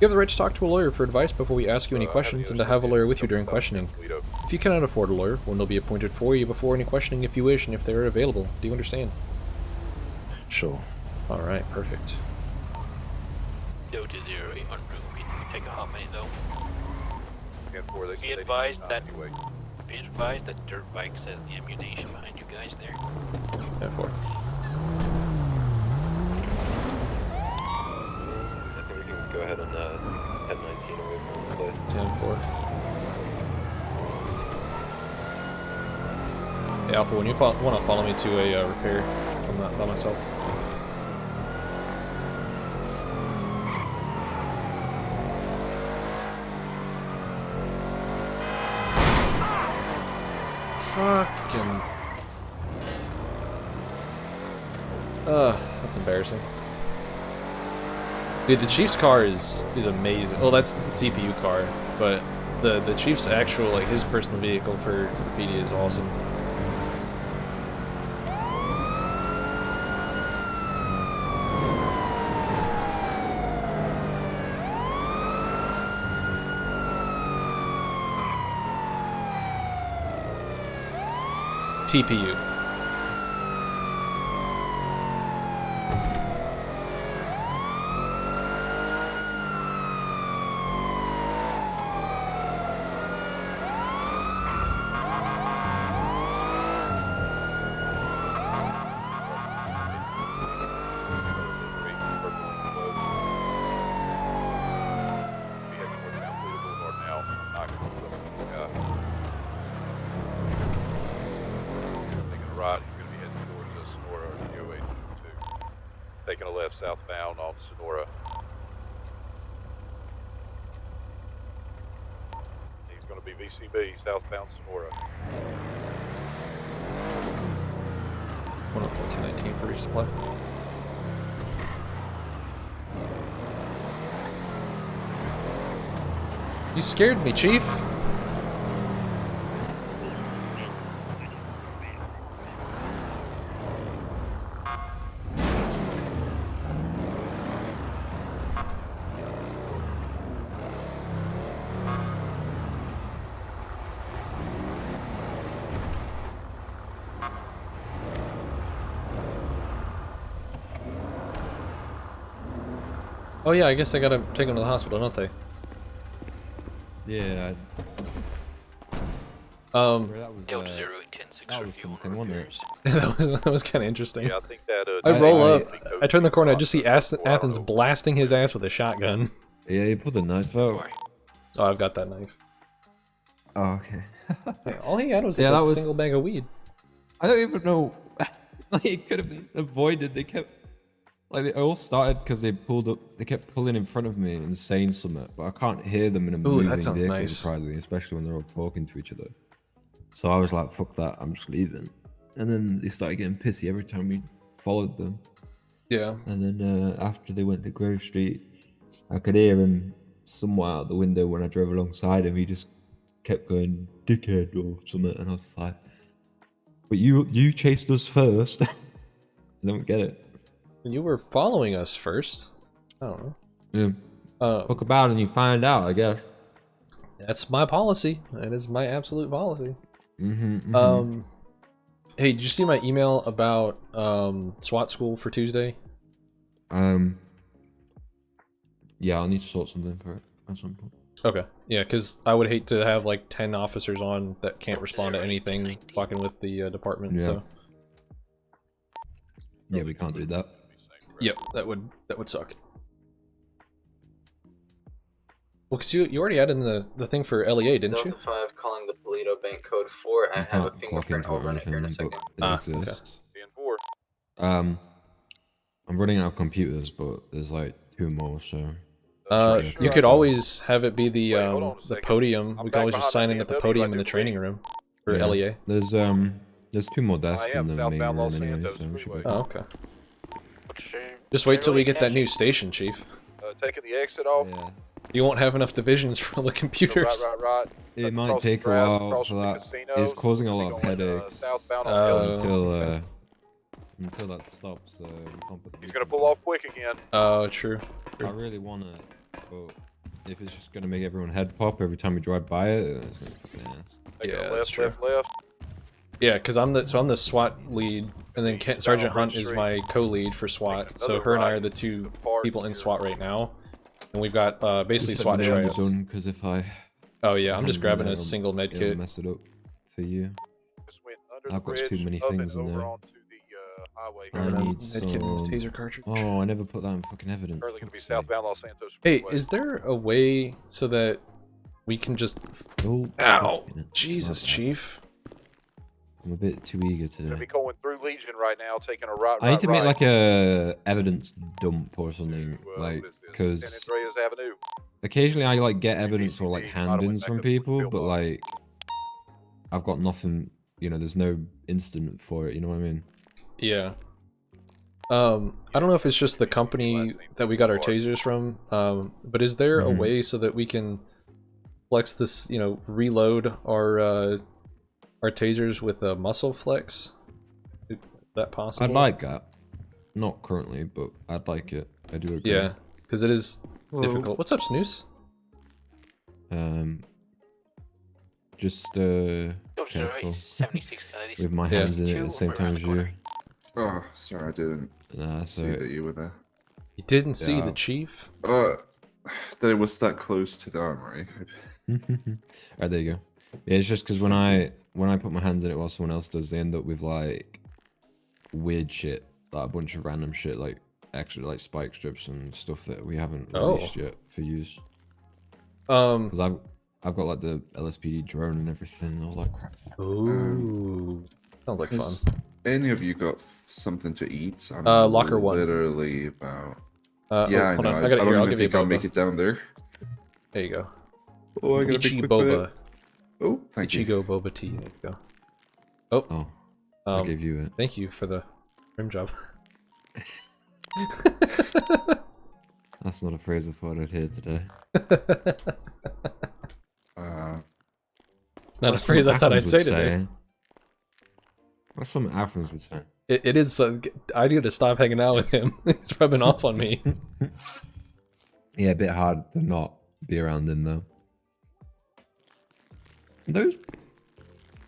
You have the right to talk to a lawyer for advice before we ask you any questions and to have a lawyer with you during questioning. If you cannot afford a lawyer, one will be appointed for you before any questioning if you wish and if they are available. Do you understand? Sure. Alright, perfect. Delta 0 8 on route. We take a hot minute though. Be advised that dirt bikes has the ammunition behind you guys there. 10-4. I think we can go ahead and head 19 away from the place. 10-4. Hey, Alpha, when you want to follow me to a repair, I'm not by myself. Fucking. That's embarrassing. Dude, the Chief's car is amazing. Well, that's the CPU car, but the Chief's actual, like, his personal vehicle for PD is awesome. TPU. Taking a left southbound on Sonora. He's going to be VCB, southbound Sonora. 11419 for resupply. You scared me, Chief. Oh yeah, I guess I gotta take him to the hospital, don't they? Yeah. That was something, wasn't it? that was kind of interesting. Yeah, I think that. I roll up, I turn the corner, I just see Athens blasting his ass with a shotgun. Yeah, he put the knife out. Oh, I've got that knife. Oh, okay. Yeah, all he had was like a single bag of weed. I don't even know. Like, it could have been avoided. They kept. Like, it all started because they pulled up. They kept pulling in front of me and saying something, but I can't hear them in a moving vehicle, nice. surprisingly, especially when they're all talking to each other. So I was like, "Fuck that! I'm just leaving." And then they started getting pissy every time we followed them. Yeah. And then after they went to Grove Street, I could hear him somewhere out the window when I drove alongside him. He just kept going, "Dickhead" or something, and I was like, "But you chased us first." I don't get it. You were following us first. I don't know. Yeah. Look about and you find out, I guess. That's my policy. That is my absolute policy. Mm-hmm. Hey, did you see my email about SWAT school for Tuesday? Yeah, I'll need to sort something for it at some point. Okay. Yeah, because I would hate to have like 10 officers on that can't respond to anything fucking with the department. Yeah. So. Yeah, we can't do that. Yep, that would suck. Well, because you already added in the thing for LEA, didn't you? Delta 5 calling the Polito Bank code 4. I have a fingerprint over on it here in a second. It exists. I'm running out of computers, but there's like 2 more, so. You could always have it be the podium. We could always just sign in at the podium in the training room for LEA. There's 2 more desks in the main room anyway, so we should be. Oh, okay. Just wait till we get that new station, Chief. Taking the exit off. Yeah. You won't have enough divisions for all the computers. Right. It might take a while for that. It's causing a lot of headaches until that stops. He's gonna pull off quick again. Oh, true. I really want it, but if it's just gonna make everyone head pop every time we drive by it, it's gonna be fucking ass. Yeah, that's true. Yeah, because I'm the SWAT lead, and then Sergeant Hunt is my co-lead for SWAT. So her and I are the 2 people in SWAT right now, and we've got basically SWAT tryouts. Because if I. Oh yeah, I'm just grabbing a single med kit. Mess it up for you. I've got too many things in there. I need some. Taser cartridge. Oh, I never put that in fucking evidence. Hey, is there a way so that we can just? Ow! Jesus, Chief. I'm a bit too eager Gonna today. be going through Legion right now, taking a right. I need to make like a evidence dump or something, like, San because Andreas Avenue. occasionally I like get evidence or like hand-ins from people, but like I've got nothing. You know, there's no incident for it. You know what I mean? Yeah. I don't know if it's just the company that we got our tasers from, but is there a way so that we can flex this, you know, reload our tasers with a muscle flex? Is that possible? I'd like that. Not currently, but I'd like it. I do agree. Yeah, because it is difficult. What's up, Snooze? Just careful with my hands in it at the same time as you. Oh, sorry, I didn't see that you were there. You didn't see the chief? That it was that close to the armory. Alright, there you go. Yeah, it's just because when I put my hands in it while someone else does, they end up with like weird shit, like a bunch of random shit, like actually like spike strips and stuff that we haven't released yet for use. Because I've got like the LSPD drone and everything and all that crap. Ooh, sounds like fun. Any of you got something to eat? I'm locker one. Literally about. Yeah, I know. I got it here. I'll give you a I'll boba. make it down there. There you go. Oh, I got a big quick boba. bit. Oh, thank you. Ichigo boba tea. There you go. Oh, I gave you it. Thank you for the rim job. That's not a phrase I thought I'd hear today. Not a phrase I thought I'd say today. That's something Athens would say. It is. I need to stop hanging out with him. He's rubbing off on me. Yeah, a bit hard to not be around him though.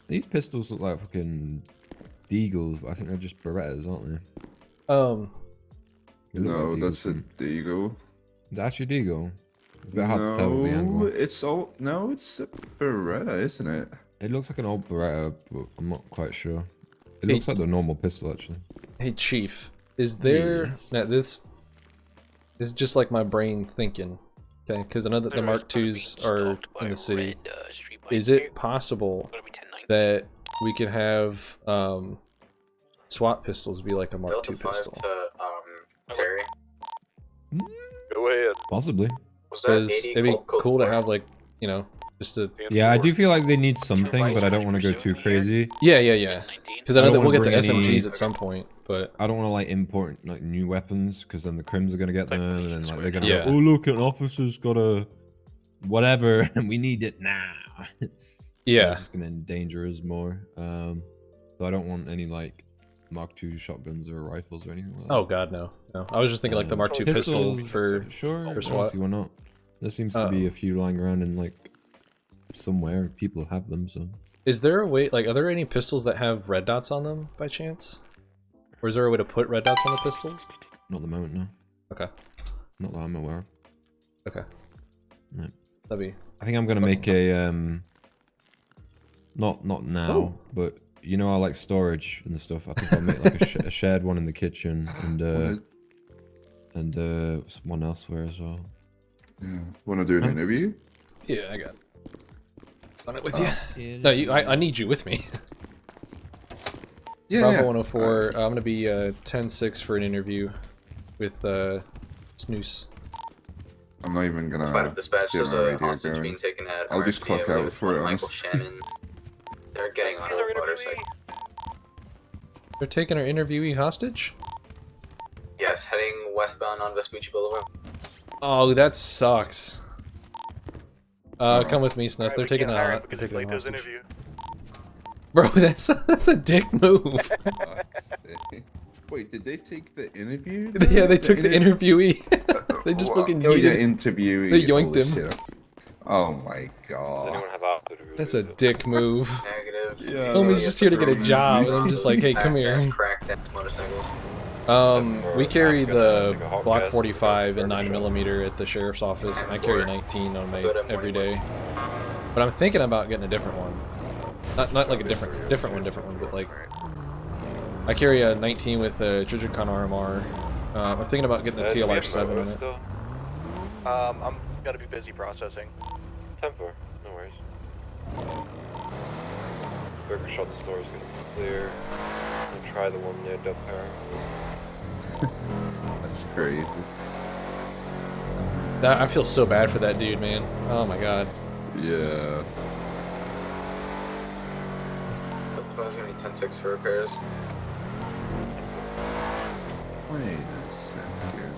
These pistols look like fucking Deagles, but I think they're just Berettas, aren't they? They look No, like that's a Deagles. Deagle. That's your Deagle. It's a bit hard to tell with the angle. It's all it's a Beretta, isn't it? It looks like an old Beretta, but I'm not quite sure. It looks like the normal pistol, actually. Hey, Chief, is there... Now, this is just like my brain thinking, okay? Because I know that the Mark IIs are in the city. Is it possible that we could have SWAT pistols be like a Mark II pistol? Terry. Go ahead. Possibly. Because it'd be cool to have, like, you know, just a... Yeah, I do feel like they need something, but I don't want to go too crazy. Yeah. Because I know that we'll get the bring SMGs at some point, but... I don't want to, like, import, like, new weapons, because then the Crims are going to get them, and then, like, they're going to Yeah. go, oh, look, an officer's got a... whatever, and we need it now. Yeah. It's just going to endanger us more. So I don't want any, like, Mark II shotguns or rifles or anything like that. Oh, God, no. No. I was just thinking, like, the Mark II pistol for... Sure, for SWAT. honestly, why not? There seems to be a few lying around in, like, somewhere. People have them, so... Is there a way, like, are there any pistols that have red dots on them, by chance? Or is there a way to put red dots on the pistols? Not at the moment, no. Okay. Not that I'm aware of. Okay. No. That'd be... I think I'm gonna make a, Not now, but, you know, I like storage and stuff. I think I'll make, like, a shared one in the kitchen, and one elsewhere as well. Yeah. Want to do an interview? Yeah, I got it. On it with you. No, I need you with me. Yeah, Bravo 104. I'm gonna be 10-6 for an interview with Snooze. I'm not even gonna Five dispatch, get there's my a radio hostage going. being taken at I'll just RMC, clock out with for it, Michael honestly. Shannon. They're getting on a motorcycle. They're taking our interviewee hostage? Yes, heading westbound on Vespucci Boulevard. Oh, that sucks. Come with me, Snus. They're taking the hostage. Bro, that's a dick move. Wait, did they take the interview? Yeah, they took the interviewee. They just fucking the yeeted. interviewee. They yoinked holy him. shit. Oh my god. That's a dick move. Negative. Yeah, Homie's just here to get a job, and I'm just like, hey, come here. Cracked at motorcycles. We carry the Glock 45 and 9mm at the sheriff's office, and I carry a 19 on my every day. But I'm thinking about getting a different one. Not like a different one, but like I carry a 19 with a Trigicon RMR. I'm thinking about getting the TLR7 in it. I'm gonna be busy processing. 10-4, no worries. Burger Shot store is going to be clear. And try the one near Del Perro. That's crazy. I feel so bad for that dude, man. Oh my god. Yeah. That's why I was going to need 10-6 for repairs. Wait a second.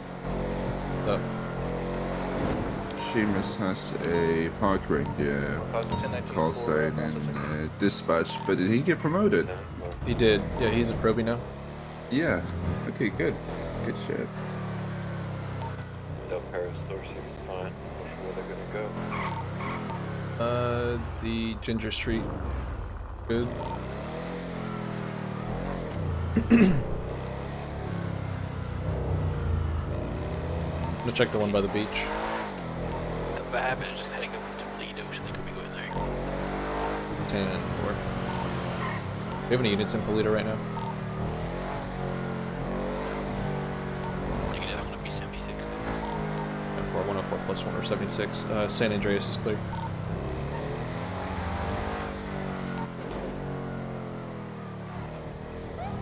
Oh. Seamus has a park ranger call sign in dispatch, but did he get promoted? He did. Yeah, he's a probie now. Yeah. Okay, good. Good shit. Del Perro store seems fine. Where they're gonna go? The Ginger Street. Good. I'm gonna check the one by the beach. If I happen, just heading up to Toledo, so they could be going there. 10 and 4. Do you have any units in Polito right now? Taking it, I'm gonna be 76. 4, 104 plus 1 or 76. San Andreas is clear.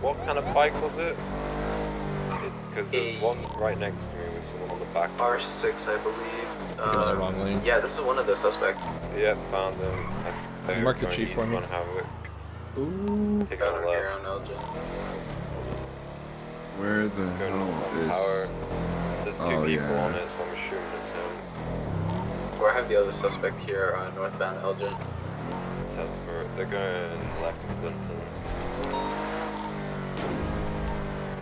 What kind of bike was it? Because there's one right next to me with someone on the back. R6, I believe. You're in the wrong lane. Yeah, this is one of the suspects. Yeah, found them. Mark the chief for me. Ooh. Take on left. Around Elgin. Where the hell is... There's two Oh, people yeah. on it, so I'm assuming it's him. So I have the other suspect here on northbound Elgin. They're going left of Clinton.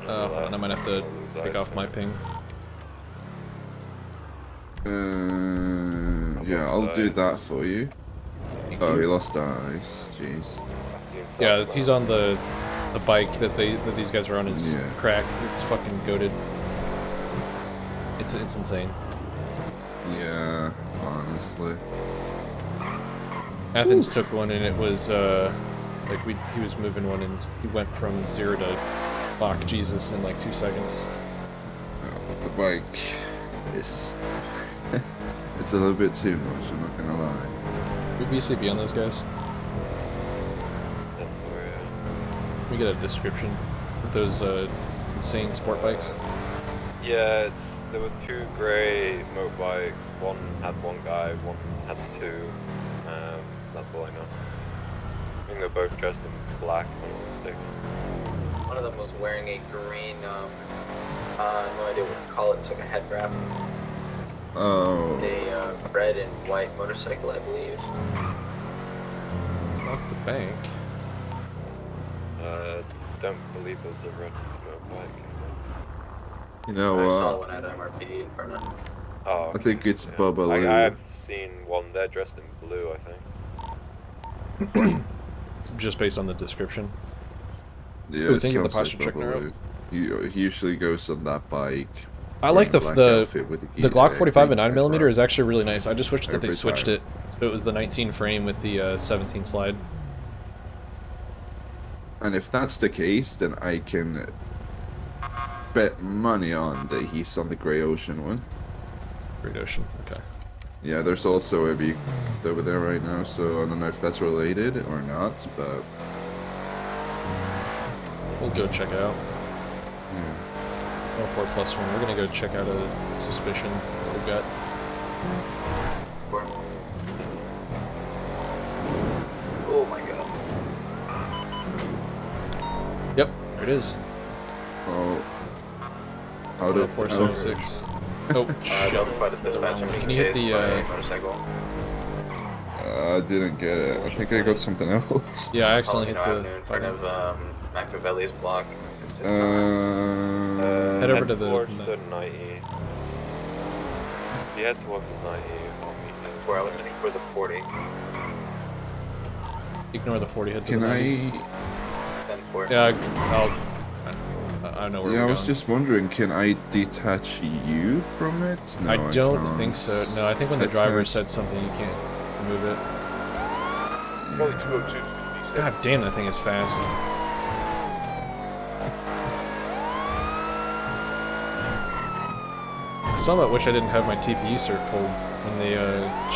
Hold on, I might have to pick off my ping. Yeah, I'll do that for you. Oh, he lost eyes. Jeez. Yeah, he's on the bike that these guys are on is cracked. It's fucking goated. It's insane. Yeah, honestly. Athens took one and it was like he was moving one and he went from 0 to fuck Jesus in like 2 seconds. The bike is it's a little bit too much, I'm not gonna lie. Would BCB on those guys? Can we get a description of those insane sport bikes? Yeah, there were two grey motorbikes. One had one guy, one had two. That's all I know. I think they're both dressed in black, if I'm not mistaken. One of them was wearing a green, no idea what to call it, it's like a head wrap. Oh. A red and white motorcycle, I believe. It's not the bank. Don't believe there's a red motorbike. You know I saw what? one at MRP in front of. Oh, I think it's Bubba I Lou. have seen one there dressed in blue, I think. Just based on the description. Yeah, Ooh, it thank you for the sounds posture like check, Bubba Nero. Lou. He usually goes on that bike. I like the the Glock 45 and every 9mm is actually really nice. I just wish that they Every switched time. it so it was the 19 frame with the 17 slide. And if that's the case, then I can bet money on that he's on the Grey Ocean one. Great Ocean, okay. Yeah, there's also a vehicle over there right now, so I don't know if that's related or not, but We'll go check it out. yeah. 4+1. We're gonna go check out a suspicion that we've got. Oh my god. Yep, there it is. Oh. Out of 476. Oh, shit. The wrong one. Can you hit the, motorcycle? I didn't get it. I think I got something else. Yeah, I accidentally hit Avenue the... in front of Machiavelli's block. Head over to the... towards the 90. If you head towards the 90, where I was heading towards the 40. Ignore the 40, head to Can the 90. Then 40. Yeah, I know where Yeah, we're I was going. just wondering, can I detach you from it? No, I don't can't. think so. No, I think when the driver said something, you can't remove it. Probably 202. God damn, that thing is fast. Some I wish I didn't have my TPE cert pulled when they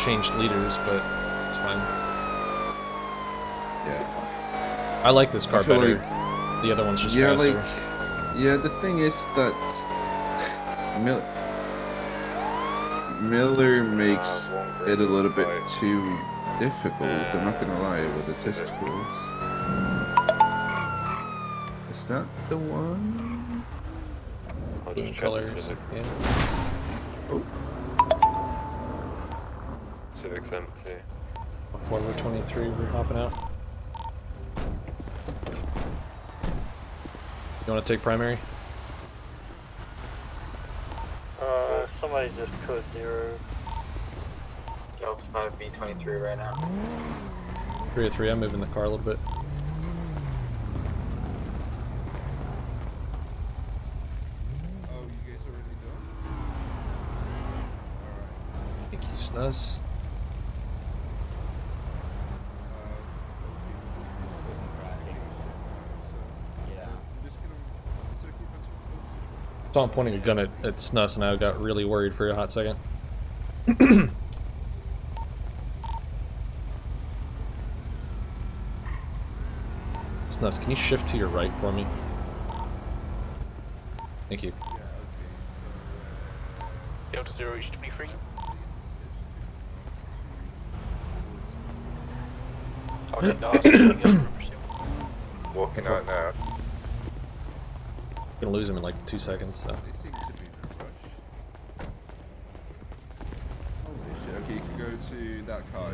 changed leaders, but it's fine. Yeah. I like this car I feel better. like- The other one's just yeah, faster. yeah. The thing is that Miller makes it a little bit too difficult. I'm not gonna lie with the testicles. Is that the one? Team colors. Yeah. Oh. Civic's empty. Before we're 23, we're hopping out. You want to take primary? Somebody just code 0. Delta 5 B23 right now. 303, I'm moving the car a little bit. Oh, you guys already done? Thank you, Snus. I saw him pointing a gun at Snus and I got really worried for a hot second. Snus, can you shift to your right for me? Thank you. Delta 0, you should be free. Talking to Austin. Walking out now. Gonna lose him in like 2 seconds, so. They seem to be in a rush. Holy shit, okay, you can go to that car.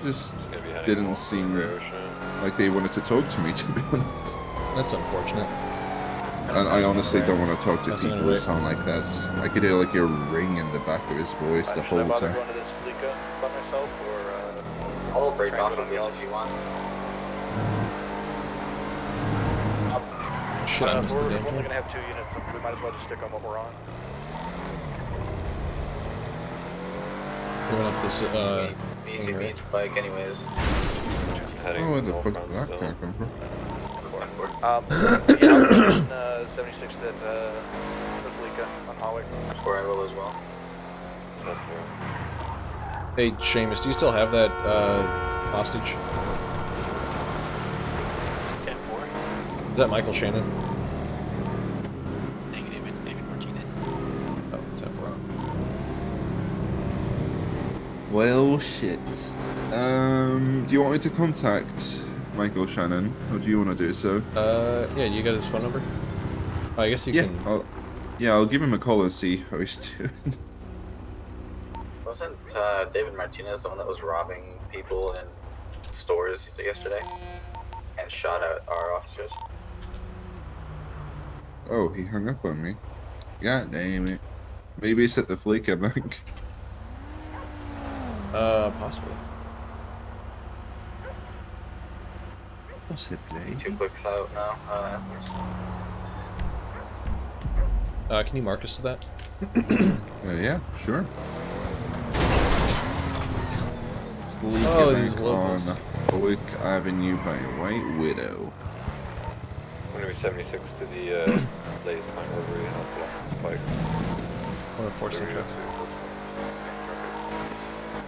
Just didn't seem like they wanted to talk to me, to be honest. That's unfortunate. And I honestly don't want to talk to That's people anyway. that sound like that. I could hear like a ring in the back of his voice the whole Should I bother time. going to this Fleeca by myself, or I'll break try and off get on on the this others? if you want. Shit, I missed the We're danger. only going to have 2 units, so we might as well just stick on what we're on. Going up this, Easy beach bike anyways. Oh, where the fuck did that car come from? Yeah, I'll be in 76 at the Fleeca on Holly. Where I will as well. Hey, Seamus, do you still have that, hostage? 10-4. Is that Michael Shannon? Negative, it's David Martinez. Oh, 10-4. Well, shit. Do you want me to contact Michael Shannon, or do you want to do so? Yeah, you got his phone number? Oh, I guess you can... I'll give him a call and see how he's doing. Wasn't David Martinez the one that was robbing people in stores yesterday and shot at our officers? Oh, he hung up on me. God damn it. Maybe he's at the Fleeca bank. Possibly. Possibly. 2 clicks out now. Can you mark us to that? Yeah, sure. Fleeca Oh, bank these locals. on Oak Avenue by White Widow. I'm gonna be 76 to the latest point where we have blocked this bike. Or forcing truck.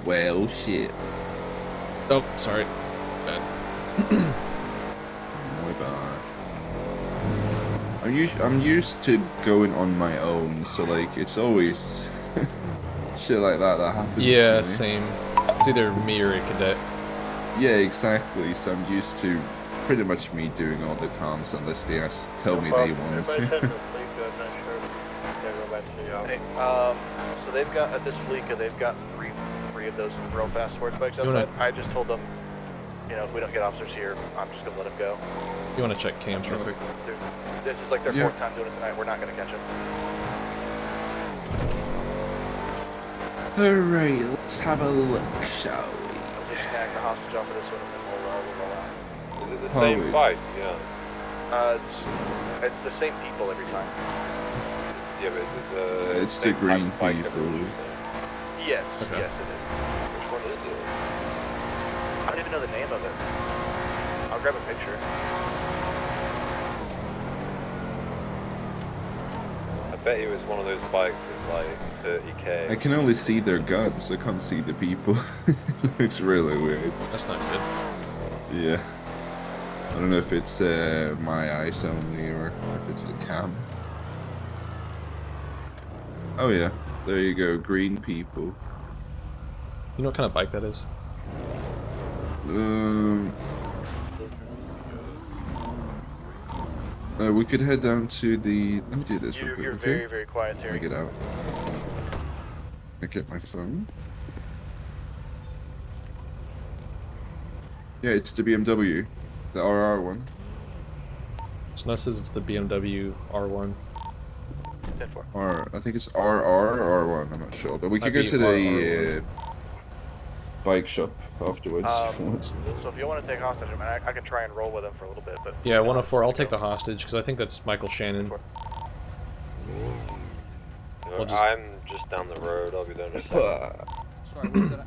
Well, shit. Oh, sorry. Bad. My bad. I'm used to going on my own, so like it's always shit like that happens. Yeah, to me. same. It's either me or a cadet. Yeah, exactly. So I'm used to pretty much me doing all the comms unless they tell me they want Everybody says to. it's Fleeca, I'm not sure. Yeah, go back to the Hey, so they've got, at this Fleeca, they've got three of those real fast sports bikes You outside. wanna- I just told them, you know, if we don't get officers here, I'm just gonna let them go. You want to check cams real quick? This is like their Yeah. 4th time doing it tonight. We're not gonna catch them. Alright, let's have a look, shall we? We'll just snag the hostage off of this one and then we'll roll out. Is it the Probably. same bike? Yeah. It's the same people every time. Yeah, but is it the It's the same type green of bike people. every time? Yes, Okay. yes it is. Which one is it? I don't even know the name of it. I'll grab a picture. I think bet you it's one of those bikes that's like 30k. I can only see their guns. I can't see the people. It looks really weird. That's not good. Yeah. I don't know if it's my eyes only or if it's the cam. Oh yeah, there you go, green people. You know what kind of bike that is? We could head down to the. Let me do this real quick. You're Okay? very, very quiet, Let me Terry. get out. I get my phone. Yeah, it's the BMW, the RR one. Snuff says it's the BMW R1. Or I think it's RR or R1. I'm not sure, but we could go Might to be the bike shop afterwards if you want. So if you want to take hostage, man, I can try and roll with him for a little bit, but Yeah, 104. I'll take the hostage because I think that's Michael Shannon. We'll just- I'm just down the road. I'll be there in a second. Sorry, what was that?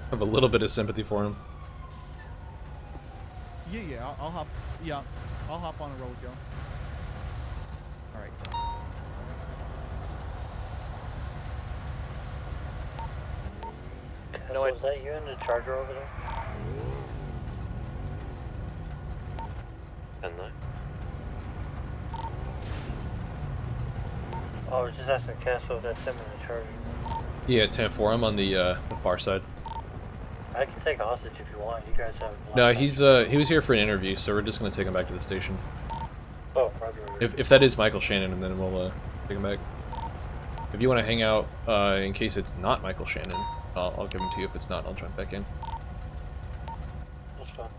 I have a little bit of sympathy for him. Yeah, I'll hop. Yeah, I'll hop on a roll with y'all. All right. No, is that you in the Charger over there? 10-9. Oh, I was just asking Castle if that's him in the Charger. Yeah, 10-4. I'm on the far side. I can take a hostage if you want. You guys have. No, he was here for an interview, so we're just gonna take him back to the station. Oh, Roger. If that is Michael Shannon, and then we'll take him back. If you want to hang out, in case it's not Michael Shannon, I'll give him to you. If it's not, I'll jump back in. That's fine.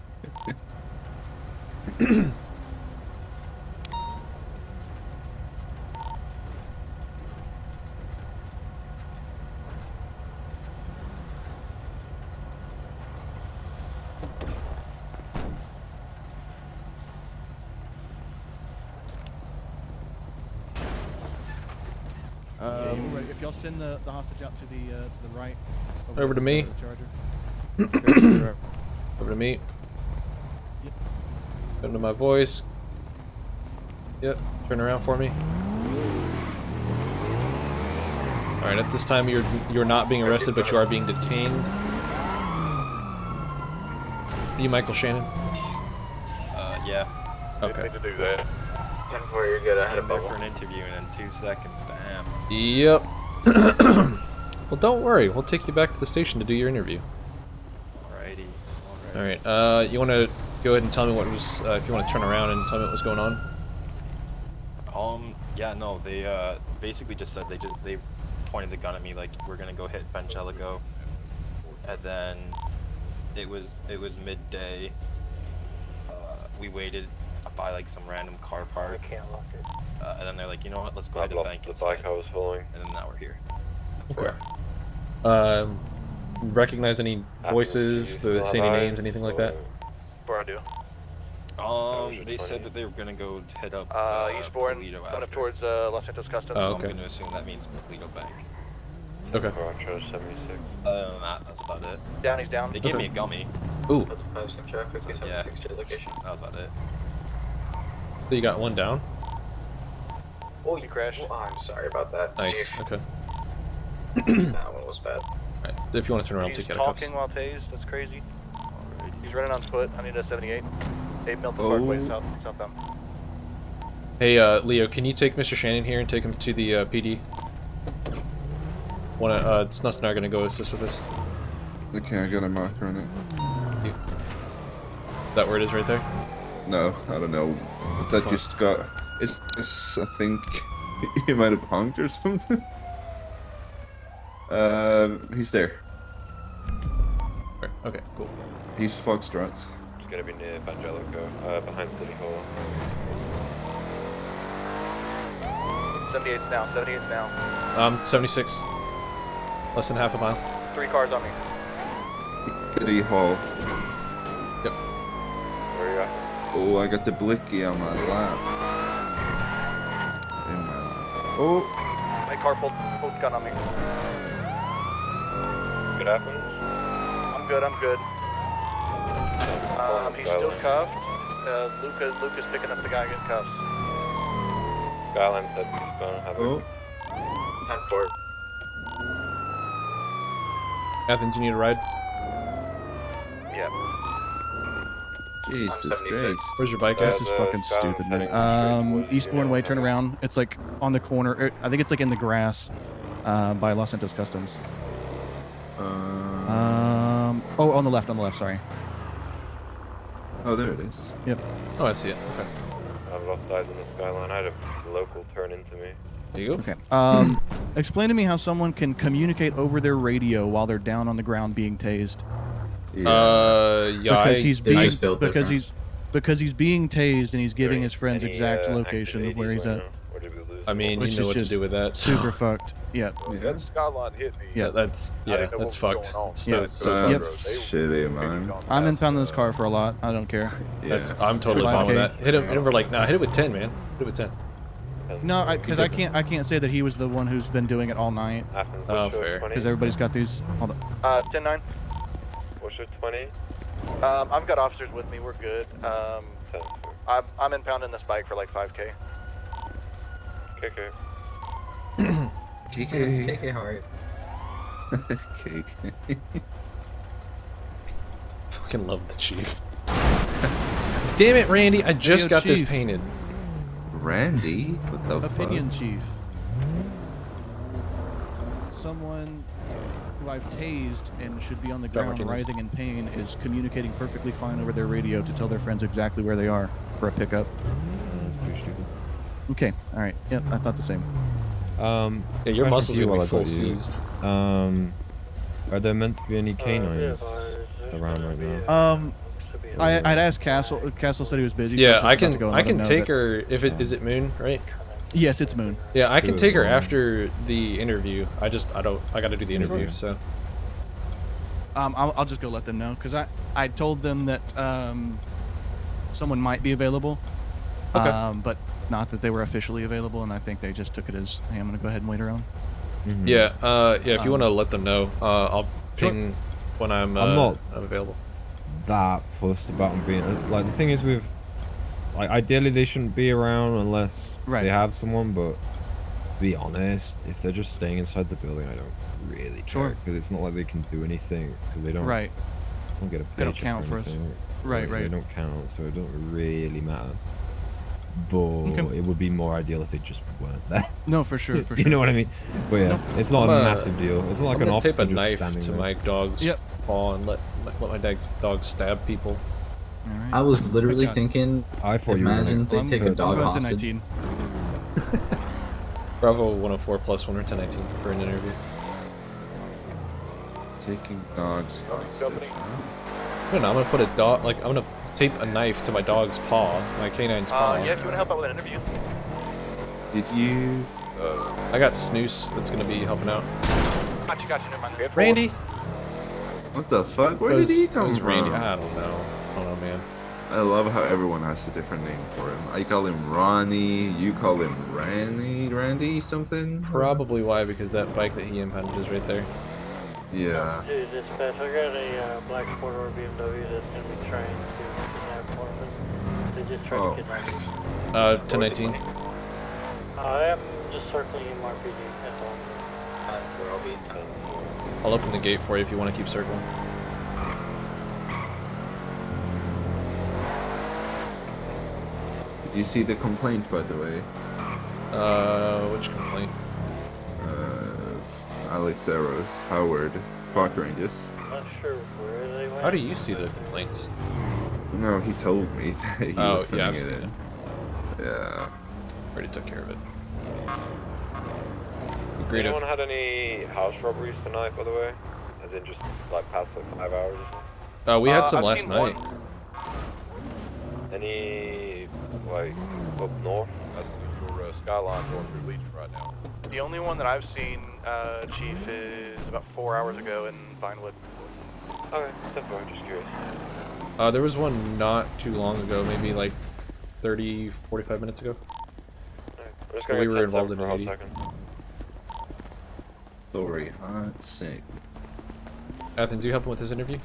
If y'all send the hostage out to the right. Over to me. The Charger. Over to me. Yep. Go into my voice. Yep. Turn around for me. All right. At this time, you're not being arrested, but you are being detained. Are you Michael Shannon? Yeah. Okay. To do that. 10-4, you're good. I had a Came there bubble. for an interview and in 2 seconds, bam. Yep. Well, don't worry. We'll take you back to the station to do your interview. Alrighty. All right. You want to go ahead and tell me what was? If you want to turn around and tell me what was going on. Yeah, no, they basically just said they pointed the gun at me like we're gonna go hit Vangelico, and then it was midday. We waited by like some random car park. I can't lock it. And then they're like, you know what? Let's go I've to the lost bank the instead. bike I was following. And then now we're here. Okay. Recognize any voices? Say any names? Anything like that? Where I do. They said that they were gonna go head up Eastbourne, Toledo going up after. towards Los Santos Customs. Oh, So okay. I'm gonna assume that means Toledo Bank. Okay. Roger 76. That's about it. Down, he's down. They gave Okay. me a gummy. Ooh. That's 5-6 traffic, Yeah. 76 J location. That was about it. So you got one down. Oh, you crashed. Oh, I'm sorry about that. Nice. Okay. That one was bad. Right. If you want to turn around, He's take you out of cuffs. talking while tased. That's crazy. He's running on foot. I need a 78. 8 Milton Oh. Parkway, southbound. Hey, Leo, can you take Mr. Shannon here and take him to the PD? Snuss and I are gonna go assist with this. Okay, I got a marker on it. Is that where it is right there? No, I don't know. But that just got. It's I think he might have honked or something. He's there. Okay, cool. He's Foxtrot. It's gonna be near Vangelico, behind City Hall. 78's down. 78's down. 76. Less than half a mile. 3 cars on me. City Hall. Yep. Where are you at? Oh, I got the blicky on my lap. In my lap. Oh, My car pulled gun on me. Good happens. I'm good. He's still cuffed. Luca's picking up the guy in cuffs. Skyline said eastbound. Oh. 10-4. Athens, you need a ride? Yeah. Jesus Christ. Where's your bike at? This is fucking stupid, man. Eastbourne Way, turn around. It's like on the corner. I think it's like in the grass by Los Santos Customs. Oh, on the left, sorry. Oh, there it is. Yep. Oh, I see it. Okay. I've lost eyes on the Skyline. I had a local turn into me. There you go. Okay. Explain to me how someone can communicate over their radio while they're down on the ground being tased. Yeah. Because he's being tased and he's giving his friend's exact location of where he's at. I mean, you know what to do with that. So. Super fucked. Yeah. That Skyline hit me. Yeah, that's fucked. Yeah. Shitty, man. I'm impounding this car for a lot. I don't care. I'm totally fine with that. Hit him for like, hit it with 10, man. Hit it with 10. No, because I can't say that he was the one who's been doing it all night. Oh, fair. Because everybody's got these. Hold on. 10-9. What's your 20? I've got officers with me. We're good. I'm impounding this bike for like 5K. KK. KK, how are you? KK. Fucking love the Chief. Damn it, Randy! I just got this painted. Randy? What the Opinion fuck? Chief. Someone who I've tased and should be on the ground writhing in pain is communicating perfectly fine over their radio to tell their friends exactly where they are for a pickup. That's pretty stupid. Okay, alright. Yep, I thought the same. Yeah, your muscles are gonna be full seized. Are there meant to be any canines around right now? I'd asked Castle. Castle said he was busy. Yeah, so I can take her if it is it Moon, right? Yes, it's Moon. Yeah, I can take her after the interview. I gotta do the interview, so. I'll just go let them know because I told them that someone might be available, but not that they were officially available, and I think they just took it as, hey, I'm gonna go ahead and wait around. Mm-hmm. Yeah, if you want to let them know, I'll ping when I'm not available. That fussed about them being like the thing is with like ideally they shouldn't be around unless they have someone, but to be honest, if they're just staying inside the building, I don't really care because it's not like they can do anything because they don't don't get a paycheck. They don't count for us. Right. They don't count, so it don't really matter. But it would be more ideal if they just weren't there. No, for sure, You know what I mean? But yeah, it's not a massive deal. It's not like an officer tape a just knife standing to there. my dog's paw and let my dog stab people. I was literally thinking, I thought imagine they take a dog hostage. 19. Bravo 104 plus 1 or 1019 for an interview. Taking dogs hostage. No, I'm gonna put a dog, like, I'm gonna tape a knife to my dog's paw, my canine's paw. Yeah, if you want to help out with an interview. Did you? I got Snooze that's gonna be helping out. Gotcha, never mind. Randy? What the fuck? Where did he come from? Randy. I don't know, man. I love how everyone has a different name for him. I call him Ronnie, you call him Randy something? Probably why, because that bike that he impounded is right there. Yeah. Dude, dispatch, I got a black four-door BMW that's going to be trying to kidnap one of them. They just tried to kidnap me. 1019. I am just circling MRPD, that's all. I'll open the gate for you if you want to keep circling. Did you see the complaint, by the way? Which complaint? Alex Eros, Howard, Park Rangers. Not sure where they went. How do you see the complaints? No, he told me that he was yeah, sending I've it seen in. it. Yeah. Already took care of it. Anyone had any house robberies tonight, by the way? As in just like past like 5 hours or something? We had some last night. Any like up north? That's for Skyline going through Legion right now. The only one that I've seen, Chief, is about 4 hours ago in Vinewood. Okay, definitely, just curious. There was one not too long ago, maybe like 30, 45 minutes ago. We're just gonna We get were involved 10-7 in for a a hot meeting. second. Sorry, hot sick. Athens, you helping with this interview?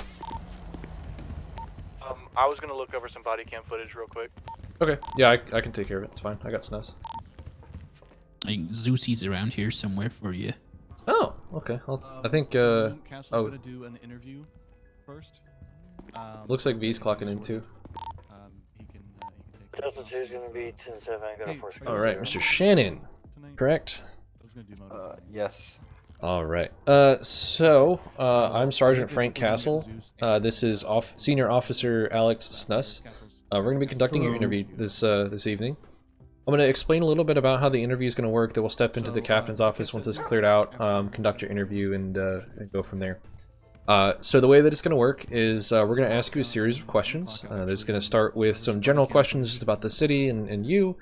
I was gonna look over some body cam footage real quick. Okay, yeah, I can take care of it. It's fine. I got SNES. I think Zeusie's around here somewhere for you. Oh, okay. I think. Castle's Oh, gonna do an interview first. looks like V's clocking in too. Delta 2 is going to be 10-7, I got a force. All right, Mr. Shannon, correct? Yes. All right. I'm Sergeant Frank Castle. This is Senior Officer Alex Snuss. We're going to be conducting your interview this evening. I'm going to explain a little bit about how the interview is going to work. Then we'll step into the captain's office once it's cleared out, conduct your interview, and go from there. So the way that it's going to work is we're going to ask you a series of questions. That's going to start with some general questions just about the city and you.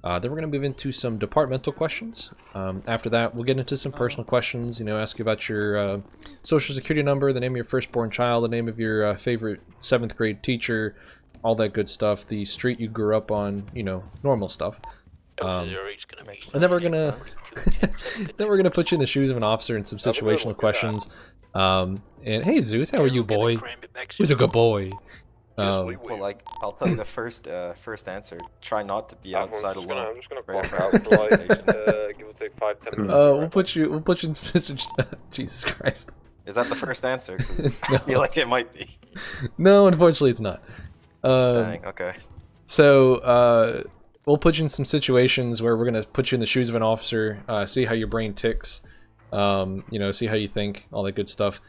Then we're going to move into some departmental questions. After that, we'll get into some personal questions, ask you about your social security number, the name of your firstborn child, the name of your favorite 7th grade teacher, all that good stuff, the street you grew up on, normal stuff. And then we're gonna put you in the shoes of an officer and some situational questions. And hey Zeus, how are you, boy? Who's a good boy? Well, like, I'll tell you the first answer. Try not to be outside alone. I'm just gonna clock out for like, give or take 5-10 minutes. We'll put you in Jesus Christ. Is that the first answer? 'Cause No. I feel like it might be. No, unfortunately it's not. Dang, okay. So, we'll put you in some situations where we're going to put you in the shoes of an officer, see how your brain ticks, see how you think, all that good stuff.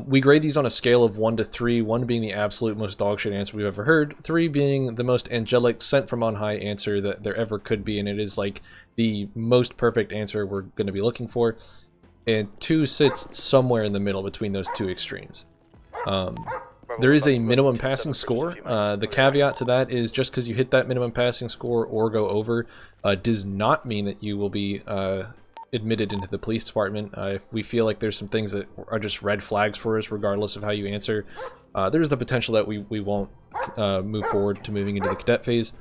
We grade these on a scale of 1 to 3, 1 being the absolute most dogshit answer we've ever heard, 3 being the most angelic, sent from on high answer that there ever could be, and it is like the most perfect answer we're going to be looking for, and 2 sits somewhere in the middle between those two extremes. There is a minimum passing score. The caveat to that is just because you hit that minimum passing score or go over does not mean that you will be admitted into the police department. If we feel like there's some things that are just red flags for us, regardless of how you answer, there's the potential that we won't move forward to moving into the cadet phase.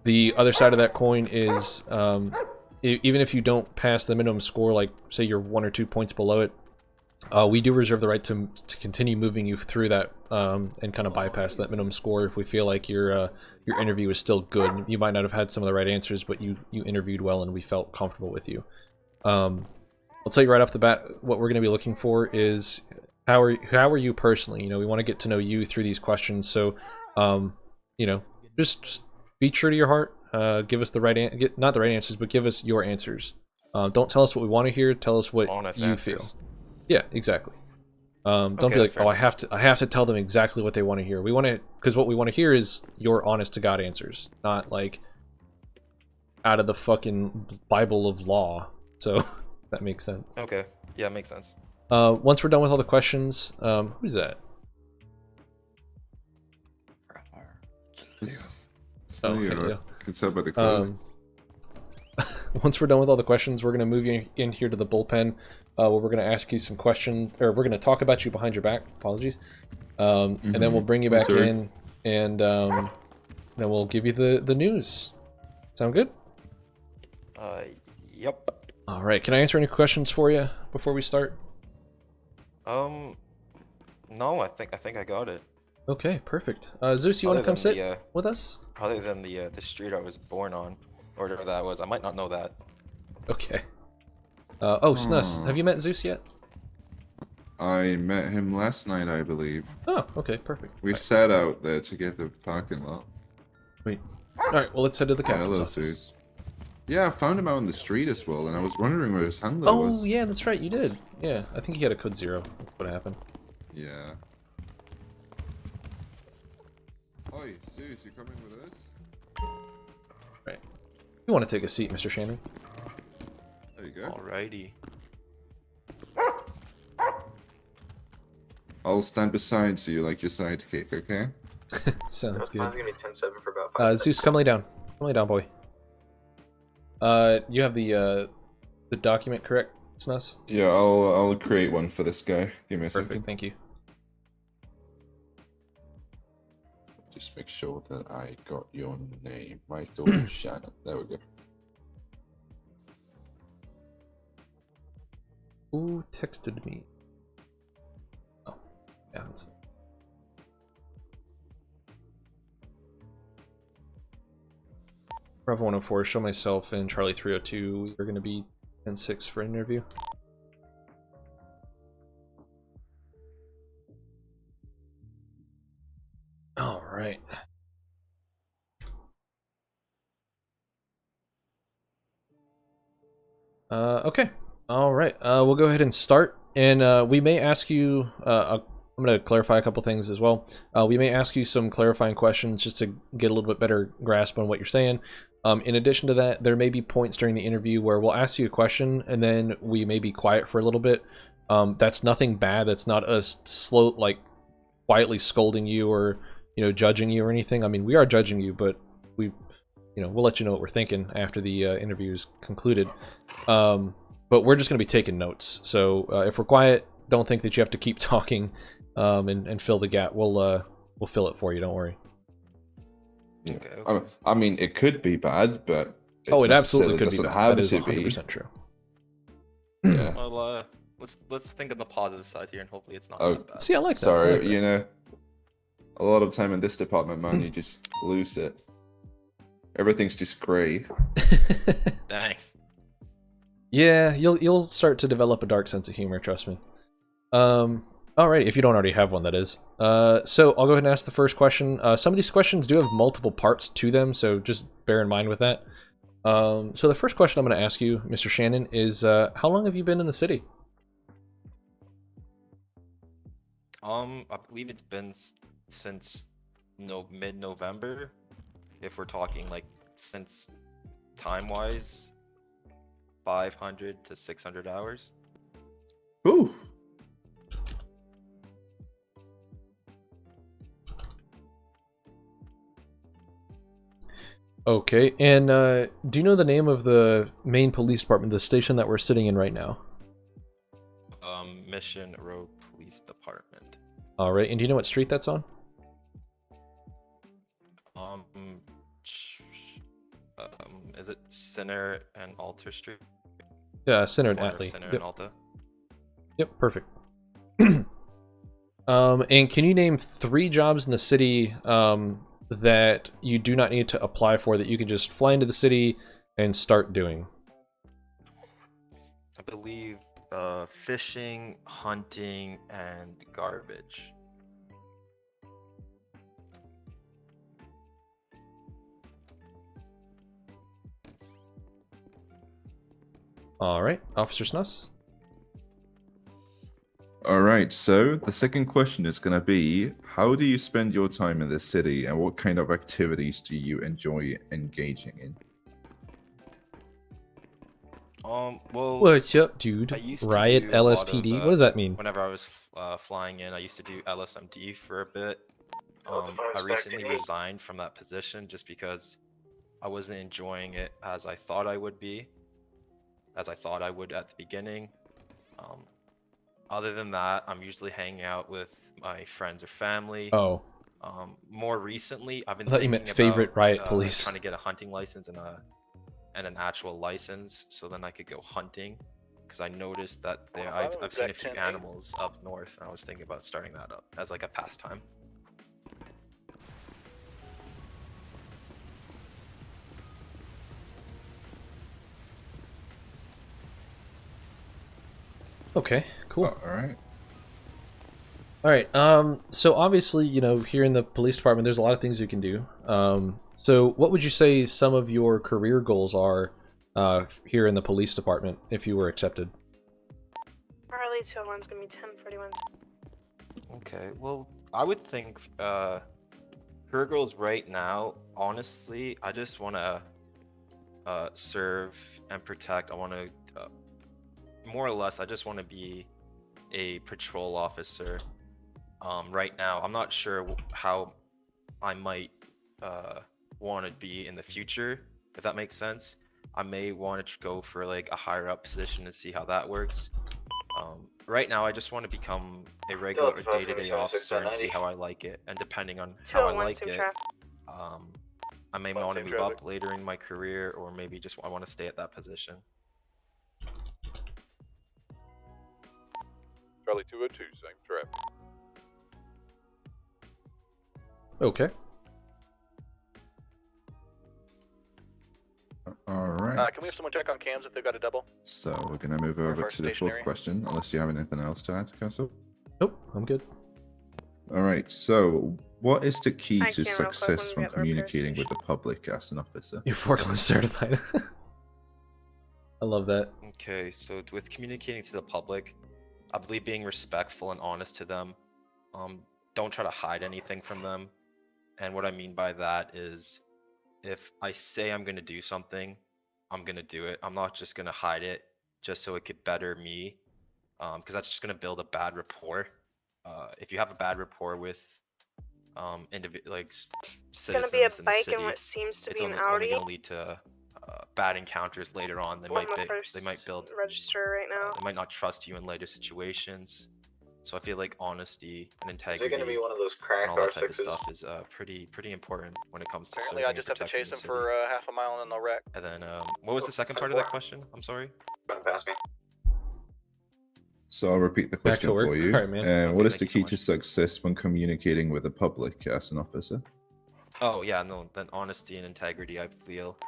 The other side of that coin is even if you don't pass the minimum score, like say you're 1 or 2 points below it, we do reserve the right to continue moving you through that and kind of bypass that minimum score if we feel like your interview is still good. You might not have had some of the right answers, but you interviewed well and we felt comfortable with you. I'll tell you right off the bat, what we're going to be looking for is how are you personally? We want to get to know you through these questions. So, just be true to your heart. Give us the right not the right answers, but give us your answers. Don't tell us what we want to hear. Tell us what Honest you answers. feel. Yeah, exactly. Don't Okay, be like, that's fair oh, I have to tell them exactly what they want to hear. We want to, because what we want to hear is your honest to God answers, not like out of the fucking Bible of law. So that makes sense. Okay. Yeah, makes sense. Once we're done with all the questions, who's that? Oh, yeah, hey, yeah. can tell by the color. Once we're done with all the questions, we're going to move you in here to the bullpen, where we're going to ask you some questions, or we're going to talk about you behind your back. Apologies. And then we'll bring you back in, and then we'll give you the news. Sound good? Yep. All right. Can I answer any questions for you before we start? No, I think I got it. Okay, perfect. Zeus, you want to come sit with us? Other than the street I was born on, or whatever that was, I might not know that. Okay. Snus, have you met Zeus yet? I met him last night, I believe. Oh, okay, perfect. We sat out there to get the parking lot. Wait. Alright, well, let's head to the captain's Hello, office. Zeus. Yeah, I found him out on the street as well, and I was wondering where his handler was. Oh, yeah, that's right, you did. Yeah, I think he had a code 0. That's what happened. Yeah. Oi, Zeus, you coming with us? Right. You want to take a seat, Mr. Shannon? There you go. Alrighty. I'll stand beside you like your sidekick, okay? Sounds good. Mine's gonna be 10-7 for about 5 minutes. Zeus, come lay down. Come lay down, boy. You have the document correct, Snus? Yeah, I'll create one for this guy. Give me a second. Perfect, thank you. Just make sure that I got your name, Michael Shannon. There we go. Who texted me? Oh, yeah. Bravo 104, show myself and Charlie 302. We are going to be 10-6 for an interview. All right. Okay. All right. We'll go ahead and start. And we may ask you, I'm going to clarify a couple things as well. We may ask you some clarifying questions just to get a little bit better grasp on what you're saying. In addition to that, there may be points during the interview where we'll ask you a question and then we may be quiet for a little bit. That's nothing bad. That's not us quietly scolding you or, judging you or anything. I mean, we are judging you, but we'll let you know what we're thinking after the interview is concluded. But we're just going to be taking notes. So if we're quiet, don't think that you have to keep talking and fill the gap. We'll fill it for you. Don't worry. Yeah. Okay. I mean, it could be bad, but it absolutely could be doesn't bad. have That is to 100% be. true. Yeah. Well, let's think on the positive side here, and hopefully it's not Oh, that bad. See, I like that. Sorry, I like that. A lot of time in this department, man, you just lose it. Everything's just grey. Dang. Yeah, you'll start to develop a dark sense of humor, trust me. Alright, if you don't already have one, that is. So I'll go ahead and ask the first question. Some of these questions do have multiple parts to them, so just bear in mind with that. So the first question I'm going to ask you, Mr. Shannon, is how long have you been in the city? I believe it's been since mid-November, if we're talking like since time-wise, 500 to 600 hours. Ooh. Okay, and do you know the name of the main police department, the station that we're sitting in right now? Mission Road Police Department. Alright, and do you know what street that's on? Is it Center and Alta Street? Yeah, Center and Corner of Atlee. Center Yep. and Alta. Yep, perfect. And can you name 3 jobs in the city that you do not need to apply for, that you can just fly into the city and start doing? I believe fishing, hunting, and garbage. Alright, Officer Snuss? Alright, so the second question is going to be, how do you spend your time in the city and what kind of activities do you enjoy engaging in? Well, What's up, dude? I used to Riot do a lot LSPD? of, What does that mean? Whenever I was flying in, I used to do LSMD for a bit. I recently resigned from that position just because I wasn't enjoying it as I thought I would be, as I thought I would at the beginning. Other than that, I'm usually hanging out with my friends or family. Oh. More recently, I've been I thought you thinking meant favorite about riot police. trying to get a hunting license and an actual license, so then I could go hunting. Because I noticed that I've seen a few animals up north, and I was thinking about starting that up as like a pastime. Okay, cool. Alright. Alright, so obviously, here in the police department, there's a lot of things you can do. So what would you say some of your career goals are here in the police department, if you were accepted? Charlie 201's gonna be 1041. Okay, well, I would think career goals right now, honestly, I just want to serve and protect. I want to, more or less, I just want to be a patrol officer. Right now, I'm not sure how I might want to be in the future, if that makes sense. I may want to go for like a higher up position to see how that works. Right now, I just want to become a regular day-to-day officer and see how I like it. And depending on how I like it, I may want to move up later in my career, or maybe just I want to stay at that position. Charlie 202, same trap. Okay. someone check on cams if they've got a double? So we're going to move Or if over our to the fourth stationary. question, unless you have anything else to add, Castle. Nope, I'm good. All right. So, what is the key I to can real quick when success we when get the repair communicating with the public as an officer? You're forklift certified. I love that. Okay, so with communicating to the public, I believe being respectful and honest to them. Don't try to hide anything from them. And what I mean by that is, if I say I'm going to do something, I'm going to do it. I'm not just going to hide it just so it could better me, because that's just going to build a bad rapport. If you have a bad rapport with It's gonna be a citizens in the bike city, in what seems to it's be an only Audi. going to lead to bad encounters later on. They might build Register right now. they might not trust you in later situations. So I feel like honesty and Is integrity it gonna be one of those cracked and all that type of R6s? stuff is pretty important when it comes to Apparently, serving I and just have to protecting chase the them city. for half a mile and then they'll wreck. And then what was the second part of that question? I'm sorry. Run past me. So I'll repeat the Back to question work. for you. All right, man. And what is thank the you so key to success when communicating with the public as an officer? Oh yeah, no, then honesty and integrity, I feel.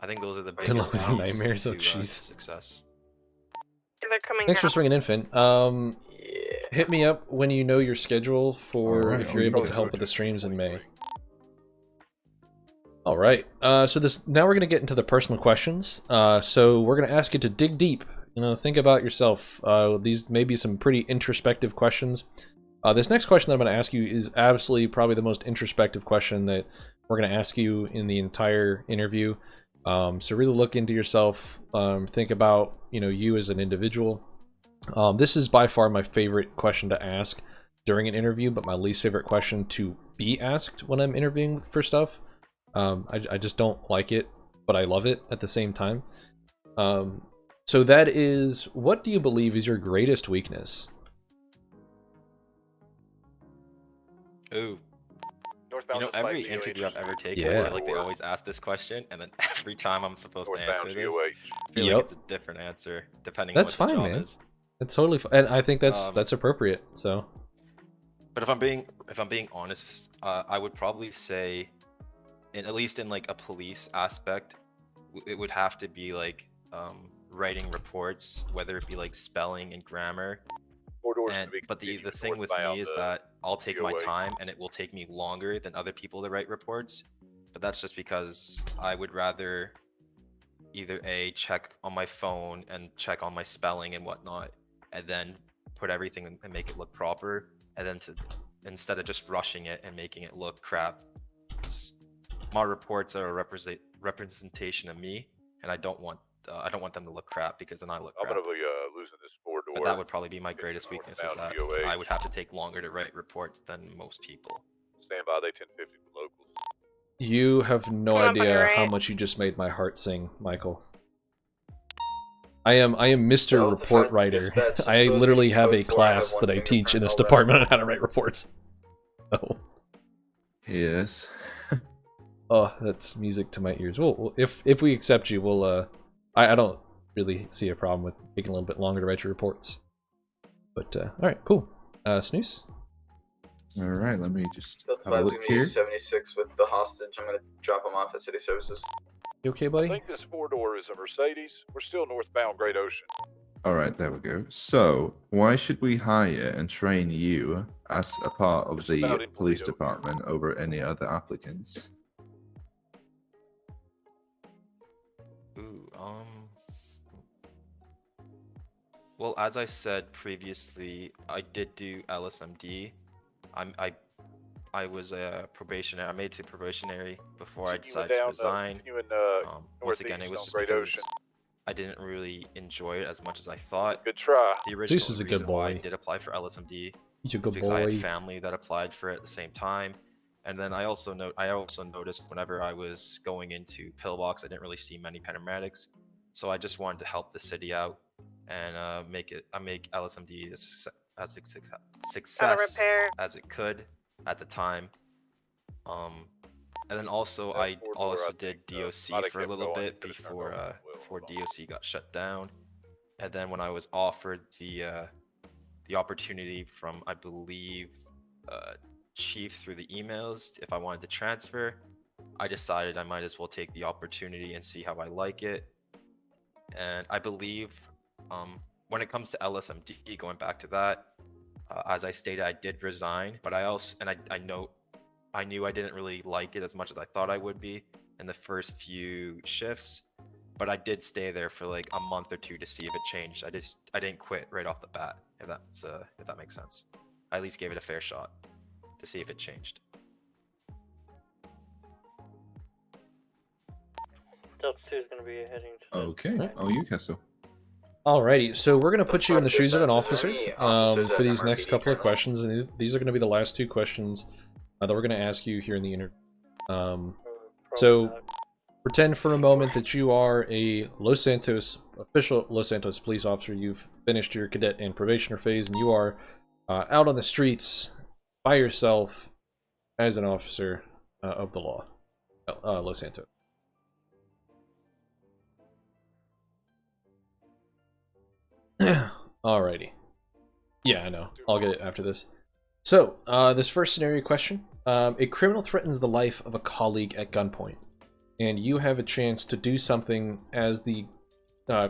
I think those are the Good biggest luck with your keys nightmares, oh to jeez. success. They're coming Thanks for now. swinging infant. Hit me up when you know your schedule for Alright, if you're I'll able be to back. help with the streams in May. All right. So now we're gonna get into the personal questions. So we're gonna ask you to dig deep. You know, think about yourself. These may be some pretty introspective questions. This next question that I'm gonna ask you is absolutely probably the most introspective question that we're gonna ask you in the entire interview. So really look into yourself. Think about you as an individual. This is by far my favorite question to ask during an interview, but my least favorite question to be asked when I'm interviewing for stuff. I just don't like it, but I love it at the same time. So that is, what do you believe is your greatest weakness? Ooh. Northbound is Every 5 interview I've ever taken, Yeah. I feel like they always ask this question, and then every time I'm supposed to answer this, GOH. I feel Yep. like it's a different answer depending That's on what fine, the job man. is. That's totally fine, and I think that's appropriate. So, But if I'm being honest, I would probably say, at least in like a police aspect, it would have to be like writing reports, whether it be like spelling and grammar. But the thing with me is that I'll take my time, and it will take me longer than other people to write reports. But that's just because I would rather either check on my phone and check on my spelling and whatnot, and then put everything and make it look proper, and then instead of just rushing it and making it look crap. My reports are a representation of me, and I don't want them to look crap, because then I look crap. I'm gonna be losing this 4-door. But that would probably be my greatest weakness, is that GOH. I would have to take longer to write reports than most people. Stand by, they 1050 for locals. you have no Come up on your idea how right. much you just made my heart sing, Michael. I am Mr. Report Writer. I literally have a class that I teach in this department on how to write reports. Oh. Yes. Oh, that's music to my ears. Well, if we accept you, we'll. I don't really see a problem with taking a little bit longer to write your reports. But all right, cool. Snooze. All right, let me just Delta have a 5's look gonna be here. 76 with the hostage. I'm gonna drop him off at City Services. You okay, I buddy? think this 4-door is a Mercedes. We're still northbound Great Ocean. All right, there we go. So, why should we hire and train you as a part of the police department over any other applicants? Ooh, well, as I said previously, I did do LSMD. I was a probationary. I made it to probationary before I decided to resign. Once again, it was just because I didn't really enjoy it as much as I thought. Good try. The original Zeus is a good reason why I boy. did apply for LSMD He's a was good because I had boy. family that applied for it at the same time. And then I also noticed whenever I was going into Pillbox, I didn't really see many paramedics. So I just wanted to help the city out and make LSMD as a success as it could at the time. And then also I also did DOC for a little bit before DOC got shut down. And then when I was offered the opportunity from, I believe, Chief through the emails if I wanted to transfer, I decided I might as well take the opportunity and see how I like it. And I believe when it comes to LSMD, going back to that, as I stated, I did resign, but I also, and I knew I didn't really like it as much as I thought I would be in the first few shifts, but I did stay there for like a month or two to see if it changed. I didn't quit right off the bat, if that makes sense. I at least gave it a fair shot to see if it changed. Delta 2 is going to be heading to... Okay. Oh, you, Castle. Alrighty, so we're going to put you in the shoes of an officer for these next couple of questions, and these are going to be the last two questions that we're going to ask you here in the interview. So, pretend for a moment that you are a official Los Santos police officer. You've finished your cadet and probationer phase, and you are out on the streets by yourself as an officer of the law, Los Santos. Alrighty. Yeah, I know. I'll get it after this. So, this first scenario question. A criminal threatens the life of a colleague at gunpoint, and you have a chance to do something as the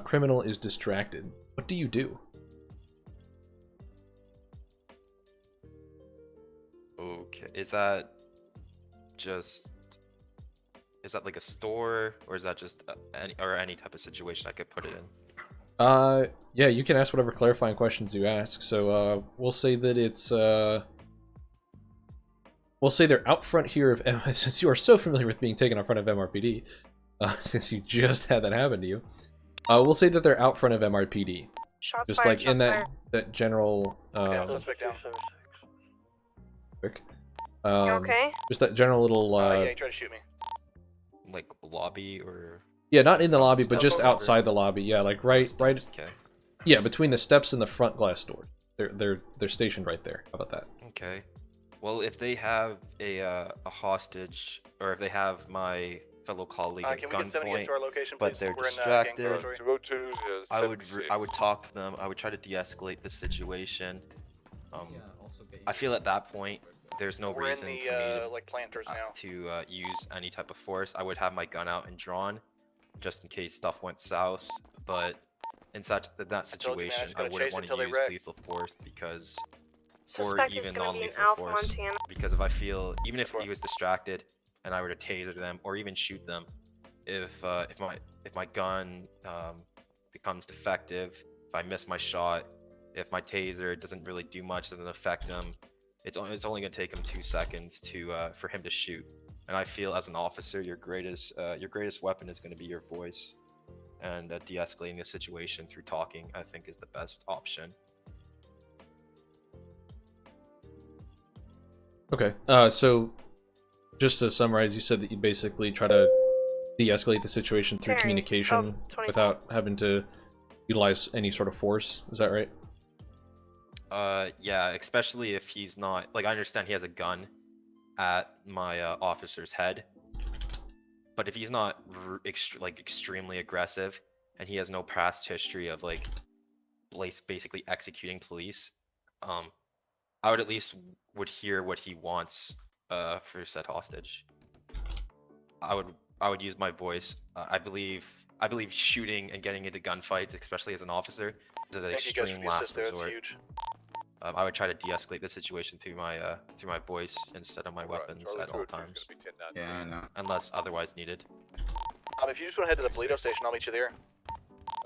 criminal is distracted. What do you do? Okay, is that like a store, or is that just any type of situation I could put it in? Yeah, you can ask whatever clarifying questions you ask. So, we'll say that it's, we'll say they're out front here of, since you are so familiar with being taken out front of MRPD, since you just had that happen to you, we'll say that they're out front of MRPD. Shots just fired, like in shots that general, quick. You okay? Just that general little, yeah, he tried to shoot me. Like lobby or... Yeah, not in the lobby, but just outside the lobby. Yeah, like right. Okay. Yeah, between the steps and the front glass door. They're stationed right there. How about that? Okay. Well, if they have a hostage, or if they have my fellow colleague at gunpoint, but they're distracted, I would talk to them. I would try to de-escalate the situation. I feel at that point there's no reason for me to use any type of force. I would have my gun out and drawn, just in case stuff went south. But in that situation, I wouldn't want to use lethal force because, or even non-lethal force, because if I feel, even if he was distracted and I were to taser them or even shoot them, if my gun becomes defective, if I miss my shot, if my taser doesn't really do much, doesn't affect him, it's only going to take him 2 seconds for him to shoot. And I feel as an officer, your greatest weapon is going to be your voice, and de-escalating the situation through talking, I think, is the best option. Okay. So, just to summarize, you said that you basically try to de-escalate the situation through communication without having to utilize any sort of force. Is that right? Yeah, especially if he's not, like, I understand he has a gun at my officer's head, but if he's not extremely aggressive and he has no past history of like basically executing police, I would at least hear what he wants for said hostage. I would use my voice. I believe shooting and getting into gunfights, especially as an officer, is an extreme last resort. I would try to de-escalate the situation through my voice instead of my weapons at all times. Yeah, I know. Unless otherwise needed. If you just want to head to the Polito station, I'll meet you there.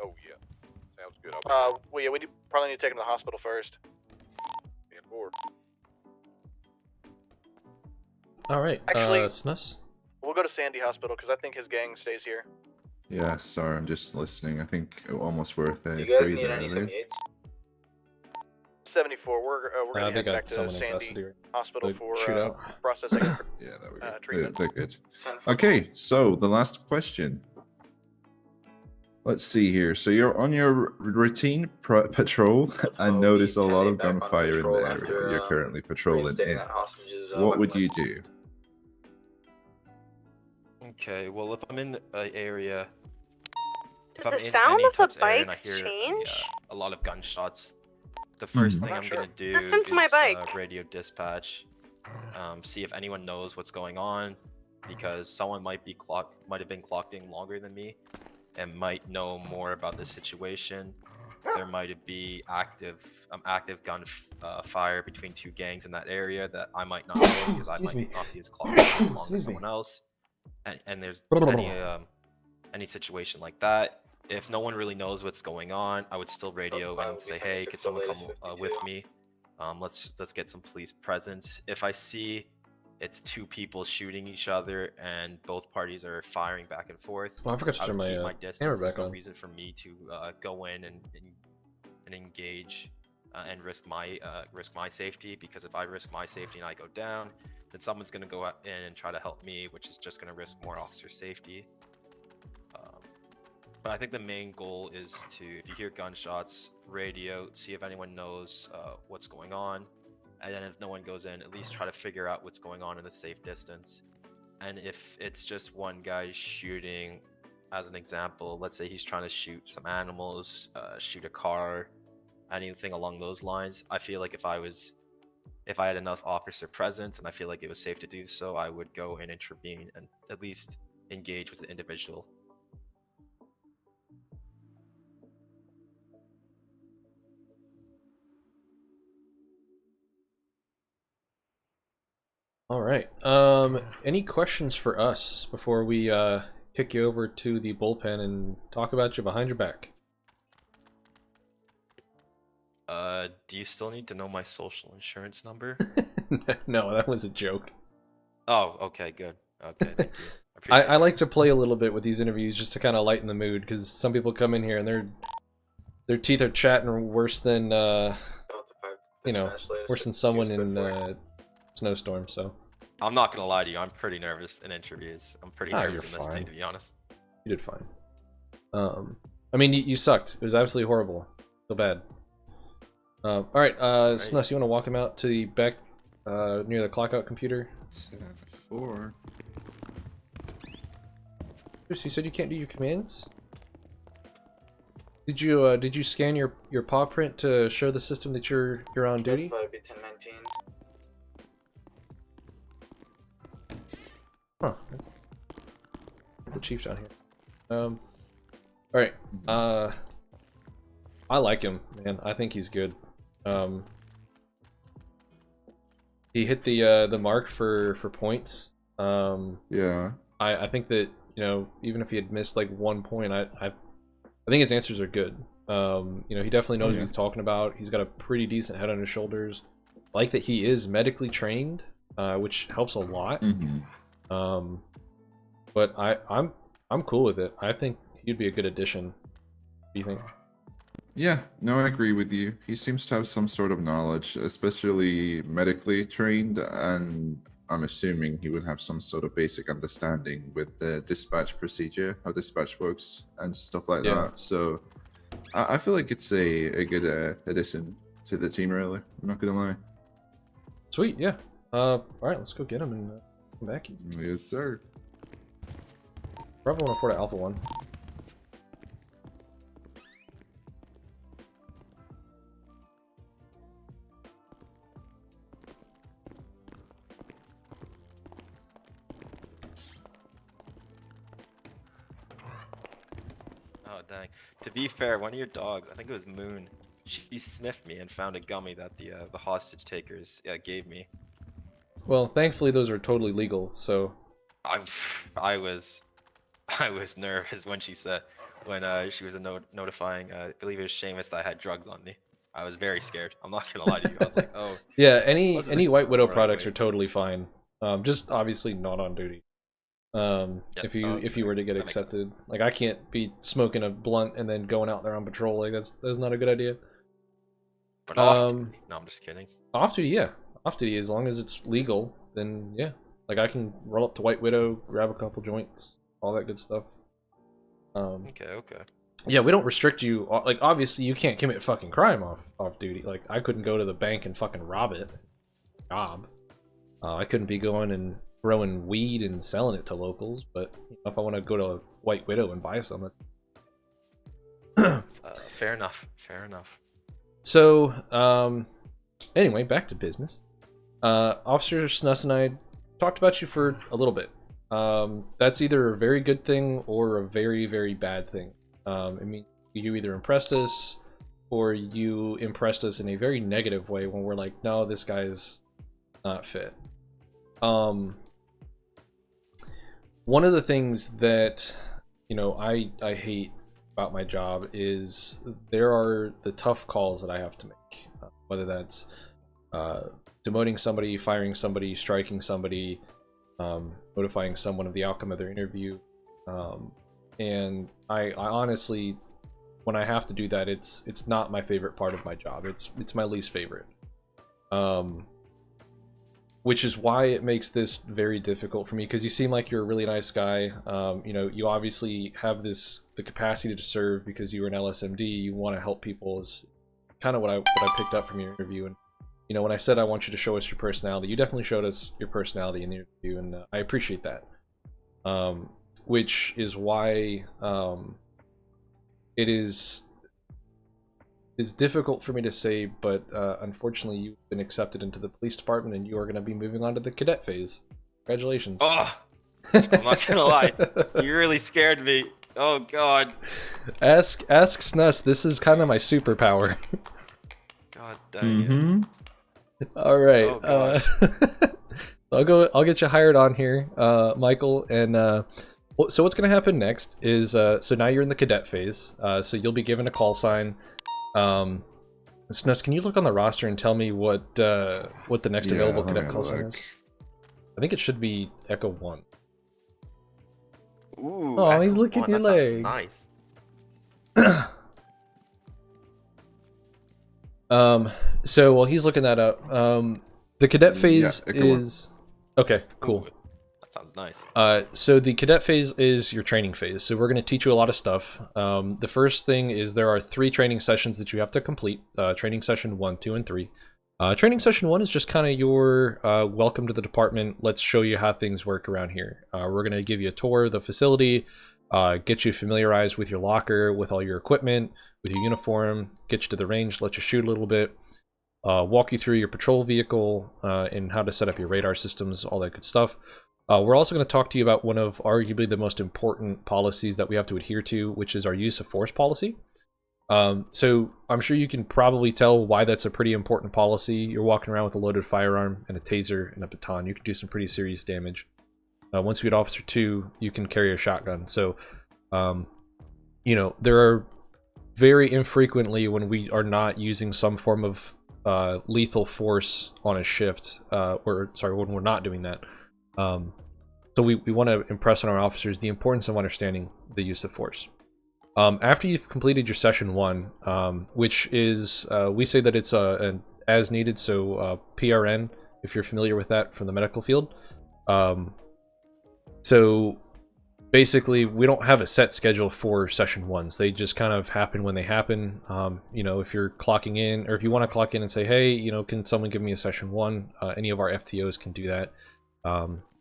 Oh yeah, sounds good. Well, yeah, we probably need to take him to the hospital first. And board. All right. Actually, Snus. We'll go to Sandy Hospital because I think his gang stays here. Yeah, sorry, I'm just listening. I think almost worth a You guys breather need any earlier. 78s? 74. We're gonna head back to Sandy Hospital for processing. Yeah, there we go. Treatment. They're good. Okay, so the last question. Let's see here. So you're on your routine patrol and notice a lot of gunfire in the area you're currently patrolling in. What would you do? Okay, well, if I'm in an area, if Did I'm the in sound any of the types of area and I bikes hear change? a lot of gunshots, the first thing I'm gonna do Listen to my bike. is radio dispatch, see if anyone knows what's going on, because someone might have been clocked in longer than me, and might know more about the situation. There might be active gun fire between two gangs in that area that I might not know because I might not be as clocked in as long as someone else. And there's any situation like that. If no one really knows what's going on, I would still radio and say, hey, could someone come with me? Let's get some police presence. If I see it's two people shooting each other and both parties are firing back and forth, I forgot to turn keep my my distance. camera There's back no on. reason for me to go in and engage and risk my safety, because if I risk my safety and I go down, then someone's going to go out in and try to help me, which is just going to risk more officer safety. But I think the main goal is to, if you hear gunshots, radio, see if anyone knows what's going on, and then if no one goes in, at least try to figure out what's going on in a safe distance. And if it's just one guy shooting, as an example, let's say he's trying to shoot some animals, shoot a car, anything along those lines, I feel like if I had enough officer presence and I feel like it was safe to do so, I would go and intervene and at least engage with the individual. All right. Any questions for us before we kick you over to the bullpen and talk about you behind your back? Do you still need to know my social insurance number? No, that was a joke. Oh, okay, good. Okay, thank you. I like to play a little bit with these interviews just to kind of lighten the mood, because some people come in here and their teeth are chatting worse than worse than someone in snowstorm. So I'm not gonna lie to you, I'm pretty nervous in interviews. I'm pretty nervous in this day, to be honest. You did fine. I mean, you sucked. It was absolutely horrible. Feel bad. All right, Snus, you want to walk him out to the back near the clockout computer? 4. Chris, you said you can't do your commands? Did you scan your paw print to show the system that you're on duty? Huh. The chief's down here. All right. I like him, man. I think he's good. He hit the mark for points. Yeah. I think that, even if he had missed like 1 point, I think his answers are good. He definitely knows what he's talking about. He's got a pretty decent head on his shoulders. Like that he is medically trained, which helps a lot. Mm-hmm. But I'm cool with it. I think he'd be a good addition. What do you think? Yeah, no, I agree with you. He seems to have some sort of knowledge, especially medically trained, and I'm assuming he would have some sort of basic understanding with the dispatch procedure, how dispatch works, and stuff like that. So I feel like it's a good addition to the team, really. I'm not gonna lie. Sweet, yeah. All right, let's go get him and come back. Yes, sir. Bravo 104 to Alpha 1. Oh, dang. To be fair, one of your dogs, I think it was Moon, she sniffed me and found a gummy that the hostage takers gave me. Well, thankfully those are totally legal, so... I was nervous when she said, when she was notifying, I believe it was Seamus, that I had drugs on me. I was very scared. I'm not gonna lie to you. I was like, oh. Yeah, any White Widow products are totally fine. Just obviously not on duty. If you were to get accepted, like I can't be smoking a blunt and then going out there on patrol. Like that's not a good idea. But off duty. No, I'm just kidding. Off duty, yeah, off duty. As long as it's legal, then yeah. Like I can roll up to White Widow, grab a couple joints, all that good stuff. Okay. Yeah, we don't restrict you. Like obviously, you can't commit fucking crime off duty. Like I couldn't go to the bank and fucking rob it. Job. I couldn't be going and growing weed and selling it to locals, but if I want to go to White Widow and buy some, fair enough. So, anyway, back to business. Officer Snus and I talked about you for a little bit. that's either a very good thing or a very, very bad thing. I mean, you either impressed us or you impressed us in a very negative way when we're like, no, this guy's not fit. One of the things that, you know, I hate about my job is there are the tough calls that I have to make, whether that's demoting somebody, firing somebody, striking somebody, notifying someone of the outcome of their interview. And I honestly, when I have to do that, it's not my favorite part of my job. It's my least favorite. Which is why it makes this very difficult for me, because you seem like you're a really nice guy. You know, you obviously have the capacity to serve because you're an LSMD. You want to help people is kind of what I picked up from your interview. And you know, when I said I want you to show us your personality, you definitely showed us your personality in the interview, and I appreciate that. Which is why it is difficult for me to say, but unfortunately you've been accepted into the police department and you are going to be moving on to the cadet phase. Congratulations. Oh, I'm not gonna lie, you really scared me. Oh god. Ask Snus, this is kind of my superpower. God dang it. All right. Oh, I'll get you hired on here, Michael, and so what's going to happen next is so now you're in the cadet phase, so you'll be given a call sign. Snus, can you look on the roster and tell me what the next available cadet call sign is? I think it should be Echo 1. Ooh, oh, Echo he's looking at 1, your that sounds leg. Nice. So while he's looking that up, the cadet phase Echo 1. is okay. Cool. That sounds nice. So the cadet phase is your training phase. So we're going to teach you a lot of stuff. The first thing is there are 3 training sessions that you have to complete. Training session 1, 2, and 3. Training session 1 is just kind of your welcome to the department. Let's show you how things work around here. We're going to give you a tour of the facility, get you familiarized with your locker, with all your equipment, with your uniform, get you to the range, let you shoot a little bit, walk you through your patrol vehicle and how to set up your radar systems, all that good stuff. We're also going to talk to you about one of arguably the most important policies that we have to adhere to, which is our use of force policy. So I'm sure you can probably tell why that's a pretty important policy. You're walking around with a loaded firearm and a taser and a baton. You can do some pretty serious damage. Once you get Officer 2, you can carry a shotgun. So, you know, there are very infrequently when we are not using some form of lethal force on a shift, or sorry, when we're not doing that. So we want to impress on our officers the importance of understanding the use of force. After you've completed your session 1, which is, we say that it's an as needed, so PRN, if you're familiar with that from the medical field. So basically, we don't have a set schedule for session 1s. They just kind of happen when they happen. You know, if you're clocking in, or if you want to clock in and say, hey, you know, can someone give me a session 1? Any of our FTOs can do that.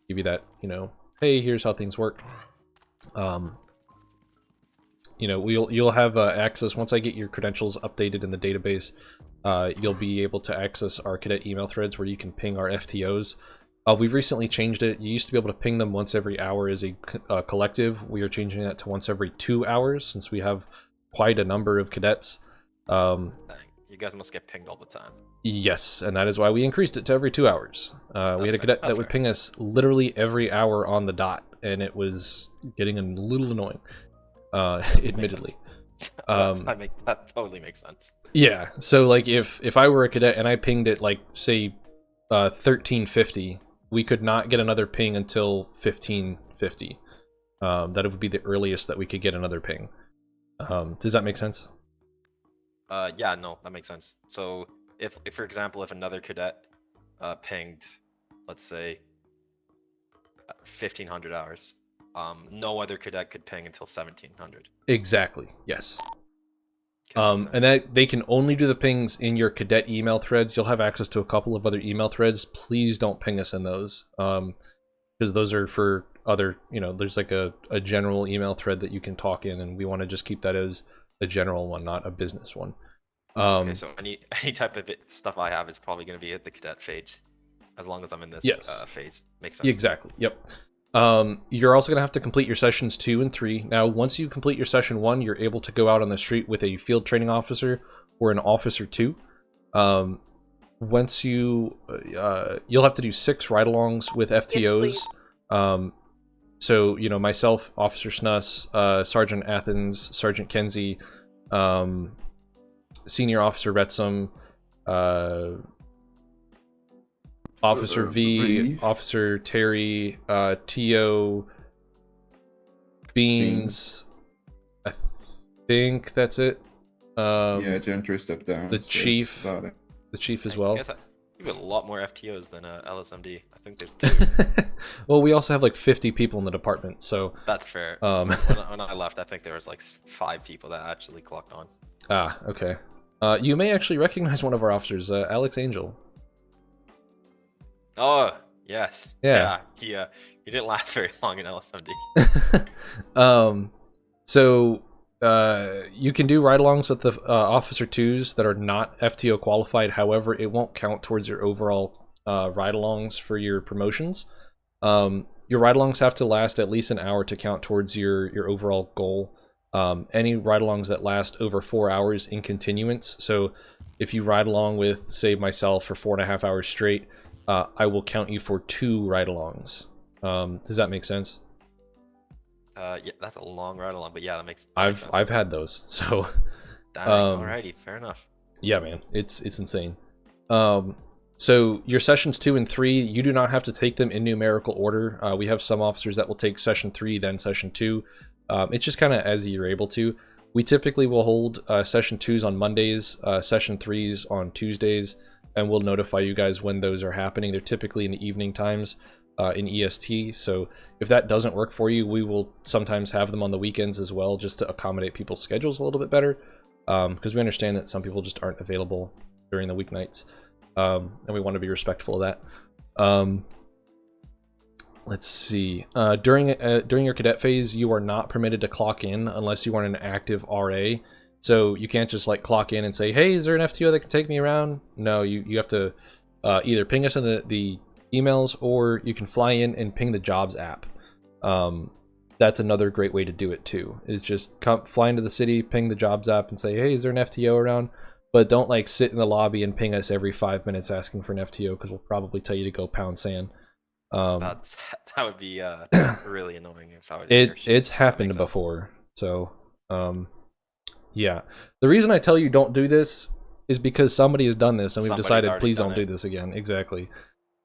Give you that, you know, hey, here's how things work. You know, you'll have access once I get your credentials updated in the database. You'll be able to access our cadet email threads where you can ping our FTOs. We've recently changed it. You used to be able to ping them once every hour as a collective. We are changing that to once every 2 hours since we have quite a number of cadets. You guys must get pinged all the time. Yes, and that is why we increased it to every 2 hours. We had a cadet that would ping us literally every hour on the dot, and it was getting a little annoying. Admittedly. That totally makes sense. Yeah, so like if I were a cadet and I pinged it like say 1350, we could not get another ping until 1550. That would be the earliest that we could get another ping. Does that make sense? Yeah, no, that makes sense. So if for example, if another cadet pinged, let's say 1500 hours, no other cadet could ping until 1700. Exactly. Yes. And that they can only do the pings in your cadet email threads. You'll have access to a couple of other email threads. Please don't ping us in those, because those are for other. You know, there's like a general email thread that you can talk in, and we want to just keep that as a general one, not a business one. Okay, so any type of stuff I have is probably going to be at the cadet phase, as long as I'm in this phase. Makes sense. Exactly. Yep. You're also going to have to complete your sessions 2 and 3. Now, once you complete your session 1, you're able to go out on the street with a field training officer or an officer 2. Once you, you'll have to do 6 ride-alongs with FTOs. So, you know, myself, Officer Snuss, Sergeant Athens, Sergeant Kenzie, Senior Officer Retsom, Officer V, Officer Terry, T.O., Beans, I think that's it. Yeah, Gentry stepped down. The so chief, that's about it. the chief as well. I guess you've got a lot more FTOs than LSMD. I think there's 2. Well, we also have like 50 people in the department, so... That's fair. When I left, I think there was like 5 people that actually clocked on. Ah, okay. You may actually recognize one of our officers, Alex Angel. Oh, yes. Yeah. He didn't last very long in LSMD. So you can do ride-alongs with the Officer 2s that are not FTO qualified. However, it won't count towards your overall ride-alongs for your promotions. Your ride-alongs have to last at least an hour to count towards your overall goal. Any ride-alongs that last over 4 hours in continuance. So if you ride along with, say, myself for 4.5 hours straight, I will count you for 2 ride-alongs. Does that make sense? Yeah, that's a long ride along, but yeah, that makes I've sense. had those, so. Alrighty, fair enough. Yeah, man, it's insane. So your sessions 2 and 3, you do not have to take them in numerical order. We have some officers that will take session 3, then session 2. It's just kind of as you're able to. We typically will hold session 2s on Mondays, session 3s on Tuesdays, and we'll notify you guys when those are happening. They're typically in the evening times in EST, so if that doesn't work for you, we will sometimes have them on the weekends as well, just to accommodate people's schedules a little bit better, because we understand that some people just aren't available during the weeknights, and we want to be respectful of that. Let's see. During your cadet phase, you are not permitted to clock in unless you are an active RA. So you can't just like clock in and say, "Hey, is there an FTO that can take me around?" No, you have to either ping us in the emails, or you can fly in and ping the jobs app. That's another great way to do it too. Is just fly into the city, ping the jobs app, and say, "Hey, is there an FTO around?" But don't like sit in the lobby and ping us every 5 minutes asking for an FTO, because we'll probably tell you to go pound sand. That would be really annoying if I would. It's happened before, so yeah. The reason I tell you don't do this is because somebody has done this, and we've Somebody's decided already please done don't do it. this again. Exactly.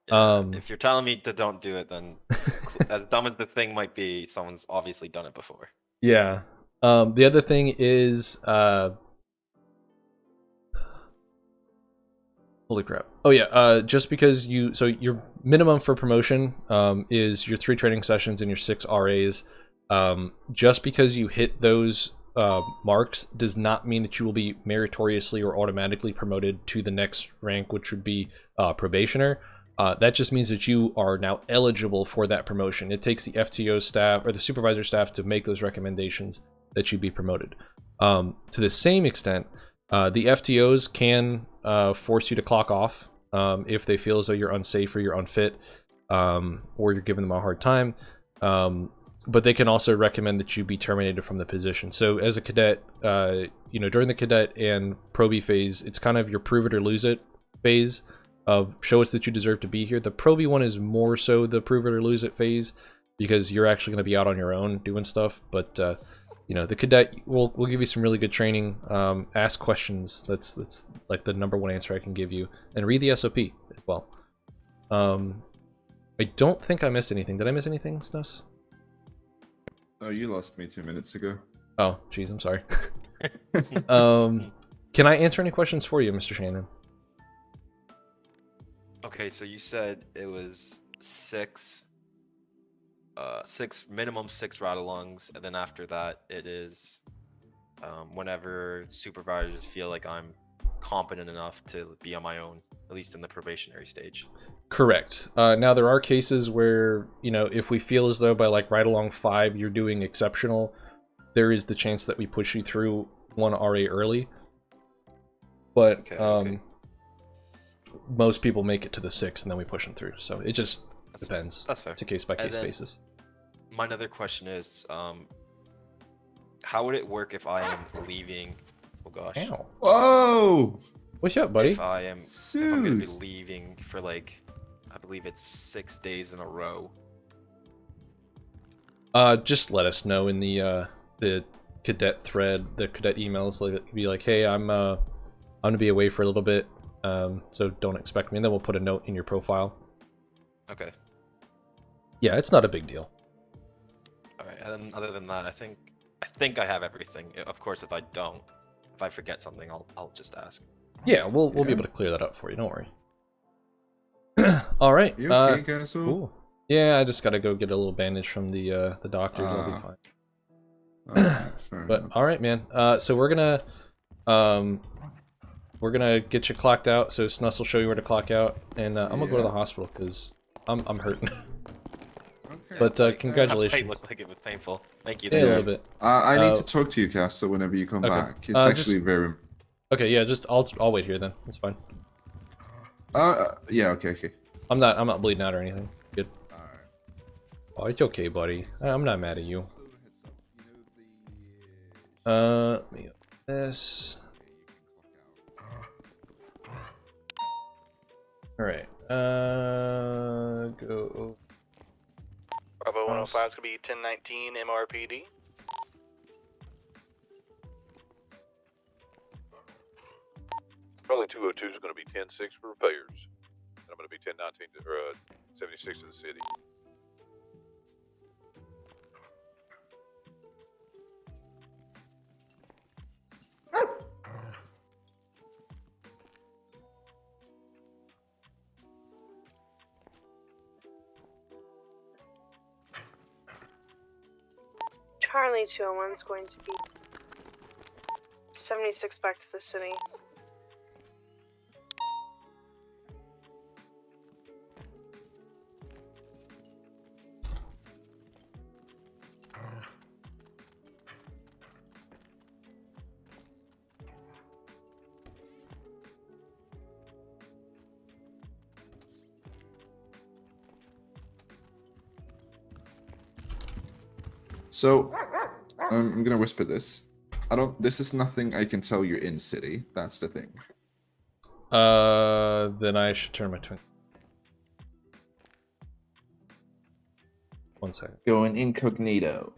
If you're telling me to don't do it, then as dumb as the thing might be, someone's obviously done it before. Yeah. The other thing is holy crap. Oh yeah, just because so your minimum for promotion is your 3 training sessions and your 6 RAs. Just because you hit those marks does not mean that you will be meritoriously or automatically promoted to the next rank, which would be probationer. That just means that you are now eligible for that promotion. It takes the FTO staff or the supervisor staff to make those recommendations that you be promoted. To the same extent, the FTOs can force you to clock off if they feel as though you're unsafe or you're unfit, or you're giving them a hard time. But they can also recommend that you be terminated from the position. So as a cadet, during the cadet and probie phase, it's kind of your prove it or lose it phase of show us that you deserve to be here. The probie one is more so the prove it or lose it phase, because you're actually going to be out on your own doing stuff. But the cadet will give you some really good training. Ask questions. That's like the #1 answer I can give you, and read the SOP as well. I don't think I missed anything. Did I miss anything, Snus? Oh, you lost me 2 minutes ago. Oh, geez, I'm sorry. Can I answer any questions for you, Mr. Shannon? Okay, so you said it was 6 minimum 6 ride-alongs, and then after that it is whenever supervisors feel like I'm competent enough to be on my own, at least in the probationary stage. Correct. Now there are cases where, if we feel as though by like ride along 5 you're doing exceptional, there is the chance that we push you through 1 RA early. But okay. Most people make it to the 6 and then we push them through. So it just depends. That's fair. It's a case by case basis. my other question is, how would it work if I am leaving? Oh gosh. Ow. Whoa! What's up, buddy? If I'm gonna be leaving for like, I believe it's 6 days in a row. Just let us know in the cadet thread, the cadet emails. Like, be like, hey, I'm gonna be away for a little bit, so don't expect me. And then we'll put a note in your profile. Okay. Yeah, it's not a big deal. All right. And then other than that, I think I have everything. Of course, if I forget something, I'll just ask. Yeah, we'll be able to clear that up for you. Don't worry. All right. You okay, Castle? Cool. Yeah, I just gotta go get a little bandage from the doctor. You'll be fine. But all right, man. So we're gonna get you clocked out. So Snuss will show you where to clock out, and I'm gonna go to the hospital because I'm hurting. But congratulations. It looked like it was painful. Thank you. Yeah, a little bit. I need to talk to you, Castle, whenever you come back. It's actually very. Okay, yeah, just I'll wait here then. That's fine. Yeah, okay. I'm not bleeding out or anything. Good. Oh, it's okay, buddy. I'm not mad at you. Let me get this. All right. Go. Bravo 105 is gonna be 1019 MRPD. Probably 202 is going to be 10-6 for repairs. And I'm going to be 10-19 or 76 to the city. Charlie 201 is going to be 76 back to the city. So, I'm gonna whisper this. This is nothing I can tell you in city. That's the thing. Then I should turn my twin. 1 second. Going incognito.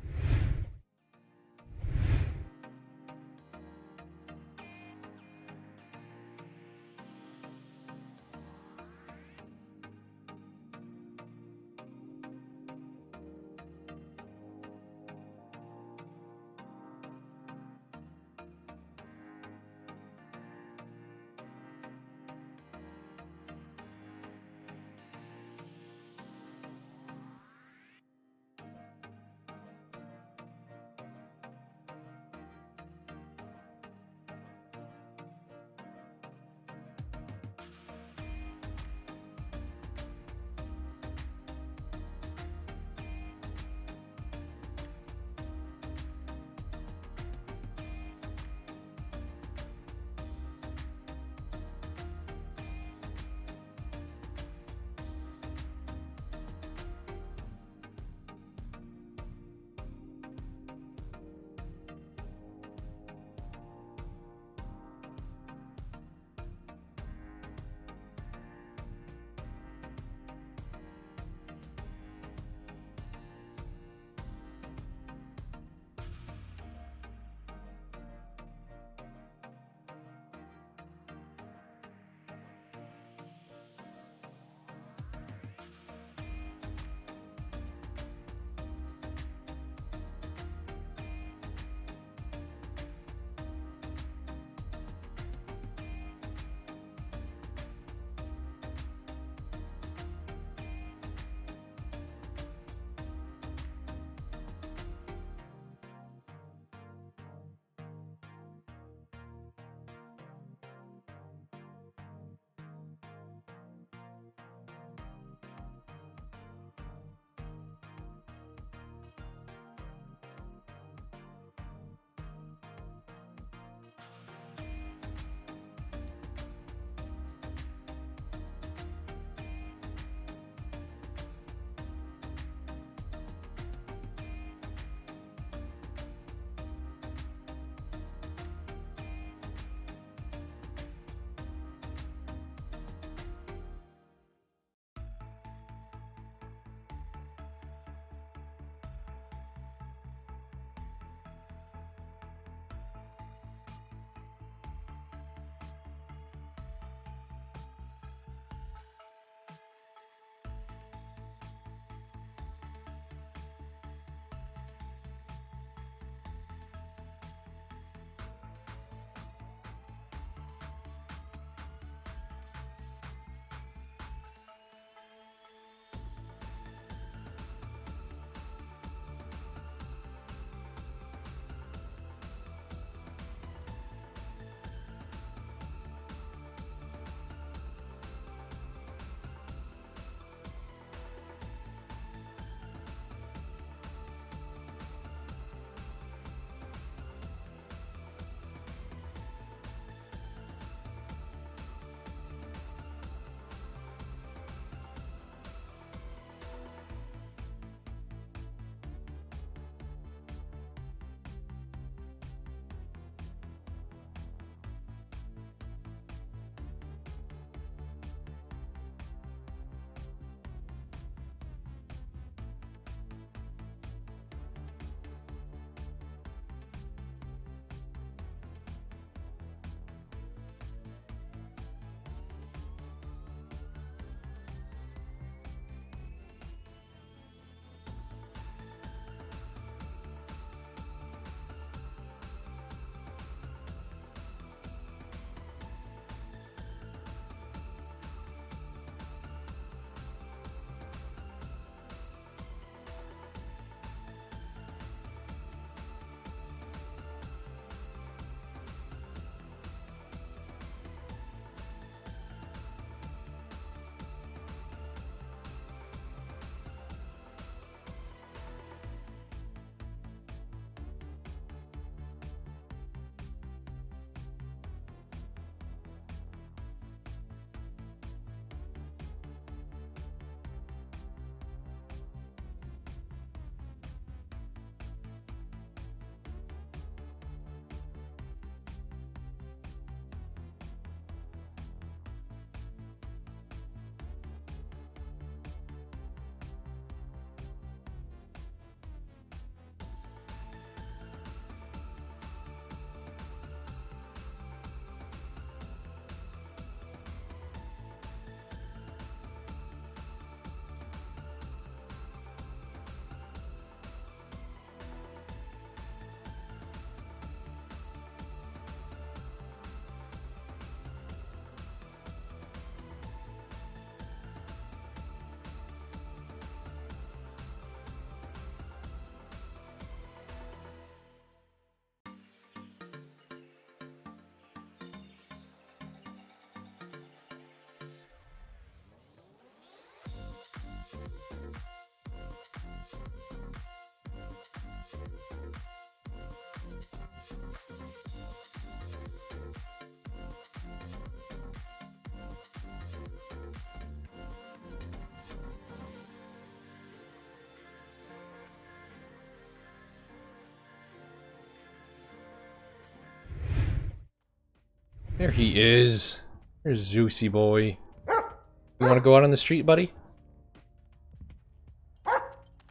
There he is. There's Zeusy boy. You want to go out on the street, buddy?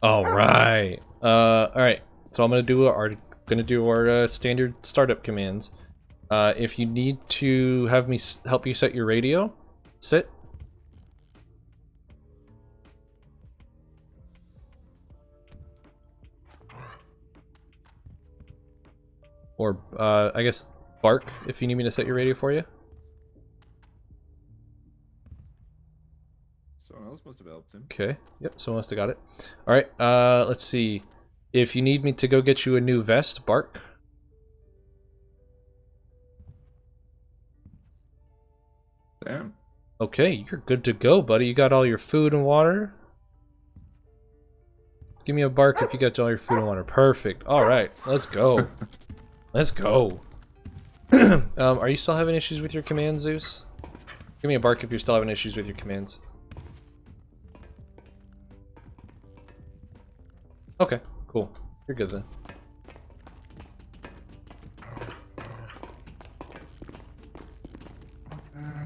All right. All right. So I'm gonna do our standard startup commands. If you need to have me help you set your radio, sit. Or I guess bark if you need me to set your radio for you. Someone else must have helped him. Okay. Yep, someone must have got it. Alright, let's see. If you need me to go get you a new vest, bark. Damn. Okay, you're good to go, buddy. You got all your food and water? Give me a bark if you got all your food and water. Perfect. Alright, let's go. Let's go. Are you still having issues with your commands, Zeus? Give me a bark if you're still having issues with your commands. Okay, cool. You're good then.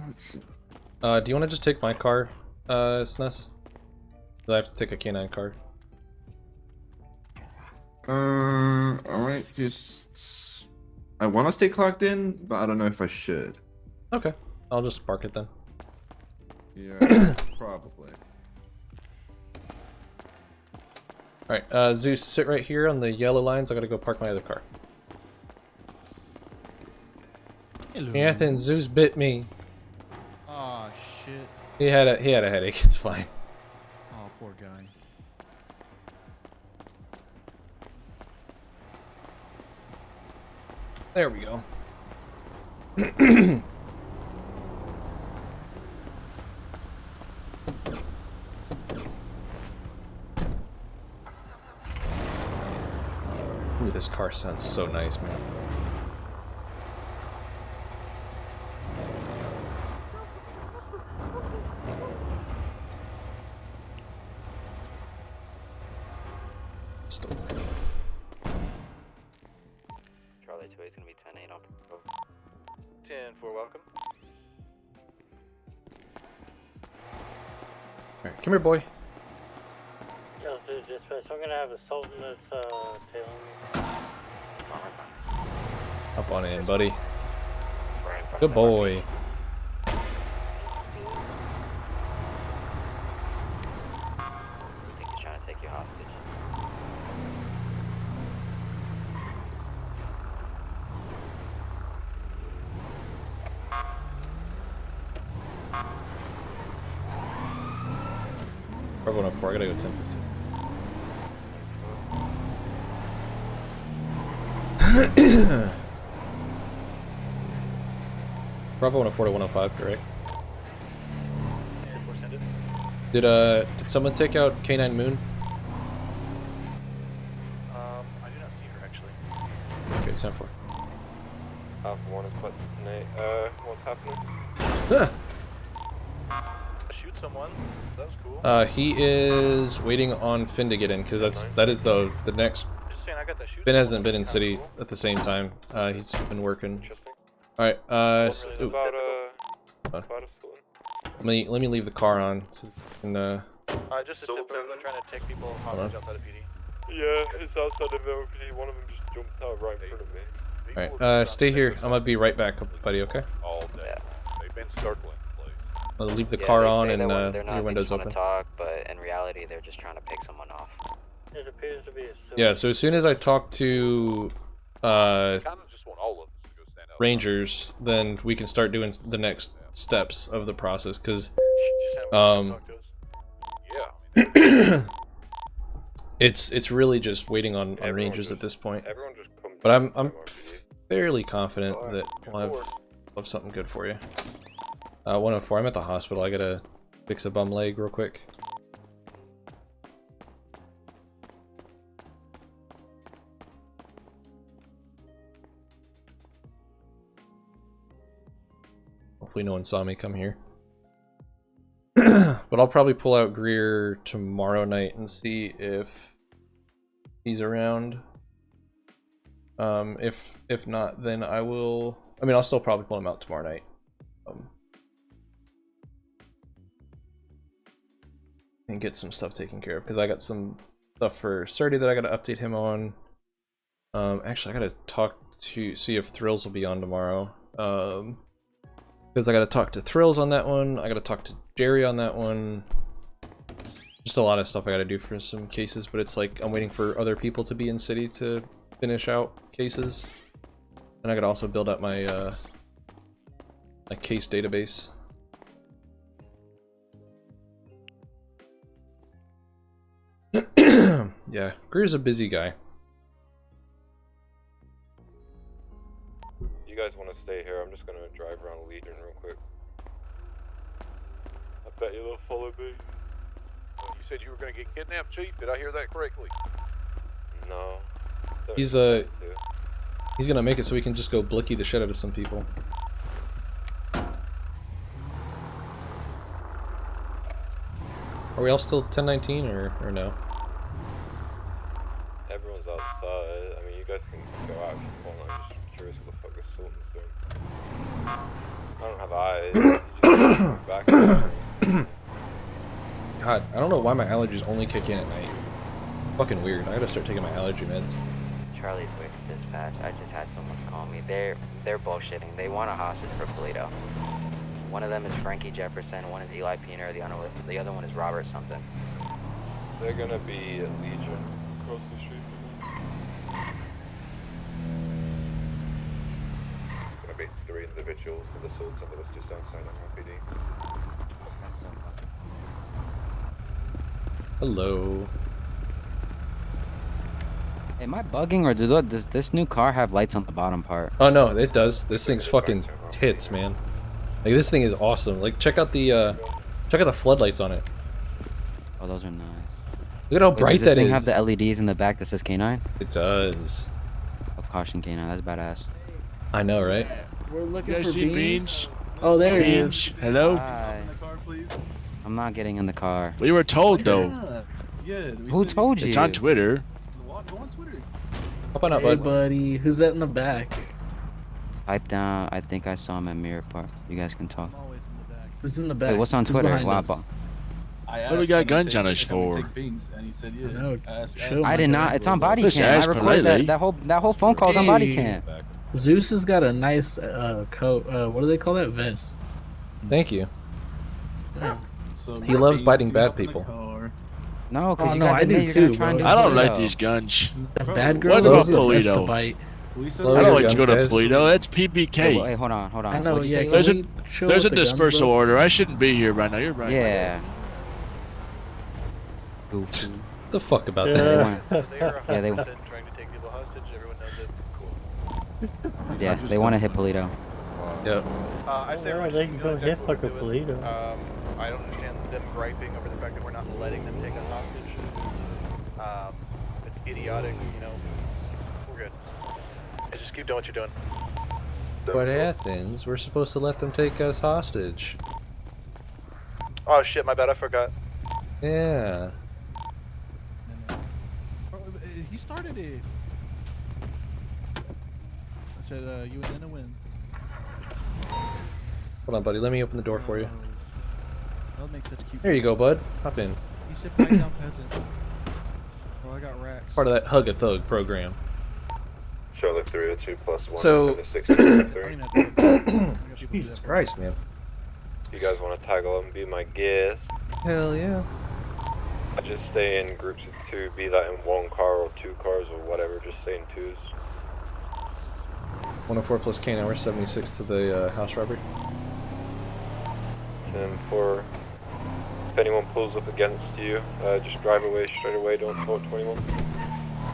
Let's see. Do you want to just take my car, SNES? I have to take a canine car. Alright, just... I want to stay clocked in, but I don't know if I should. Okay, I'll just park it then. Yeah, probably. Alright, Zeus, sit right here on the yellow lines. I gotta go park my other car. Hello. Nathan, Zeus bit me. Oh shit. He had a headache, it's fine. Oh, poor guy. There we go. Ooh, this car sounds so nice, man. Still. Charlie 2 is gonna be 10-8 on patrol. 10-4, welcome. Alright, come here, boy. Yo, dude, dispatch, I'm gonna have a Sultan that's tailing me. Up on in, buddy. Good boy. I think he's trying to take you hostage. Bravo 104, I gotta go 10:15. Bravo 104 to 105, correct? Did someone take out K9 Moon? I do not see her actually. Okay, 10-4. Alpha 1 is put Nate. What's happening? Shoot someone. That was cool. He is waiting on Finn to get in, because that is the next. Just saying, I got that shoot. Finn hasn't been in city at the same time. He's been working. Alright, About a stolen. let me leave the car on so we can, Just a tip, I'm trying to take people hostage outside of PD. Yeah, it's outside of LPD. One of them just jumped out right in front of me. Alright, stay here. I'm gonna be right back, buddy, okay? All day. They've been circling the place. I'll leave the Yeah, car they on say and they're not, your windows they just open. wanna talk, but in reality, they're just trying to pick someone off. It appears to be a Yeah, so as soon as I talk to Rangers, then we can start doing the next steps of the process, because it's really just waiting on Rangers at this point. But I'm fairly confident that we'll have something good for you. 104, I'm at the hospital. I gotta fix a bum leg real quick. Hopefully no one saw me come here. But I'll probably pull out Greer tomorrow night and see if he's around. If not, then I will I mean, I'll still probably pull him out tomorrow night. And get some stuff taken care of, because I got some stuff for Surdy that I gotta update him on. Actually, I gotta talk to see if Thrills will be on tomorrow. Because I gotta talk to Thrills on that one. I gotta talk to Jerry on that one. Just a lot of stuff I gotta do for some cases, but it's like I'm waiting for other people to be in city to finish out cases, and I gotta also build up my my case database. Yeah, Greer's a busy guy. You guys want to stay here? I'm just gonna drive around Legion real quick. I bet you'll follow me. You said you were going to get kidnapped, Chief? Did I hear that correctly? No. He's gonna make it so we can just go blicky the shit out of some people. Are we all still 1019 or no? Everyone's outside. I mean, you guys can go out if you want. I'm just curious what the fuck this Sultan's doing. I don't have eyes. You just back. God, I don't know why my allergies only kick in at night. Fucking weird. I gotta start taking my allergy meds. Charlie Quick dispatch. I just had someone call me. They're bullshitting. They want a hostage for Polito. One of them is Frankie Jefferson. One is Eli Peener. The other one is Robert something. They're gonna be at Legion across the street. Gonna be 3 individuals in the Sultan that was just outside NYPD. Hello. Am I bugging, or does this new car have lights on the bottom part? Oh no, it does. This thing's fucking tits, man. Like, this thing is awesome. Like, check out the floodlights on it. Oh, those are nice. Look at how bright that is. Does this thing is. have the LEDs in the back that says K9? It does. Of caution K9, that's badass. I know, right? We're looking You guys for see beans. Oh, there he is. Hello? Hi. I'm not getting in the car. We were told though. Yeah. Who told you? It's on Twitter. Hop on up, Hey, bud. buddy. Who's that in the back? Pipe down. I think I saw him at Mirror Park. You guys can talk. Who's in the back? Wait, what's on Who's Twitter? behind Wow. us? What do we got guns on us for? No, I did not. It's on body Listen, cam. I ask recorded politely. that whole phone call's on body Hey. cam. Zeus has got a nice coat. What do they call that? Vest. Thank you. Yeah. He loves biting bad people. No, because Oh, you no, guys I admit do you're gonna too, try and bro. do I don't Polito. like these guns. The bad girl What about is the best to Polito? bite. I don't like to go to Polito. That's PPK. Hey, hold on. I know, What'd you yeah. say, There's a Can we chill there's a with the guns, dispersal bro? order. I shouldn't be here right now. You're right. Yeah. Goofy. The fuck about Yeah, that? they want- Yeah, they- trying to take people hostage. Everyone knows it. Cool. Yeah, they want to hit Polito. Yep. I say Well, they can go hit fucking Polito. I don't understand them griping over the fact that we're not letting them take us hostage. It's idiotic, you know. We're good. Just keep doing what you're doing. But Athens, we're supposed to let them take us hostage. Oh shit, my bad, I forgot. Yeah. He started it. I said, you and then a win. Hold on, buddy. Let me open the door for you. That would make such cute. There you go, bud. Hop in. He said, "Back down, peasant." Oh, I got racks. Part of that Hug a Thug program. Charlotte 302 plus 1. So, 6 Jesus Christ, man. You guys want to tag along and be my guest? Hell yeah. I just stay in groups of 2, be that in 1 car or 2 cars or whatever, just stay in 2s. 104 plus K hour 76 to the house robbery. 10-4. If anyone pulls up against you, just drive away straight away, don't talk 21.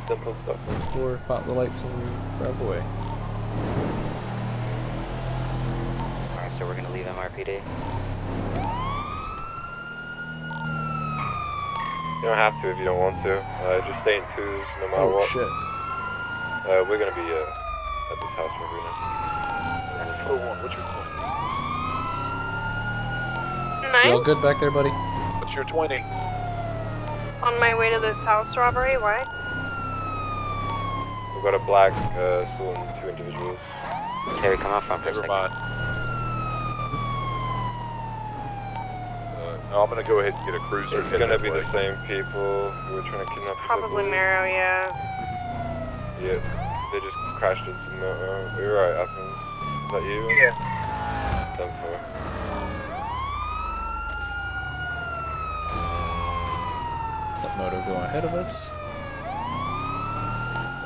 Simple stuff. 4, pop the lights and drive away. Alright, so we're gonna leave MRPD. You don't have to if you don't want to. Just stay in 2s no matter Oh, what. shit. We're gonna be at this house robbery now. 4-1, what's your point? You all good back there, buddy? What's your 20? On my way to this house robbery, why? We've got a black Sultan, 2 individuals. Terry, come out front for a Never second. mind. No, I'm gonna go ahead and get a cruiser. It's gonna be the same people who were trying to kidnap us. Probably Marrow, yeah. Yep. They just crashed into the motor. You're right, Athens. Is that you? Yeah. 10-4. That moto going ahead of us.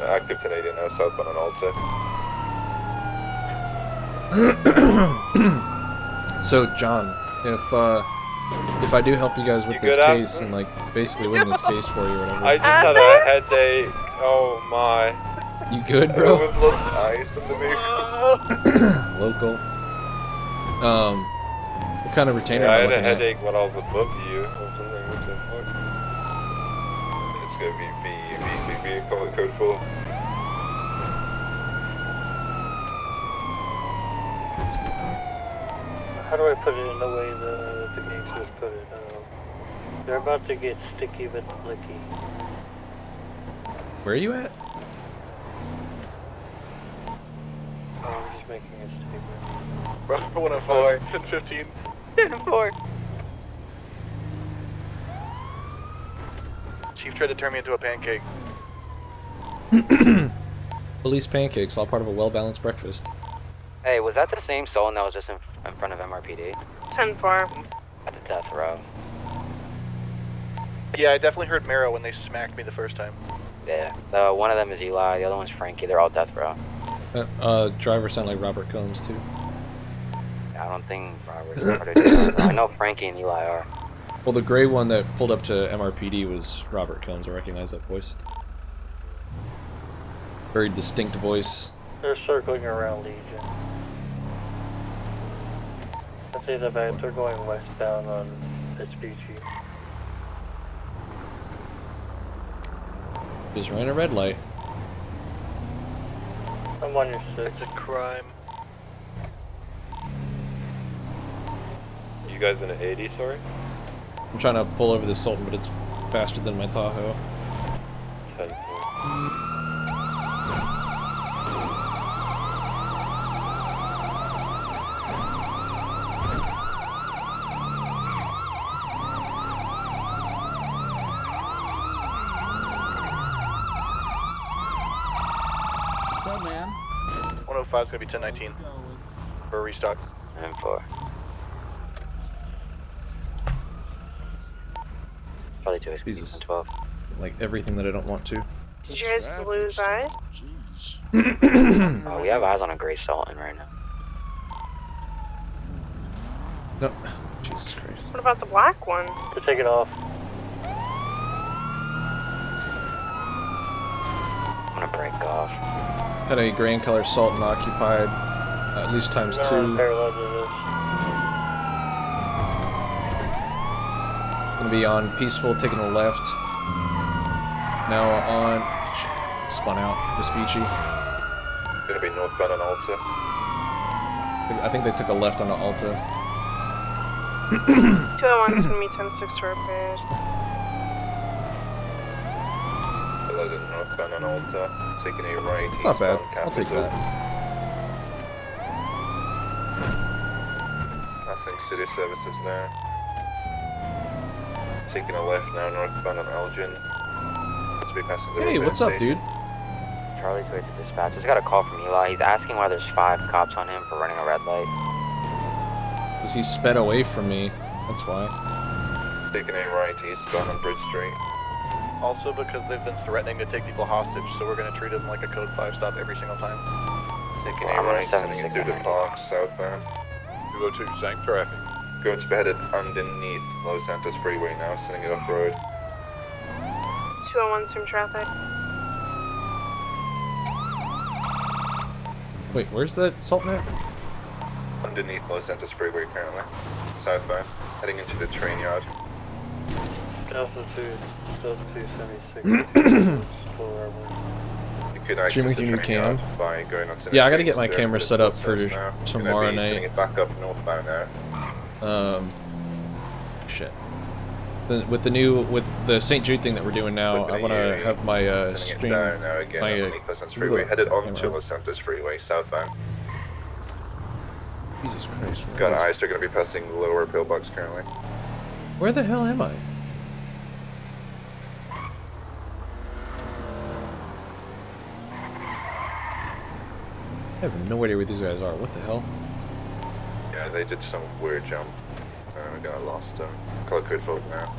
Active 1080 now, southbound on Alta. So, John, if I do help you guys with You this good, case Athens? and like basically win this case for you or whatever. I just had a headache. Oh my. You good, There bro? was lots of ice in the vehicle. Local. What kind of retainer Yeah, I am I had a looking at? headache when I was above you or something. What the fuck? It's gonna be VCB, call it code 4. How do I put it in the way the gangsters put it? They're about to get sticky but blicky. Where are you at? Oh, I'm just making a statement. Bravo 104, 1015. 10-4. Chief tried to turn me into a pancake. Police pancakes, all part of a well-balanced breakfast. Hey, was that the same Solon that was just in front of MRPD? 10-4. At the death row. Yeah, I definitely heard Marrow when they smacked me the first time. Yeah. One of them is Eli, the other one's Frankie. They're all death row. Driver sound like Robert Combs too. I don't think Robert. I know Frankie and Eli are. Well, the gray one that pulled up to MRPD was Robert Combs. I recognize that voice. Very distinct voice. They're circling around Legion. I say that they're going westbound on SGT. Just ran a red light. I'm on your 6. It's a crime. You guys in an 80, sorry? I'm trying to pull over this Sultan, but it's faster than my Tahoe. 10-4. What's up, man? 105 is gonna be 1019 for a restock. And 4. Probably 2 Jesus. 12. Like everything that I don't want to. Did you guys lose eyes? Oh, we have eyes on a gray Sultan right now. No. Jesus Christ. What about the black one? To take it off. I'm gonna break off. Had a gray and color Sultan occupied, at least times They're 2. on parallel to this. Gonna be on peaceful, taking a left. Now on. Spun out. Vespucci. Gonna be northbound on Alta. I think they took a left on the Alta. 201 is gonna be 10-6 to repairs. 11 northbound on Alta. Taking a right. It's not bad. eastbound I'll take Capitol. that. Passing city services now. Taking a left now, northbound on Elgin. Let's be passing the Hey, Roseanne what's up, station. dude? Charlie to dispatch. Just got a call from Eli. He's asking why there's 5 cops on him for running a red light. Because he sped away from me. That's why. Taking a right eastbound on Bridge Street. Also because they've been threatening to take people hostage, so we're gonna treat them like a code 5 stop every single time. Taking I'm a on right, heading 76 into the park, southbound. 202, same traffic. Going to be headed underneath Los Santos Freeway now, sending it off road. 201 stream traffic. Wait, where's that Sultan at? Underneath Los Santos Freeway currently. Southbound, heading into the train yard. Delta 276. You could actually Stream with your new train yard cam? by going on Yeah, I gotta get my there camera for set the up for now. Gonna tomorrow be sending night. it back up northbound now. Shit. With the St. Jude thing that we're doing now, I want to have my Sending it stream, down now again my underneath Los Santos Freeway, headed onto camera. Los Santos Freeway, southbound. Jesus Christ. Got eyes. They're going to be passing lower pillbox currently. Where the hell am I? I have no idea where these guys are. What the hell? Yeah, they did some weird jump. We got lost. Color code forward now.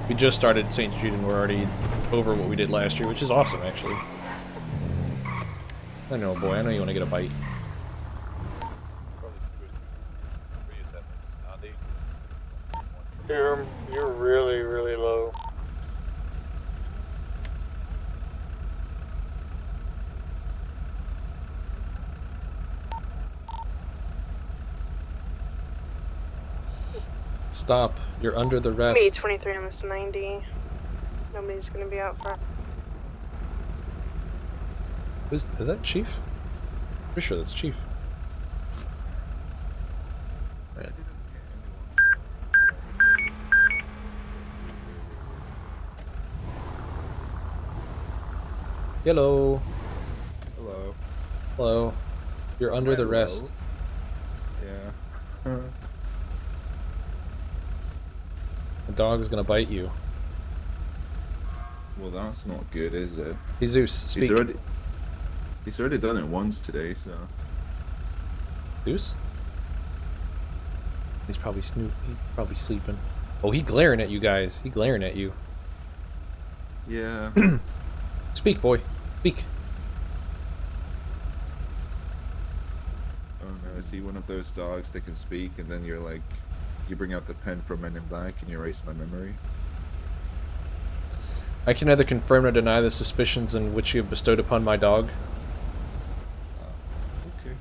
We just started St. Jude and we're already over what we did last year, which is awesome, actually. I know, boy. I know you want to get a bite. You're really, really low. Stop. You're under the rest. Me 23, almost 90. Nobody's gonna be out front. Is that Chief? Pretty sure that's Chief. Right. Hello. Hello. Hello. You're under the rest. Yeah. The dog is gonna bite you. Well, that's not good, is it? Jesus, speak. He's already done it once today, so. Zeus? He's probably he's probably sleeping. Oh, he glaring at you guys. He glaring at you. Yeah. Speak, boy. Speak. Oh no, is he one of those dogs that can speak and then you're like, you bring out the pen from Men in Black and you erase my memory? I can neither confirm nor deny the suspicions in which you have bestowed upon my dog. Okay.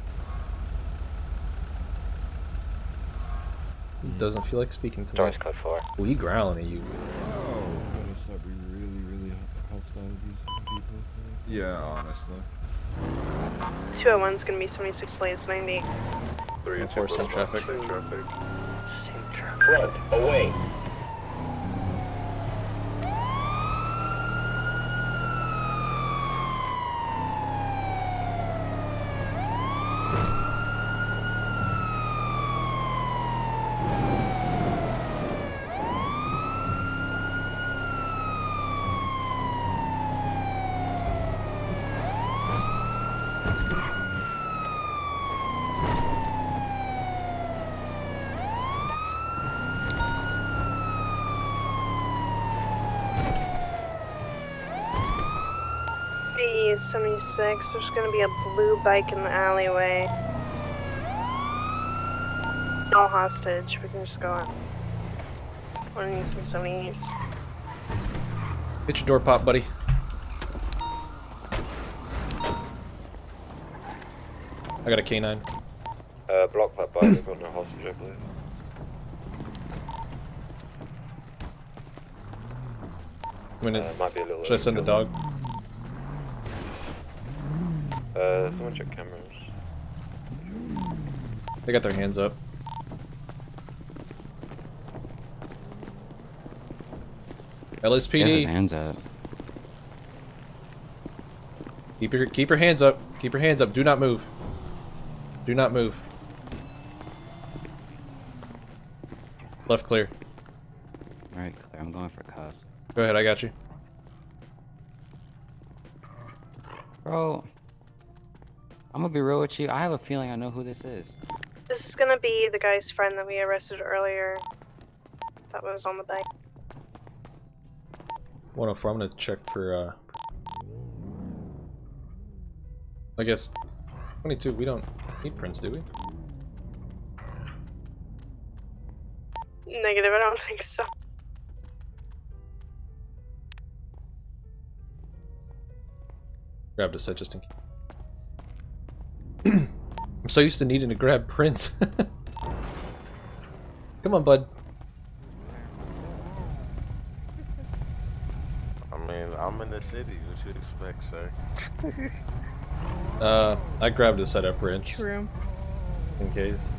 He doesn't feel like speaking to Doors me. code 4. Oh, he growling at you. Oh, gotta stop being really hostile with these people. Yeah, honestly. 201's gonna be 76 lanes, 90. 3 and 2 Of course, in traffic. Same traffic. Front, away. B 76, there's gonna be a blue bike in the alleyway. All hostage, we can just go on. One needs some 78s. Get your door pop, buddy. I got a K9. Block that bike, we've got no hostage, I believe. Might be a little Should I send the dog? Someone check cameras. They got their hands up. LSPD. He has his hands up. Keep your hands up. Keep your hands up. Do not move. Do not move. Left clear. Alright, clear. I'm going for cuffs. Go ahead, I got you. Bro, I'm gonna be real with you. I have a feeling I know who this is. This is gonna be the guy's friend that we arrested earlier. That was on the bike. 104, I'm gonna check for, I guess, 22, we don't need prints, do we? Negative, I don't think so. Grabbed a set just in case. I'm so used to needing to grab prints. Come on, bud. I mean, I'm in the city. What you expect, sir? I grabbed a set of prints. True. In case.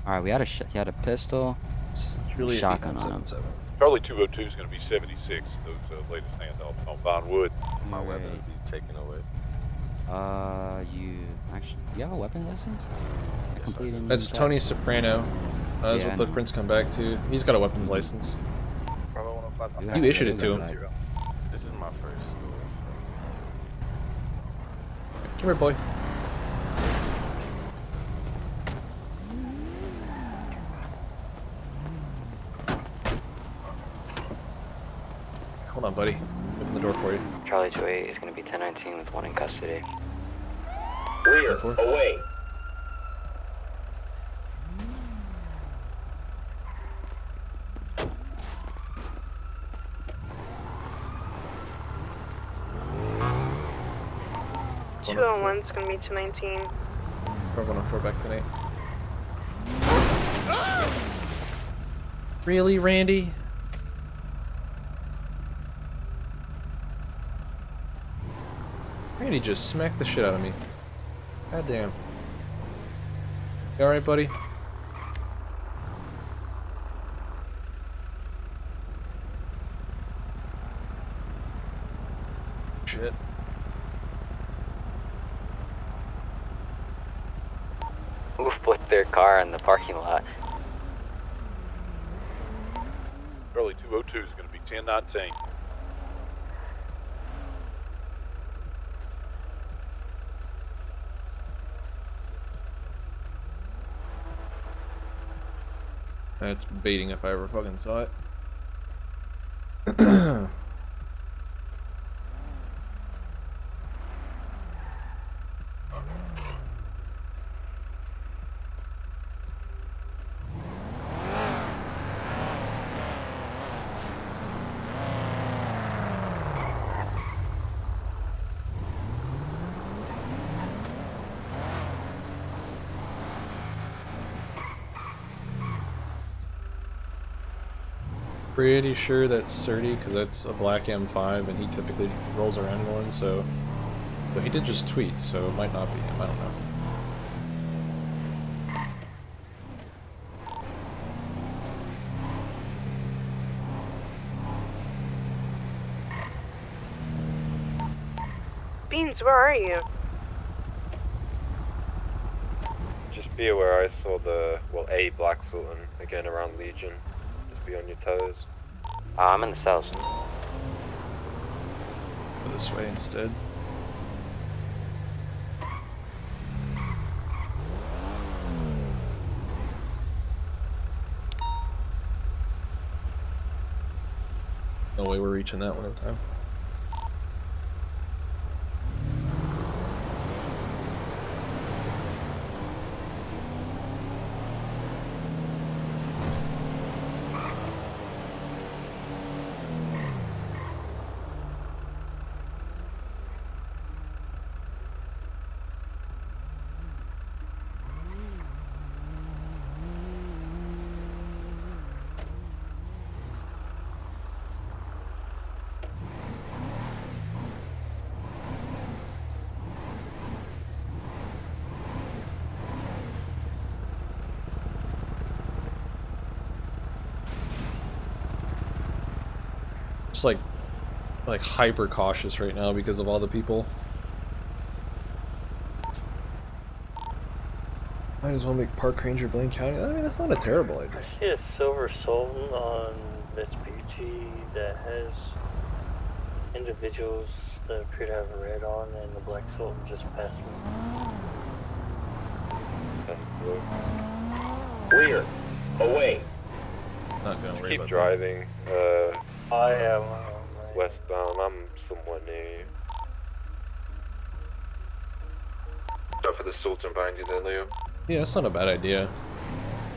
Alright, he had a pistol, It's really shotgun on him. 8.77. Charlie 202 is going to be 76. Those latest standoffs on Vinewood. My weapon will be taken away. You have a weapon license? I completed a new That's test. Tony Soprano. That's Yeah, what I the know. prints come back to. He's got a weapons license. Bravo 105. You issued it to him. This is my first school. Come here, boy. Hold on, buddy. Open the door for you. Charlie 28 is going to be 1019 with one in custody. Clear. Away. Two on one's gonna be 219. We're going to back tonight. Really, Randy? Randy just smacked the shit out of me. God damn. You alright, buddy? Shit. Who flipped their car in the parking lot? Charlie 202 is going to be 1019. That's baiting if I ever fucking saw it. Pretty sure that's Surdy, because that's a black M5 and he typically rolls around in one, so... But he did just tweet, so it might not be him, I don't know. Beans, where are you? Just be aware I saw a Black Sultan again around Legion. Just be on your toes. I'm in the cells. Go this way instead. No way we're reaching that one in time. Just like hyper cautious right now because of all the people. Might as well make Park Ranger Blaine County. I mean, that's not a terrible idea. I see a Silver Sultan on Vespucci that has individuals that appear to have red on, and the Black Sultan just passed me. Clear. Away. Not gonna Just worry keep about driving. I am Westbound. I'm somewhat near you. Stuff for the Sultan behind you there, Leo. Yeah, that's not a bad idea.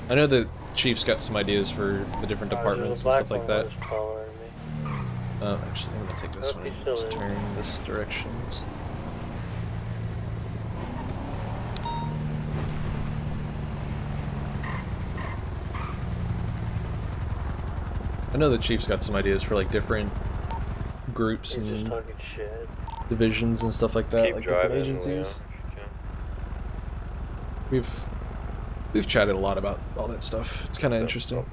I know the Chief's got some ideas for the different departments and stuff like that. Actually, I'm gonna take this one. Let's turn this direction. I know the Chief's got some ideas for like different groups and divisions and stuff like that, Keep like driving, different agencies. Leo. We've chatted a lot about all that stuff. It's kind of interesting.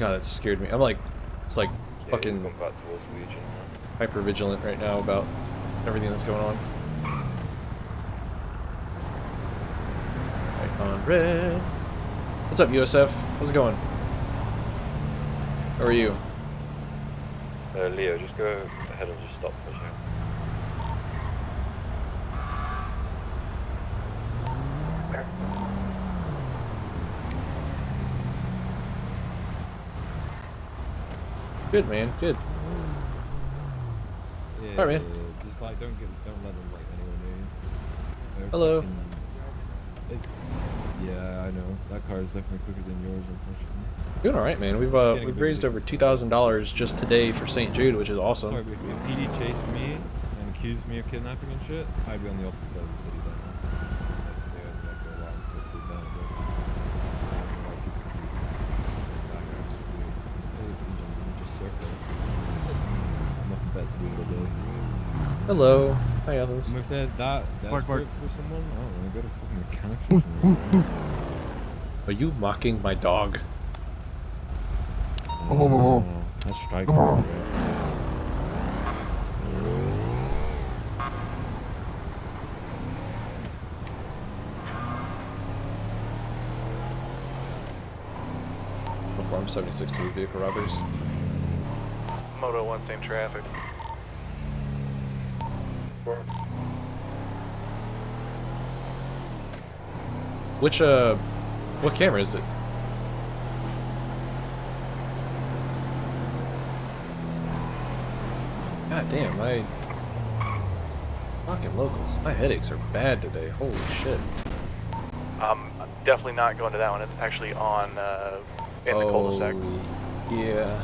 God, that scared me. I'm like, it's like Yeah, fucking he's gone back towards Legion now. hyper vigilant right now about everything that's going on. Right on red. What's up, USF? How's it going? How are you? Leo, just go ahead and just stop for a second. Good, man. Good. Yeah, All right, man. just like don't let them like anyone near you. They're Hello. Yeah, I know. That car is definitely quicker than yours, unfortunately. Doing all right, man. We've raised over $2,000 just today for St. Jude, which is awesome. Sorry, but if PD chased me and accused me of kidnapping and shit, I'd be on the opposite side of the city then. I'd stay over there for a while until it cooled down a bit. It's always easy, you just circle. Nothing better to do all day. Hello. Hi, Athens. And if they're that Bark, bark. desperate for someone, I don't know, go to fucking mechanics or something. Are you mocking my dog? Oh, that's striking. Right? Farm 76 to vehicle robbers. Moto 1, same traffic. Which, what camera is it? God damn, my fucking locals. My headaches are bad today. Holy shit. I'm definitely not going to that one. It's actually on in the cul-de-sac. Yeah.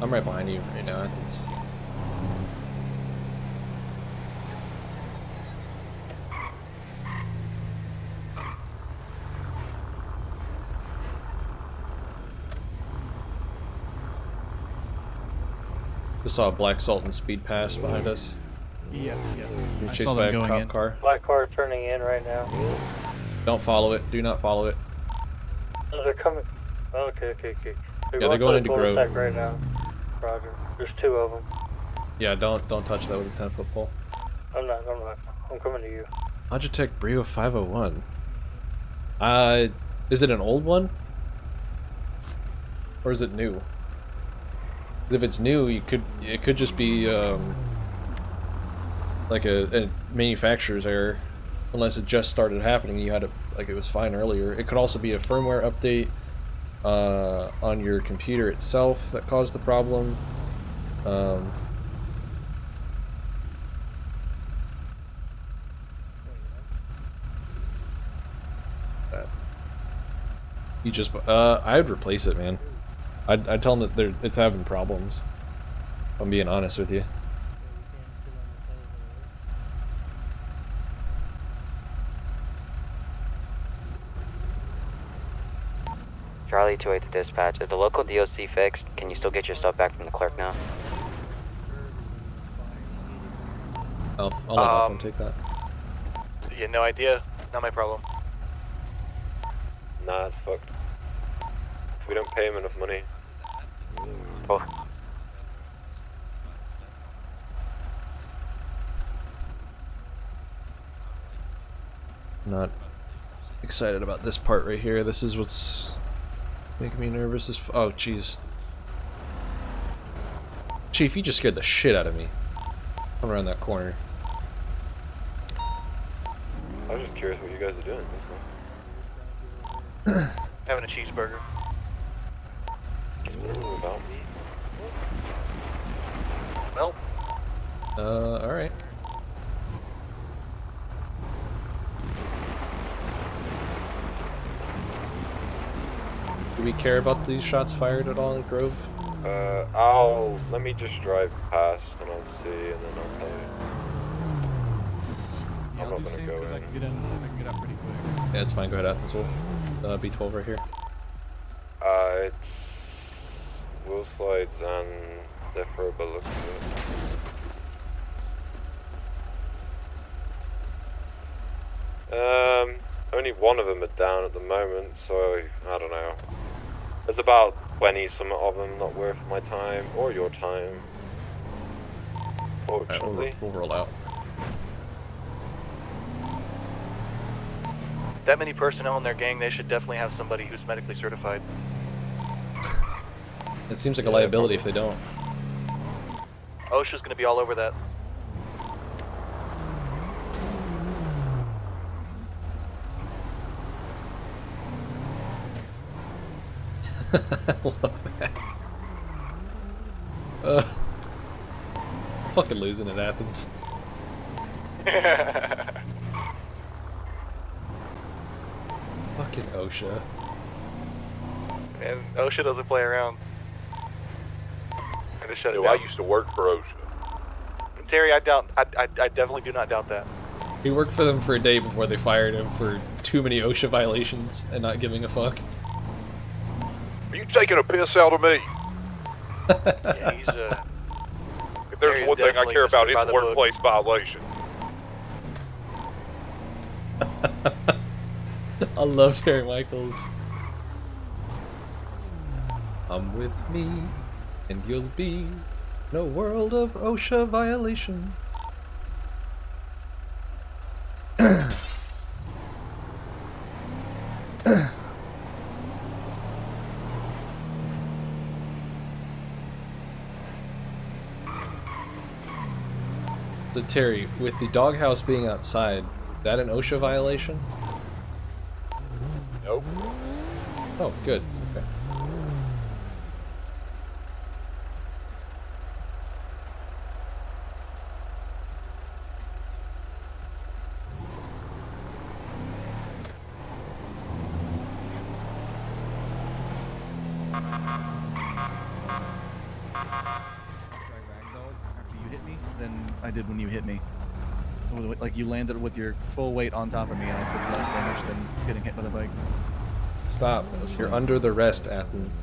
I'm right behind you right now, Athens. Just saw a black salt and speed pass behind us. Yeah. Being I chased saw by them a going cop in. car. Black car turning in right now. Don't follow it. Do not follow it. Oh, they're coming. Okay. Yeah, they're going into for the Grove. cul-de-sac right now. Roger. There's two of them. Yeah, don't touch that with a 10-foot pole. I'm not. I'm coming to you. Logitech Brio 501. Is it an old one? Or is it new? If it's new, it could just be like a manufacturer's error, unless it just started happening. You had it like it was fine earlier. It could also be a firmware update on your computer itself that caused the problem. You just I'd replace it, man. I'd tell them that it's having problems. If I'm being honest with you. Charlie 28 to dispatch. Is the local DOC fixed? Can you still get your stuff back from the clerk now? I'll let Alpha take that. Yeah, no idea. Not my problem. Nah, it's fucked. If we don't pay him enough money. Oh. Not excited about this part right here. This is what's making me nervous. Oh, jeez. Chief, you just scared the shit out of me. Come around that corner. I was just curious what you guys are doing. That's all. Having a cheeseburger. Cheeseburger without me? Well. Alright. Do we care about these shots fired at all in Grove? Let me just drive past and I'll see and then I'll tell you. Yeah, I'm I'll not do gonna same go because I in. can get in. I can get out pretty quick. Yeah, it's fine. Go ahead, Athens. We'll B12 right here. It's wheel slides and Zephyr, but look at it. Only one of them are down at the moment, so I don't know. There's about 20 some of them not worth my time or your time. Fortunately. We'll roll out. That many personnel in their gang, they should definitely have somebody who's medically certified. It seems like a liability if they don't. OSHA's gonna be all over that. I love that. Fucking losing at Athens. Fucking OSHA. And OSHA doesn't play around. I just shut it I down. used to work for OSHA. Terry, I definitely do not doubt that. He worked for them for a day before they fired him for too many OSHA violations and not giving a fuck. Are you taking a piss out of me? Yeah, he's If there's one thing I care about, it's workplace violation. I love Terry Michaels. I'm with me, and you'll be in a world of OSHA violation. So Terry, with the doghouse being outside, is that an OSHA violation? Nope. Oh, good. Okay. After you hit me than I did when you hit me. Like you landed with your full weight on top of me, and I took less damage than getting hit by the bike. Stop. You're under the rest, Athens.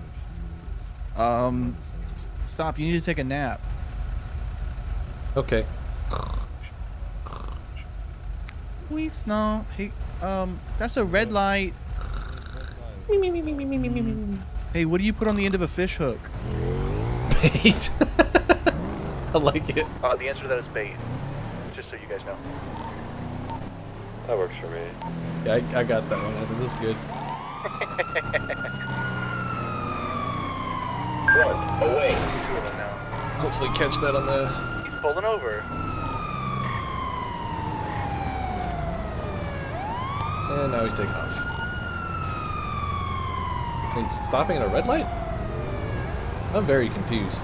Stop. You need to take a nap. Okay. Please no. Hey, that's a red light. Hey, what do you put on the end of a fish hook? Bait. I like it. The answer to that is bait. Just so you guys know. That works for me. Yeah, I got that one. I think that's good. Run away. Two of them now. Hopefully catch that on the... He's pulling over. And now he's taking off. He's stopping at a red light? I'm very confused.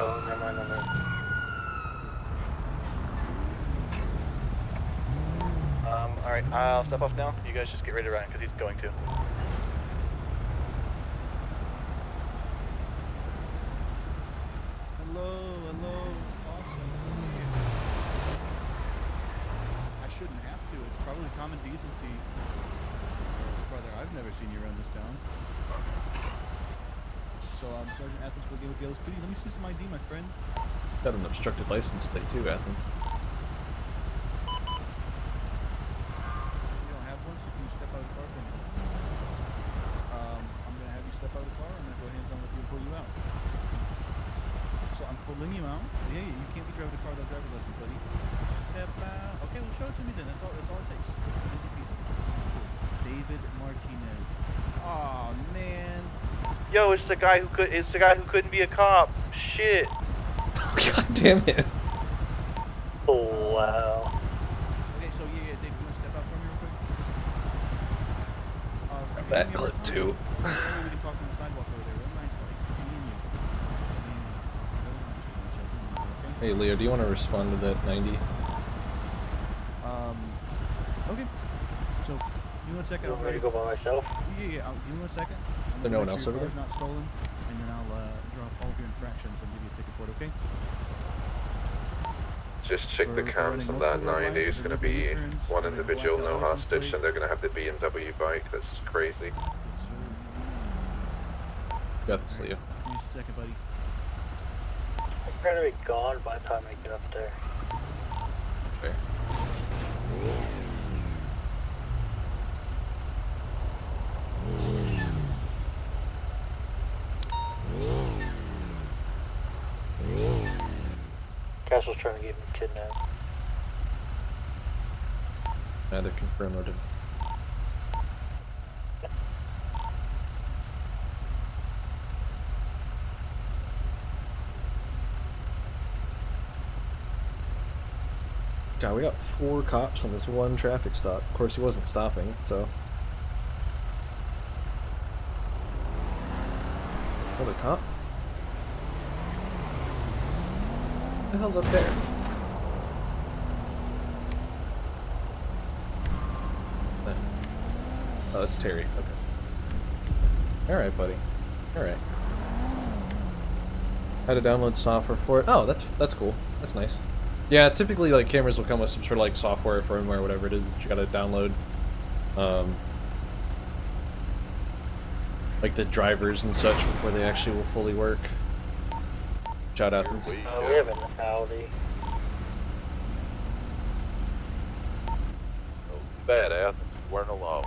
Oh, never mind, never mind. Alright, I'll step off now. You guys just get ready to run, because he's going to. Hello, awesome. I shouldn't have to. It's probably common decency. Brother, I've never seen you around this town. So, Sergeant Athens will give with the LSPD. Let me see some ID, my friend. Got an obstructed license plate too, Athens. You don't have one, so can you step out of the car for me? I'm gonna have you step out of the car. I'm gonna go hands-on with you and pull you out. So I'm pulling you out. Yeah, you can't be driving a car without driver's license, buddy. Step out. Okay, well show it to me then. That's all it takes. Easy peasy. David Martinez. Aw, man. Yo, it's the guy who couldn't be a cop. Shit. God damn it. Oh, wow. Okay, so yeah, Dave, you wanna step out for me real quick? That clip too. We can talk on the sidewalk over there, real nice, like me and you. Hey Leo, do you want to respond to that 90? Okay. So Give me 1 second. You want me to go by myself? Yeah. Give me 1 second. I'm There gonna no one make else sure over your car's not stolen, and then I'll drop all of your infractions and give you a ticket for it. Okay? Just check the cams on that 9. There's going to be one individual, no hostage, and they're going to have the BMW bike. That's crazy. Got this, Leo. Give me just a second, buddy. I'm gonna be gone by the time I get up there. Fair. Castle's trying to get me kidnapped. Neither confirm nor deny. God, we got 4 cops on this one traffic stop. Of course, he wasn't stopping, so. Another cop? What the hell's up there? Oh, that's Terry. Okay. Alright, buddy. Alright. How to download software for it. Oh, that's cool. That's nice. Yeah, typically like cameras will come with some sort of like software, firmware, whatever it is that you gotta download. Like the drivers and such before they actually will fully work. Shout out. We have an Audi. Bad Athens weren't alone.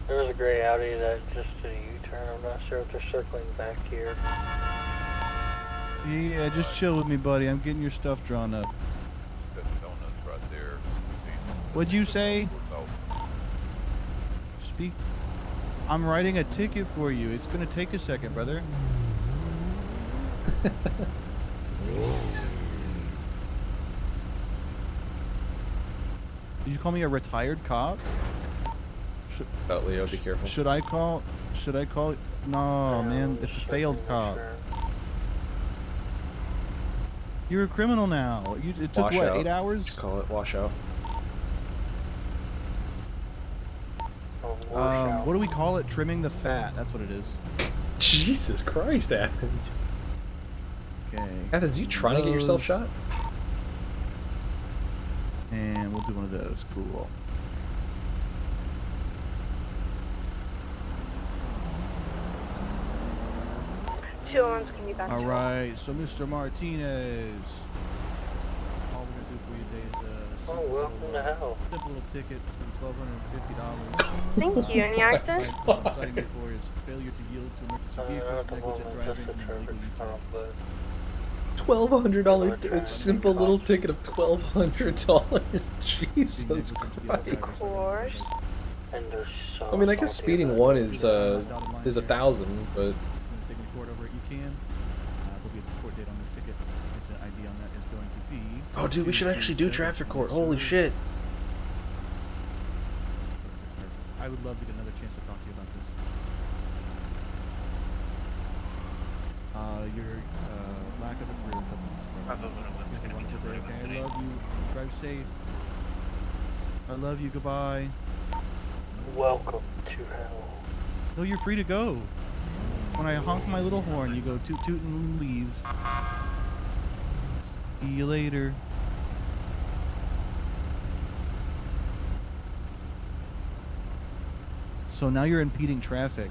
There was a gray Audi that just did a U-turn. I'm not sure if they're circling back here. Yeah, just chill with me, buddy. I'm getting your stuff drawn up. Donuts right there. What'd you say? Speak. I'm writing a ticket for you. It's gonna take a second, brother. Did you call me a retired cop? Leo, be careful. Should I call? No, man, it's a failed cop. You're a criminal now. It took what, 8 hours? Just call it washout. What do we call it? Trimming the fat. That's what it is. Jesus Christ, Athens. Okay. Athens, you trying to get yourself shot? And we'll do one of those. Cool. Two ones can be back. All right. So, Mr. Martinez, all we're gonna do for you today is welcome to hell. Simple little ticket. It's $1,250. Thank you. Any accidents? Citing me for his failure to yield to emergency vehicles, negligent driving, and illegal U-turn. $1,200. It's simple little ticket of $1,200. Jesus Christ. Of course. And there's so I mean, I guess speeding one is 1,000, but. Take me to court over at UCAN. There'll be a court date on this ticket. This ID on that is going to be. Oh, dude, we should actually do traffic court. Holy shit. I would love to get another chance to talk to you about this. Your lack of a career okay, I love you. Drive safe. I love you. Goodbye. Welcome to hell. No, you're free to go. When I honk my little horn, you go toot toot and leave. See you later. So now you're impeding traffic.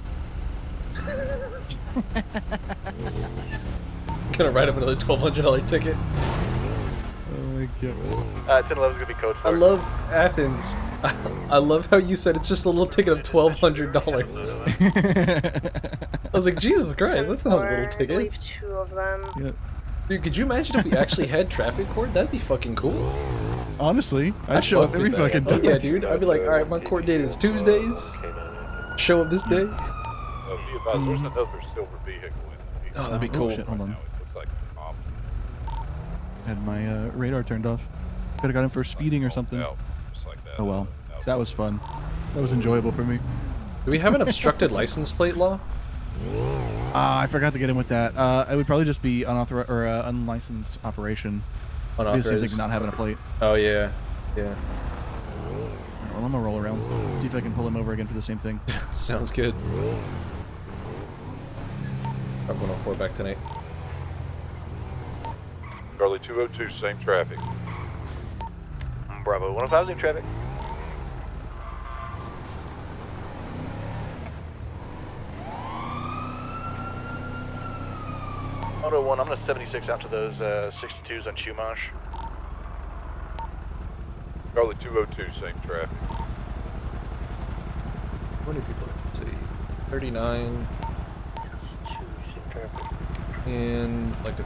Gonna write up another $1,200 ticket. Oh my god. 1011's gonna be code 4. I love Athens. I love how you said it's just a little ticket of $1,200. I was like, Jesus Christ, that's not a little I ticket. believe 2 of them. Yep. Dude, could you imagine if we actually had traffic court? That'd be fucking cool. Honestly, I'd show up every fucking day. Oh yeah, dude. I'd be like, alright, my court date is Tuesdays. Show up this day. Be advised, there's another silver vehicle in the Oh, that'd be cool. Shit, hold on. It looks like a cop. Had my radar turned off. Could have got him for speeding or something. Just like that. Oh well. That was fun. That was enjoyable for me. Do we have an obstructed license plate law? I forgot to get in with that. It would probably just be unauthorized or unlicensed operation. Unauthorized. Obviously, not having a plate. Oh yeah, yeah. Well, I'm gonna roll around, see if I can pull him over again for the same thing. Sounds good. I'm 104 back tonight. Charlie 202, same traffic. Bravo 105, same traffic. Auto 1, I'm gonna 76 out to those 62s on Chumash. Charlie 202, same traffic. How many people? Let's see. 39. And like a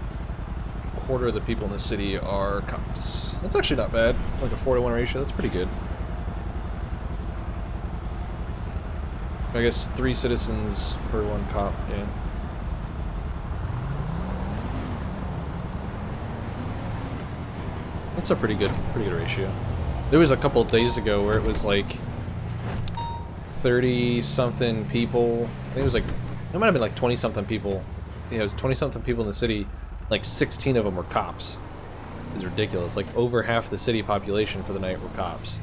quarter of the people in the city are cops. That's actually not bad. Like a 4-to-1 ratio, that's pretty good. I guess 3 citizens per 1 cop, yeah. That's a pretty good ratio. There was a couple of days ago where it was like 30-something people. I think it was like, it might have been like 20-something people. Yeah, it was 20-something people in the city. Like 16 of them were cops. It was ridiculous. Like over half the city population for the night were cops.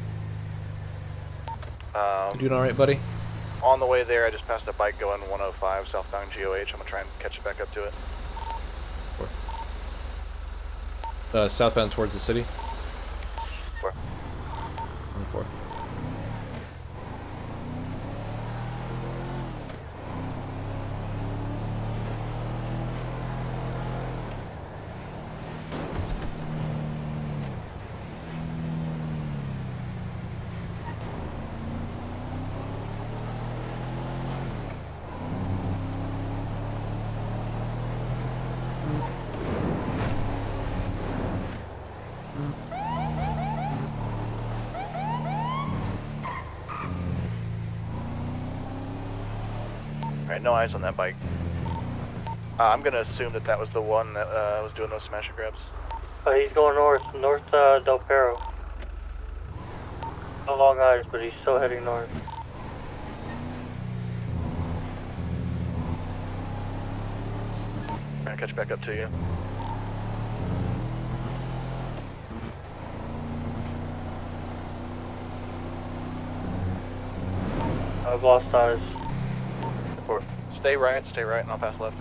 You doing all right, buddy? On the way there, I just passed a bike going 105 southbound GOH. I'm gonna try and catch it back up to it. Southbound towards the city. 4. 4. Alright, no eyes on that bike. I'm gonna assume that was the one that was doing those smash and grabs. He's going north Del Perro. No long eyes, but he's still heading north. Trying to catch back up to you. I've lost eyes. Stay right, and I'll pass left.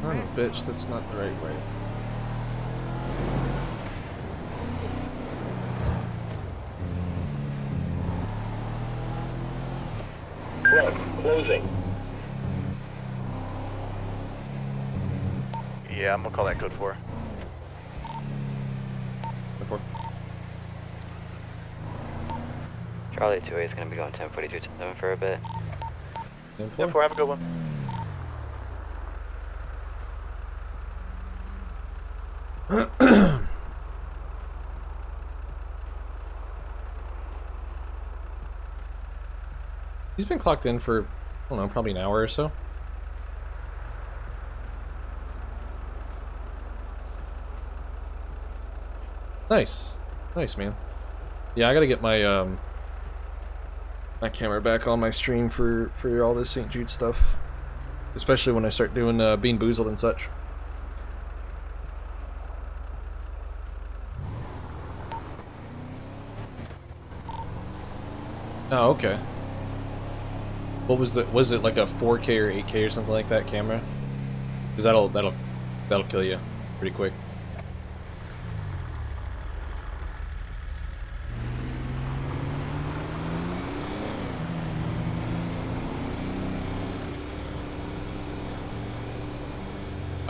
Son of a bitch, that's not the right way. Front, closing. Yeah, I'm gonna call that code 4. Charlie 2A is going to be going 1042-7 for a bit. 10-4, have a good one. He's been clocked in for, I don't know, probably an hour or so. Nice. Nice, man. Yeah, I gotta get my, my camera back on my stream for all this St. Jude stuff. Especially when I start doing Bean Boozled and such. Oh, okay. What was it like a 4K or 8K or something like that camera? Because that'll kill you pretty quick.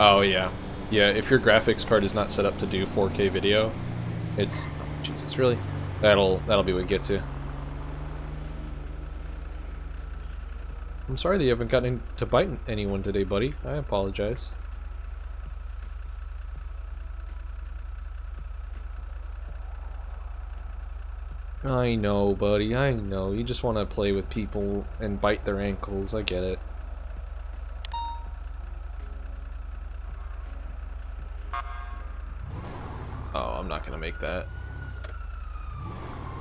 Oh yeah, yeah. If your graphics card is not set up to do 4K video, it's Jesus really. That'll be what gets you. I'm sorry that you haven't gotten to bite anyone today, buddy. I apologize. I know, buddy. I know. You just want to play with people and bite their ankles. I get it. Oh, I'm not gonna make that.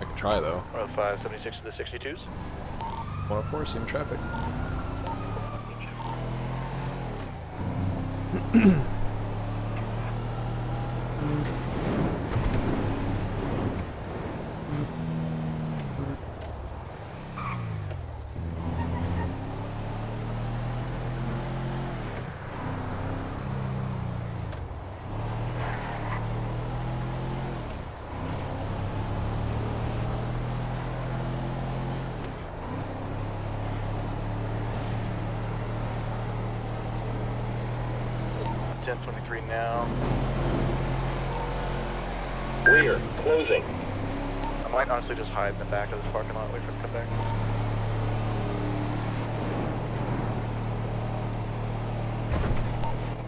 I could try though. 105, 76 to the 62s. 104, same traffic. .23 now. Rear, closing. I might honestly just hide in the back of this parking lot, wait for him to come back.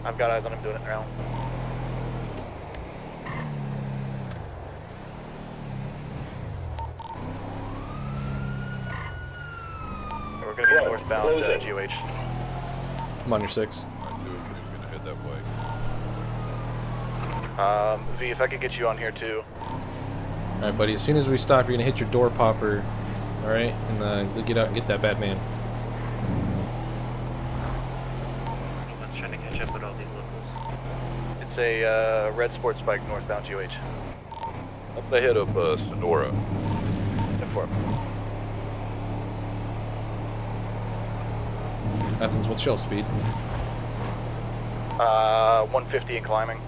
I've got eyes on him doing it now. We're gonna be northbound GOH. I'm on your 6. Gonna head that way. V, if I could get you on here too. Alright, buddy, as soon as we stop, you're gonna hit your door popper, alright? And get out and get that bad man. Let's try to catch up with all these locals. It's a red sports bike northbound GOH. Up ahead of Sonora. Athens, what's your speed? 150 and climbing.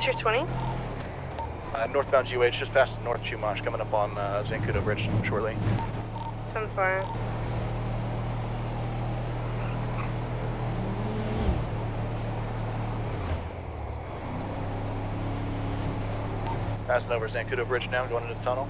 220? Northbound GOH, just past North Chumash, coming up on Zancudo Bridge shortly. 10-4. Passing over Zancudo Bridge now, going into the tunnel.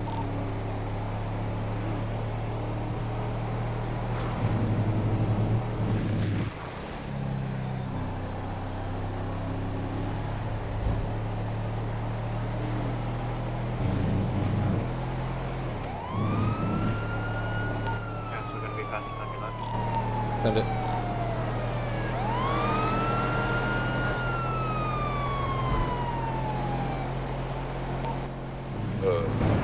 Send it. Uh,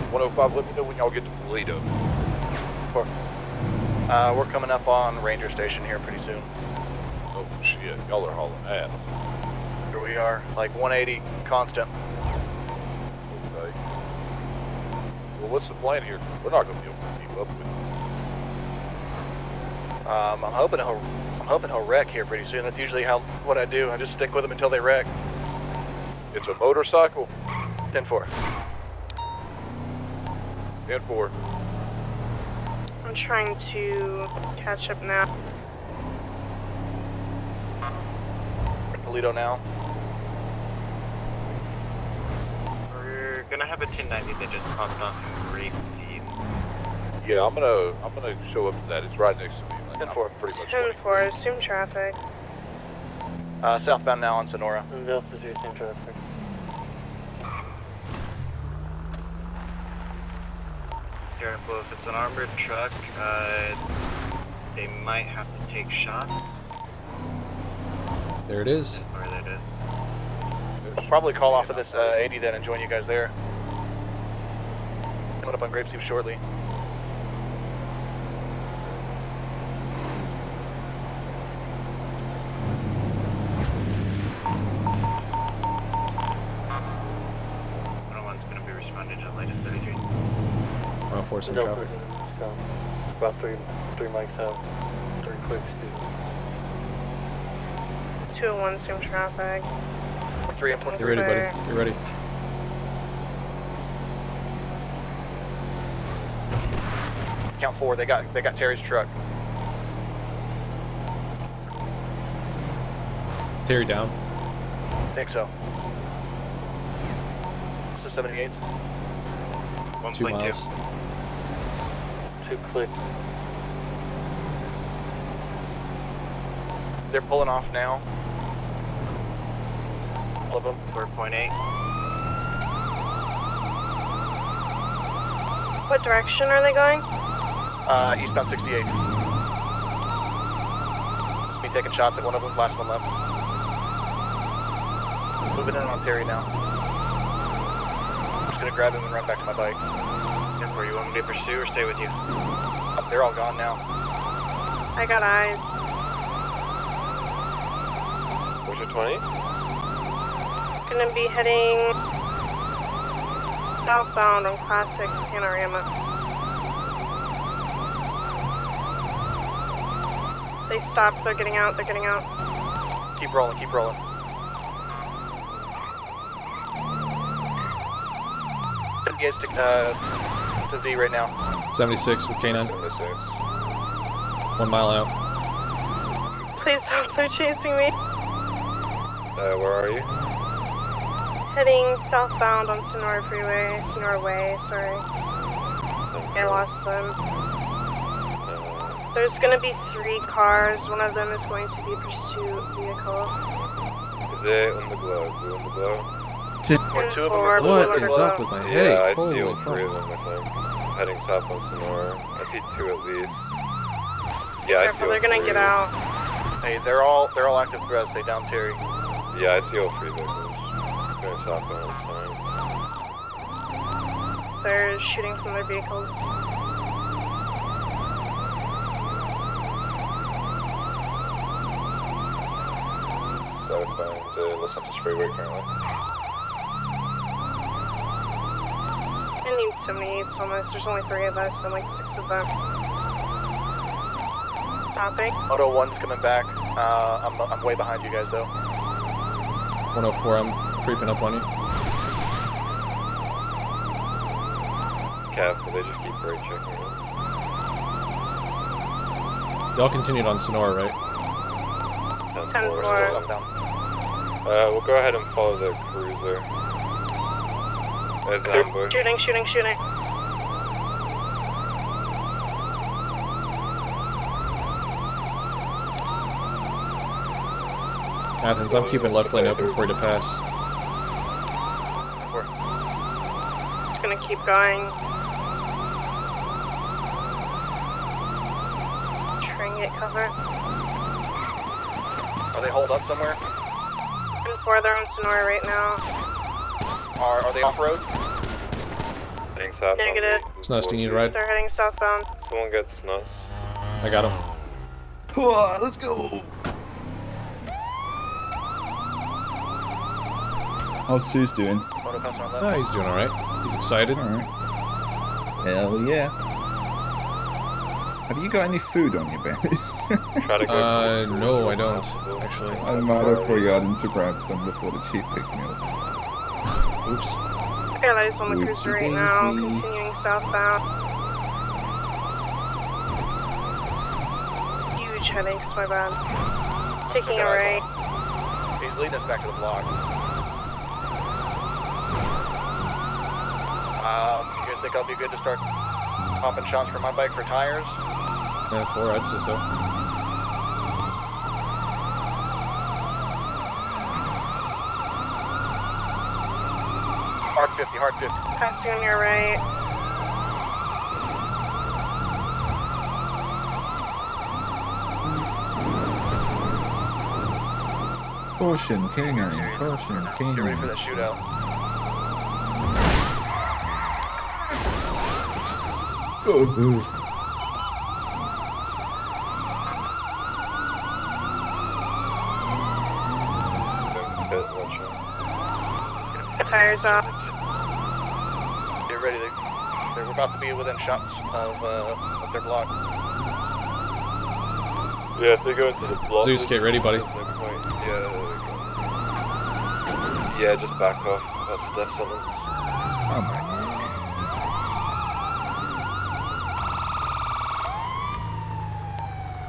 105, let me know when y'all get to Toledo. We're coming up on Ranger Station here pretty soon. Oh shit, y'all are hauling ass. Here we are, like 180 constant. Okay. Well, what's the plan here? We're not gonna be able to keep up with it. I'm hoping he'll wreck here pretty soon. That's usually what I do. I just stick with them until they wreck. It's a motorcycle? 10-4. 10-4. I'm trying to catch up now. Toledo now. We're gonna have a 1090 that just popped off in Grape Seed. Yeah, I'm gonna show up to that. It's right next to me. Like, 10-4. Pretty much. 10-4, assume traffic. Southbound now on Sonora. Delta 2, same traffic. Careful, if it's an armored truck, they might have to take shots. There it is. Or that is. I'll probably call off of this 80 then and join you guys there. Coming up on Grapeseed shortly. One's gonna be responding to the latest 33. Force and Delta, traffic. let's go. About three mics out. 3 clicks, dude. 201, assume traffic. 3 and 20. Get ready, buddy. Get ready. Count 4. They got Terry's truck. Terry down. I think so. So 78. 2 miles. 2 clicks. They're pulling off now. All of them. 4.8. What direction are they going? Eastbound 68. Just me taking shots at one of them, last one left. Moving in on Terry now. I'm just gonna grab him and run back to my bike. And where you want me to pursue or stay with you? They're all gone now. I got eyes. Sector 20. Gonna be heading southbound on Classic Panorama. They stopped, they're getting out, Keep rolling, keep rolling. Send you guys to V right now. 76 with K9. 76. 1 mile out. Please stop, they're chasing me. Where are you? Heading southbound on Sonora Way, sorry. I lost them. There's gonna be 3 cars, one of them is going to be a pursuit vehicle. Is it on the glow? Blue on the glow? Or 2 of them are blue. What is up with my headache? Yeah, I see Holy all 3 of fuck. them, I think. Heading south on Sonora. I see 2 at least. Yeah, I see all They're gonna 3. get out. Hey, they're all active threats. They down Terry. Yeah, I see all 3 vehicles. Going southbound, it's fine. They're shooting from their vehicles. Southbound, Los Santos Freeway currently. I need 78s almost. There's only 3 of us and like 6 of them. Stopping. Moto 1's coming back. I'm way behind you guys though. 104, I'm creeping up on you. Careful, they just keep brake checking it. Y'all continued on Sonora, right? 10-4. We'll go ahead and follow the cruiser. There's an ambush. Shooting. Athens, I'm keeping left lane open for you to pass. Just gonna keep going. Try and get cover. Are they holed up somewhere? 10-4, they're on Sonora right now. Are they off road? Heading southbound. Negative. Snus, do you need a ride? They're heading southbound. Someone gets Snus. I got him. Let's go. How's Sue's doing? Moto pass on left. Oh, he's doing alright. He's excited. Alright. Hell yeah. Have you got any food on your bench? Try to go no, I don't, actually. I might have forgotten to grab some before the chief picked me up. Oops. Okay, that is on the cruiser right now, Whoopsie-daisy. continuing southbound. Huge headaches, my bad. Taking a right. He's leading us back to the block. You guys think I'll be good to start popping shots for my bike for tires? Yeah, 4, I'd say so. Hard 50. Passing on your right. Caution, King-Aim. Caution, King-Aim. Get ready for that shootout. Tires off. Get ready. We're about to be within shots of their block. Yeah, if they go into the block. Zeus, get ready, buddy. There's no point. Yeah, just back off. That's a death sentence. Oh my.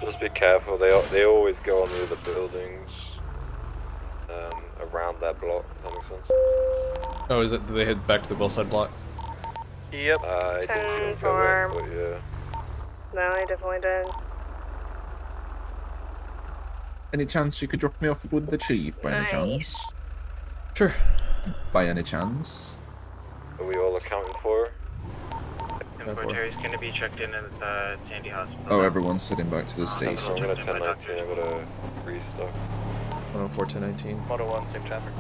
Just be careful. They always go on the other buildings around that block. That makes sense. Oh, is it? Do they head back to the Bellside block? Yep. I didn't see them go there, but yeah. No, I definitely did. Any chance you could drop me off with the chief by any chance? Sure. By any chance? Are we all accounted for? Terry's going to be checked in at the Sandy Hospital. Oh, everyone's heading back to the station. I'm gonna 1019. I'm gonna restock. 104, 1019. Moto 1, same traffic.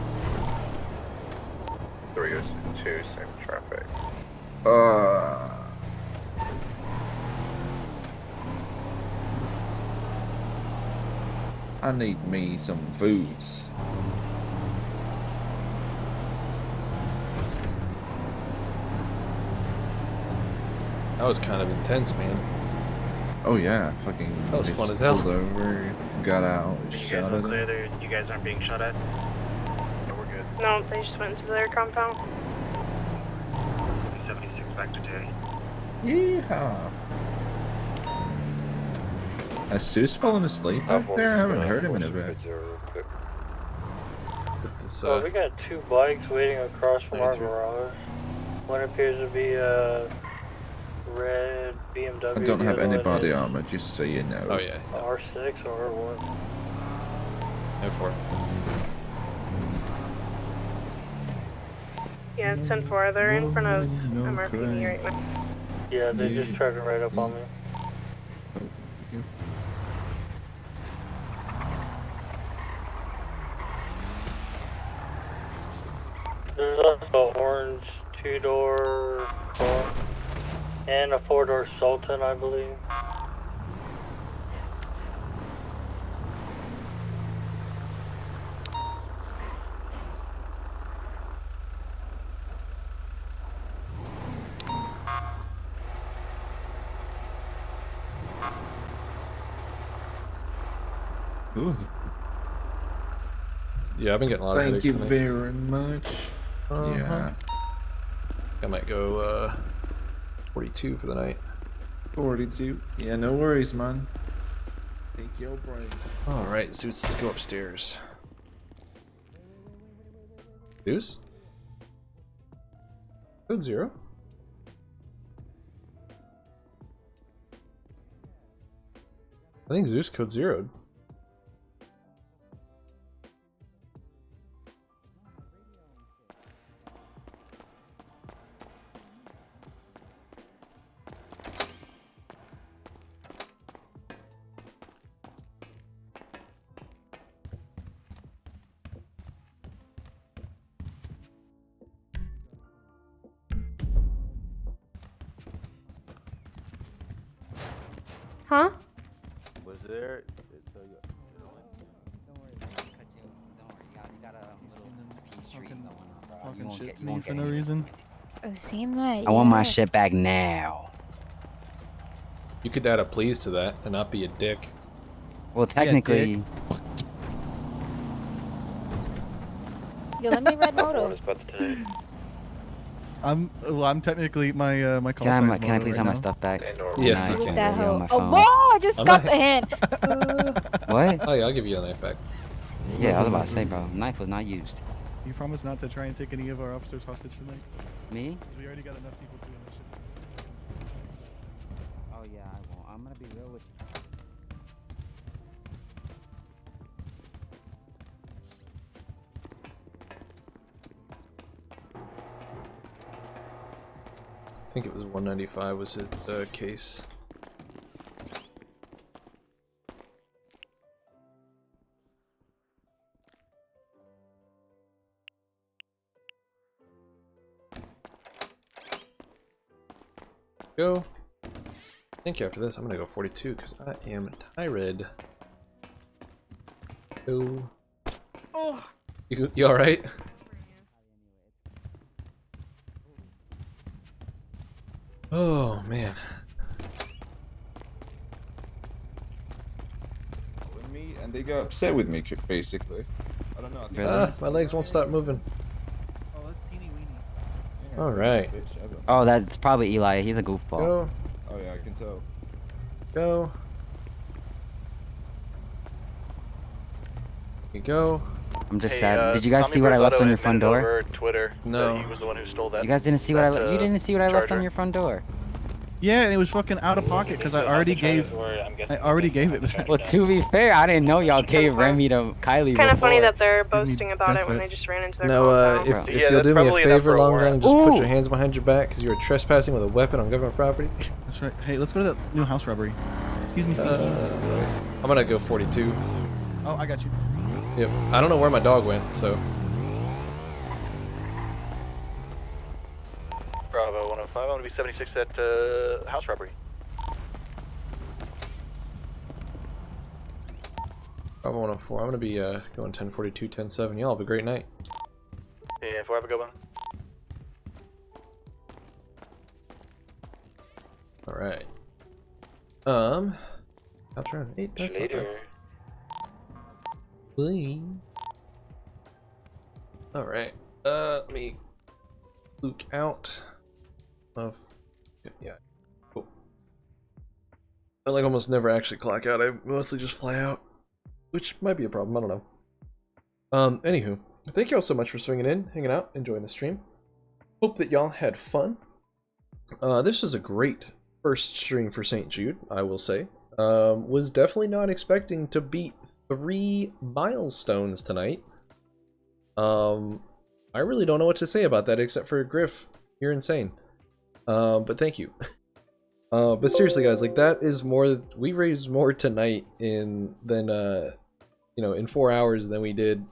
302, same traffic. I need me some foods. That was kind of intense, man. Oh yeah, fucking. That was they fun just as hell. pulled over, got out, You guys shot all at clear him. there? You guys aren't being shot at? Yeah, we're good. No, they just went into their compound. 76 back to Terry. Yeehaw. Has Seuss fallen asleep back there? I haven't heard him in a bit. So we got 2 bikes waiting across from our garage. One appears to be a red BMW. I don't the have other any one body is armor, just so you know. Oh yeah. R6 or R1. No for it. Yeah, it's 10-4. They're in front of MRPD right now. Yeah, they just tried to ride up on me. There's also an orange 2-door car and a 4-door Sultan, I believe. Ooh. Yeah, I've been getting a lot of Thank headaches you tonight. very much. Yeah. I might go 42 for the night. 42. Yeah, no worries, man. Take your break. Alright, Zeus, let's go upstairs. Zeus? Code 0? I think Zeus code 0'd. Huh? Was there? Talking shit to me for no reason. I've seen that. I want my yeah. shit back now. You could add a please to that and not be a dick. Well, technically, Yo, let me red moto. I'm technically my call can I, sign can I please have my stuff back? Yes, Nah, you I can. can't That really on hoe. my Oh, phone. whoa! I just I'm got not- the hand. What? Oh yeah, I'll give you a knife back. Yeah, I was about to say, bro. Knife was not used. You promise not to try and take any of our officers hostage tonight? Me? 'Cause we already got enough people doing this shit. Oh yeah, I won't. I'm gonna be real with you. I think it was 195 was his case. Go. I think after this I'm gonna go 42 because I am tired. Go. Oh. You alright? Oh man. With me, and they got upset with me, basically. I don't know. I think My legs won't stop moving. Oh, that's teeny weeny. Yeah, Alright. bitch ever. Oh, that's probably Eli. He's a goofball. Go. Oh yeah, I can tell. Go. You go. I'm just Hey, sad. Did you guys Tommy see what I left Bertotto on your front admitted door? over Twitter No. that he was the one who stole that. You guys didn't see what that, you didn't see what I left on Charger. your front door. Yeah, and it was fucking out of pocket because I already gave it back. Well, to be fair, I didn't know y'all gave Remy to Kylie It's kind of funny before. that they're boasting about it when they threats. just ran into their No, compound. if you'll do me a favor, long gun, and just put your Ooh. hands behind your back because you are trespassing with a weapon on government property. That's right. Hey, let's go to that new house robbery. Excuse me, Stinkies. I'm gonna go 42. Oh, I got you. Yep. I don't know where my dog went, so. Bravo 105. I'm gonna be 76 at house robbery. Bravo 104. I'm gonna be going 1042, 1070. Y'all have a great night. Yeah, if we have a good one. All right. That's around 8. That's not bad. Bye. All right. Let me luke out of. Yeah. Cool. I like almost never actually clock out. I mostly just fly out, which might be a problem. I don't know. Anywho, thank you all so much for swinging in, hanging out, enjoying the stream. Hope that y'all had fun. This was a great first stream for St. Jude, I will say. Was definitely not expecting to beat 3 milestones tonight. I really don't know what to say about that except for Griff, you're insane. But thank you. But seriously, guys, like that is more. We raised more tonight in 4 hours than we did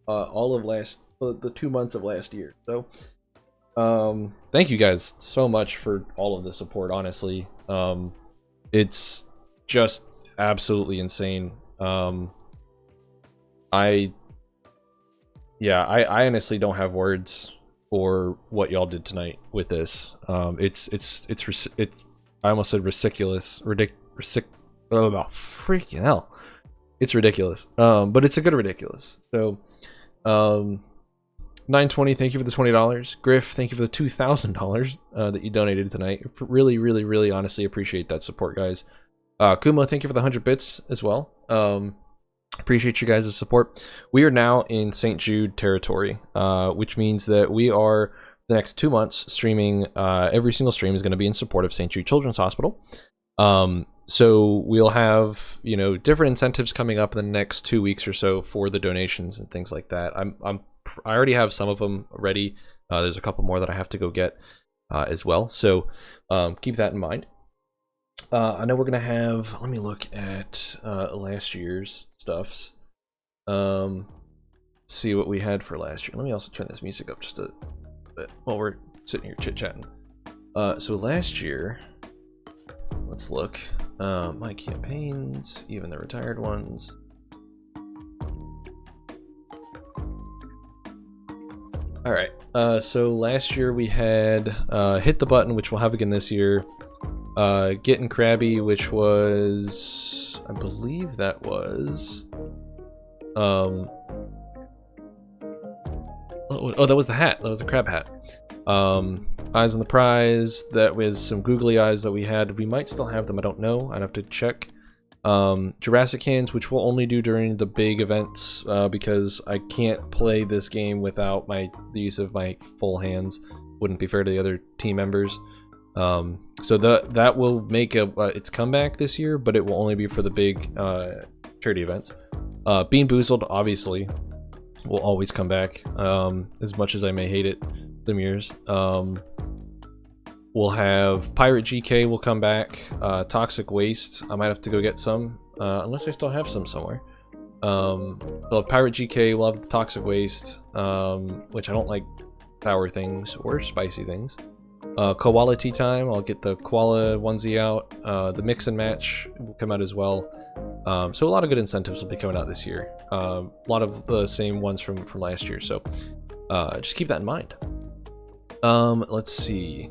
all of the 2 months of last year. So, thank you guys so much for all of the support. Honestly, it's just absolutely insane. I honestly don't have words for what y'all did tonight with this. It's I almost said ridiculous. Oh, freaking hell. It's ridiculous. But it's a good ridiculous. So, 920, thank you for the $20. Griff, thank you for the $2,000 that you donated tonight. Really, really, really honestly appreciate that support, guys. Kuma, thank you for the 100 bits as well. Appreciate you guys' support. We are now in St. Jude territory, which means that we are the next 2 months streaming. Every single stream is going to be in support of St. Jude Children's Hospital. So we'll have, different incentives coming up in the next 2 weeks or so for the donations and things like that. I already have some of them ready. There's a couple more that I have to go get as well. So keep that in mind. I know we're gonna have. Let me look at last year's stuffs. See what we had for last year. Let me also turn this music up just a bit while we're sitting here chit chatting. So last year, let's look. My campaigns, even the retired ones. All right. So last year we had Hit the Button, which we'll have again this year. Getting Krabby, which was, I believe that was, oh, that was the hat. That was a crab hat. Eyes on the Prize. That was some googly eyes that we had. We might still have them. I don't know. I'd have to check. Jurassic Hands, which we'll only do during the big events because I can't play this game without the use of my full hands. Wouldn't be fair to the other team members. So that will make its comeback this year, but it will only be for the big charity events. Bean Boozled, obviously, will always come back, as much as I may hate it, the years. We'll have Pirate GK will come back. Toxic Waste, I might have to go get some, unless I still have some somewhere. We'll have Pirate GK, we'll have the Toxic Waste, which I don't like sour things or spicy things. Koala Tea Time, I'll get the koala onesie out. The Mix and Match will come out as well. So a lot of good incentives will be coming out this year. A lot of the same ones from last year, so just keep that in mind. Let's see.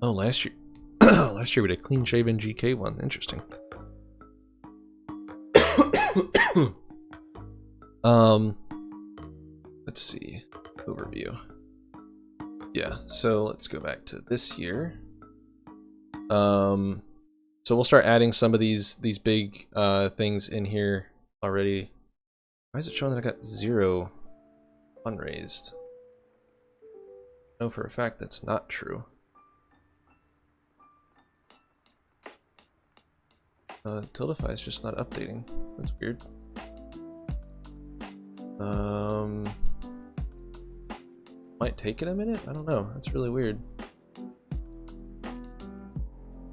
Oh, last year last year we did a clean shaven GK one. Interesting. Let's see. Overview. Yeah, so let's go back to this year. So we'll start adding some of these big things in here already. Why is it showing that I got 0 fundraised? I know for a fact that's not true. Tiltify is just not updating. That's weird. Might take it a minute? I don't know. That's really weird.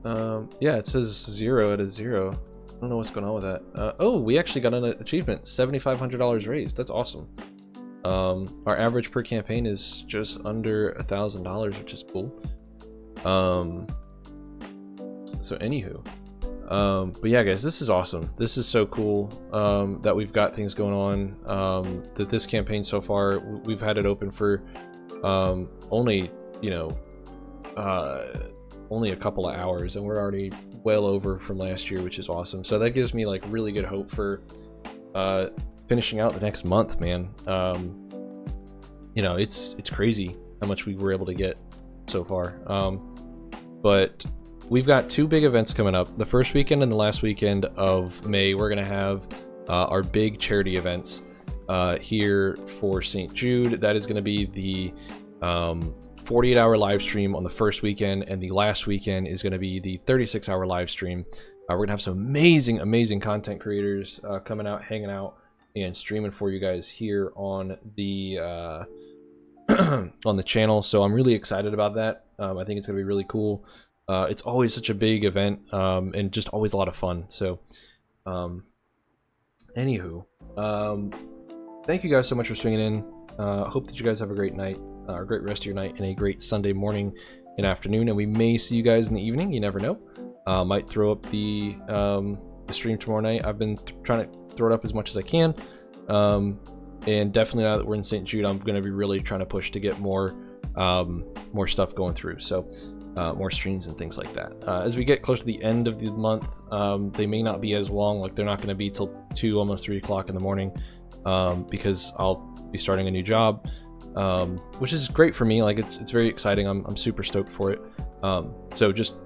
Yeah, it says 0 out of 0. I don't know what's going on with that. Oh, we actually got an achievement. $7,500 raised. That's awesome. Our average per campaign is just under $1,000, which is cool. So anywho, But yeah, guys, this is awesome. This is so cool that we've got things going on. That this campaign so far, we've had it open for only, you know, only a couple of hours, and we're already well over from last year, which is awesome. So that gives me like really good hope for finishing out the next month, man. You know, it's crazy how much we were able to get so far. But we've got 2 big events coming up. The first weekend and the last weekend of May, we're going to have our big charity events here for St. Jude. That is going to be the 48-hour live stream on the first weekend, and the last weekend is going to be the 36-hour live stream. We're going to have some amazing content creators coming out, hanging out, and streaming for you guys here on the on the channel. So I'm really excited about that. I think it's going to be really cool. It's always such a big event, and just always a lot of fun. So, anywho, thank you guys so much for swinging in. Hope that you guys have a great night, or a great rest of your night, and a great Sunday morning and afternoon. And we may see you guys in the evening. You never know. Might throw up the stream tomorrow night. I've been trying to throw it up as much as I can. And definitely now that we're in St. Jude, I'm going to be really trying to push to get more stuff going through. So. More streams and things like that. As we get close to the end of the month, they may not be as long. Like, they're not going to be till 2, almost 3 o'clock in the morning, because I'll be starting a new job, which is great for me. Like, it's very exciting. I'm super stoked for it. So just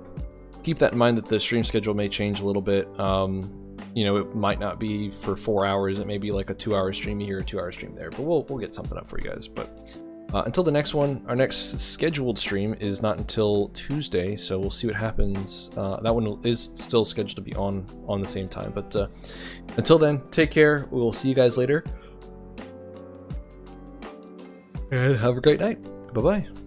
keep that in mind, that the stream schedule may change a little bit. You know, it might not be for 4 hours. It may be like a 2-hour stream here, a 2-hour stream there. But we'll get something up for you guys. But until the next one, our next scheduled stream is not until Tuesday, so we'll see what happens. That one is still scheduled to be on the same time. But until then, take care. We'll see you guys later. And have a great night. Bye-bye.